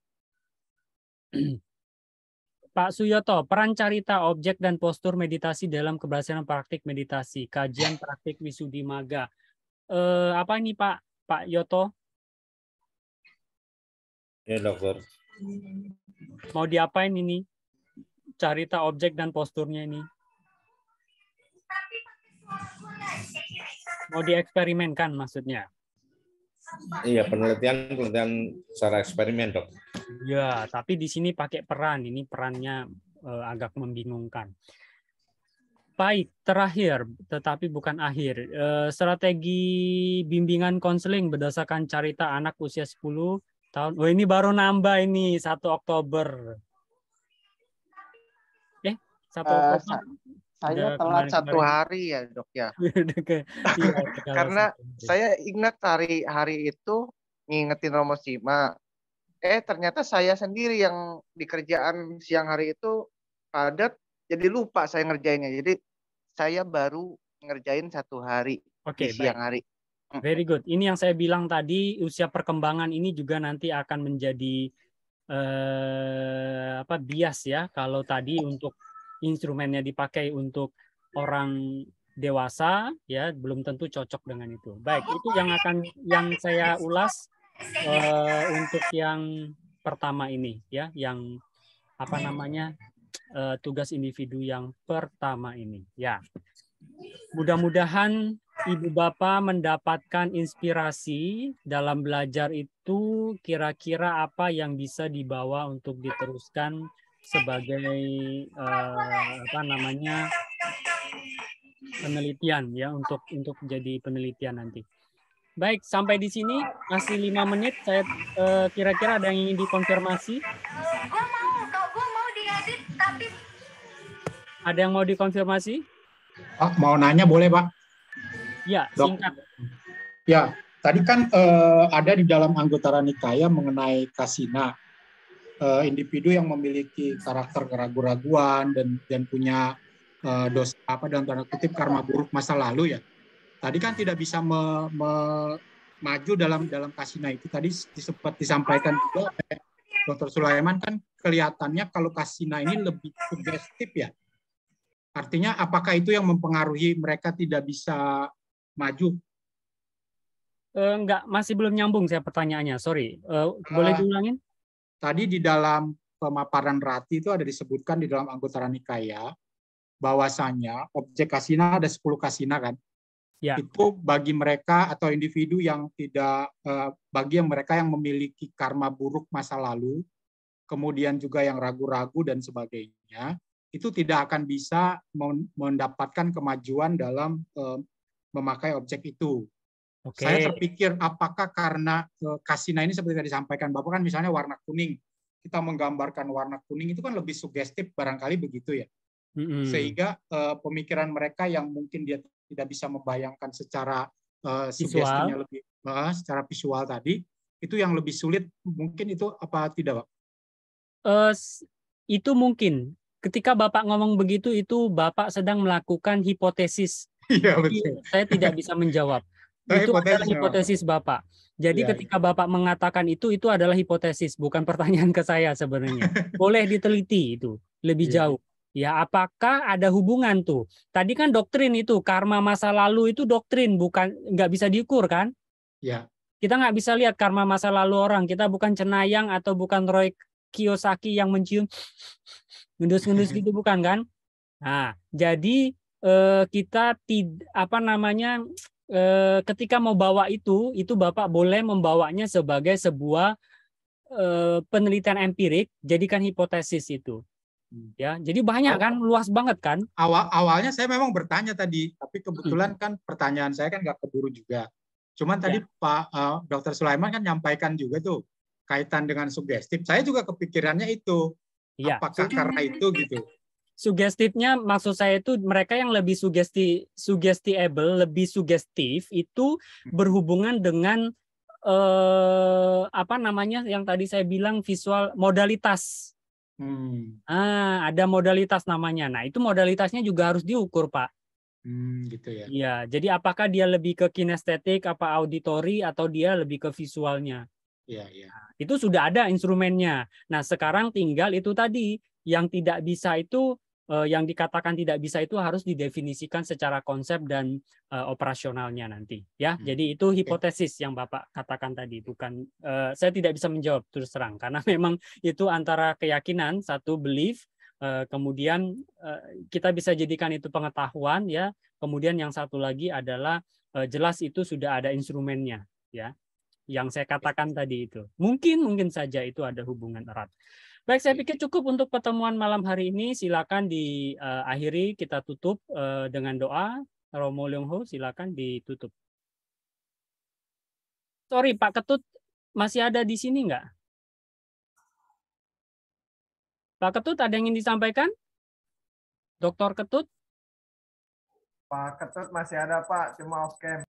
Pak Suyoto, peran carita objek dan postur meditasi dalam keberhasilan praktik meditasi, kajian praktik Visuddhimagga. Apa ini Pak Yoto? Ya dokter. Mau diapain ini? Carita objek dan posturnya ini? Mau dieksperimenkan maksudnya? Iya, penelitian secara eksperimen, Dok. Ya, tapi di sini pakai peran. Ini perannya agak membingungkan. Baik, terakhir, tetapi bukan akhir. Strategi bimbingan konseling berdasarkan carita anak usia 10 tahun. Oh, ini baru nambah ini 1 Oktober. 1 Oktober. Saya telat 1 hari ya dok ya. Karena saya ingat hari itu ngingetin Romo Sima. Ternyata saya sendiri yang di kerjaan siang hari itu padat, jadi lupa saya ngerjainnya. Jadi saya baru ngerjain 1 hari di siang hari. Very good. Ini yang saya bilang tadi, usia perkembangan ini juga nanti akan menjadi bias ya. Kalau tadi untuk instrumennya dipakai untuk orang dewasa, ya belum tentu cocok dengan itu. Baik, itu yang saya ulas untuk yang pertama ini, ya, yang tugas individu yang pertama ini, ya. Mudah-mudahan Ibu Bapak mendapatkan inspirasi dalam belajar itu, kira-kira apa yang bisa dibawa untuk diteruskan sebagai penelitian ya, untuk jadi penelitian nanti. Baik, sampai di sini masih 5 menit. Saya kira-kira ada yang ingin dikonfirmasi? Ada yang mau dikonfirmasi? Pak, mau nanya boleh Pak? Ya, singkat. Ya, tadi kan ada di dalam Anguttara Nikaya mengenai kasina. Individu yang memiliki karakter keraguan-raguan dan punya dosa dalam tanda kutip karma buruk masa lalu ya. Tadi kan tidak bisa maju dalam kasina itu. Tadi sempat disampaikan juga oleh Dr. Sulaiman, kan kelihatannya kalau kasina ini lebih sugestif ya. Artinya apakah itu yang mempengaruhi mereka tidak bisa maju? Enggak, masih belum nyambung saya pertanyaannya. Sorry. Boleh diulangin? Tadi di dalam pemaparan Rati itu ada disebutkan di dalam Anguttara Nikaya bahwasanya objek kasina ada 10 kasina kan. Ya. Itu bagi mereka atau individu yang tidak, bagi mereka yang memiliki karma buruk masa lalu, kemudian juga yang ragu-ragu dan sebagainya, itu tidak akan bisa mendapatkan kemajuan dalam memakai objek itu. Saya terpikir apakah karena kasina ini seperti yang disampaikan Bapak kan, misalnya warna kuning, kita menggambarkan warna kuning itu kan lebih sugestif barangkali begitu ya. Sehingga pemikiran mereka yang mungkin dia tidak bisa membayangkan secara sugestinya lebih secara visual tadi, itu yang lebih sulit, mungkin itu apa tidak, Pak? Itu mungkin. Ketika Bapak ngomong begitu, itu Bapak sedang melakukan hipotesis. Iya, Jadi, betul. saya tidak bisa menjawab. Itu adalah hipotesis Bapak. Jadi ketika Bapak mengatakan itu adalah hipotesis, bukan pertanyaan ke saya sebenarnya. Boleh diteliti itu lebih jauh. Ya, apakah ada hubungan tuh? Tadi kan doktrin itu, karma masa lalu itu doktrin, bukan nggak bisa diukur kan? Ya. Kita nggak bisa lihat karma masa lalu orang. Kita bukan Cenayang atau bukan Roy Kiyosaki yang mencium ngendus-ngendus gitu, bukan kan? Nah, jadi kita ketika mau bawa itu Bapak boleh membawanya sebagai sebuah penelitian empirik, jadikan hipotesis itu. Ya, jadi banyak kan, luas banget kan? Awalnya saya memang bertanya tadi, tapi kebetulan kan pertanyaan saya kan nggak keburu juga. Cuman tadi Pak Dr. Sulaiman kan nyampaikan juga tuh kaitan dengan sugestif. Saya juga kepikirannya itu. Apakah karena itu gitu? Sugestifnya maksud saya itu mereka yang lebih suggestible, lebih sugestif itu berhubungan dengan yang tadi saya bilang visual modalitas. Ada modalitas namanya. Nah, itu modalitasnya juga harus diukur, Pak. Gitu ya. Iya, jadi apakah dia lebih ke kinestetik, apa auditori, atau dia lebih ke visualnya? Iya, iya. Itu sudah ada instrumennya. Nah, sekarang tinggal itu tadi yang tidak bisa itu, yang dikatakan tidak bisa itu harus didefinisikan secara konsep dan operasionalnya nanti. Ya, jadi itu hipotesis yang Bapak katakan tadi. Bukan, saya tidak bisa menjawab terus terang karena memang itu antara keyakinan, satu belief, kemudian kita bisa jadikan itu pengetahuan, ya. Kemudian yang satu lagi adalah jelas itu sudah ada instrumennya, ya. Yang saya katakan tadi itu. Mungkin saja itu ada hubungan erat. Baik, saya pikir cukup untuk pertemuan malam hari ini. Silakan diakhiri, kita tutup dengan doa. Romo Leong Ho, silakan ditutup. Sorry, Pak Ketut masih ada di sini nggak? Pak Ketut, ada yang ingin disampaikan? Dokter Ketut? Pak Ketut masih ada, Pak, cuma off cam.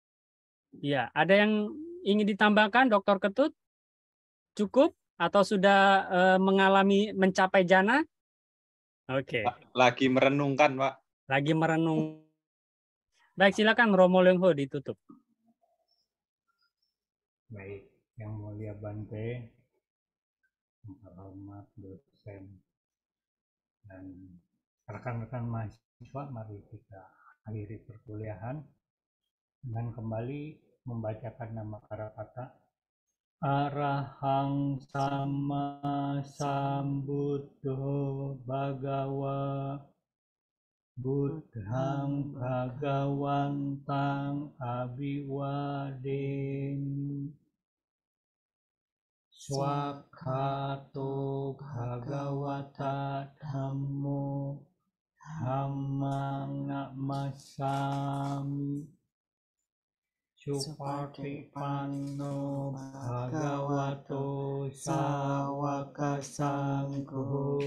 Iya, ada yang ingin ditambahkan, Dokter Ketut? Cukup? Atau sudah mencapai jana? Oke. Lagi merenungkan, Pak. Lagi merenung. Baik, silakan Romo Leong Ho ditutup. Baik, yang mulia Bante, yang terhormat dosen, dan rekan-rekan mahasiswa, mari kita akhiri perkuliahan dengan kembali membacakan nama kata-kata Arahang sama sambuddho bhagawa buddhang bhagawantang abiwademi swakato bhagawata dhammo dhammang namasami Supatipanno bhagavato sawaka sangho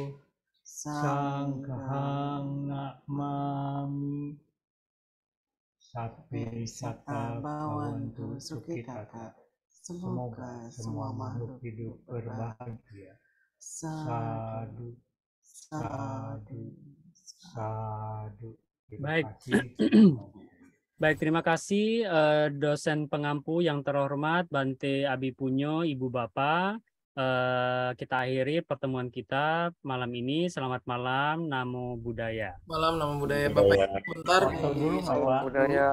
sanghang namami sapi sata bhavantu sukhitata. Semoga semua makhluk hidup berbahagia. Sadu, sadu, sadu. Baik. Baik, terima kasih dosen pengampu yang terhormat Bante Abipunyo, Ibu Bapak. Kita akhiri pertemuan kita malam ini. Selamat malam, Namo Buddhaya. Malam, Namo Buddhaya. Bapak, bentar. Budaya.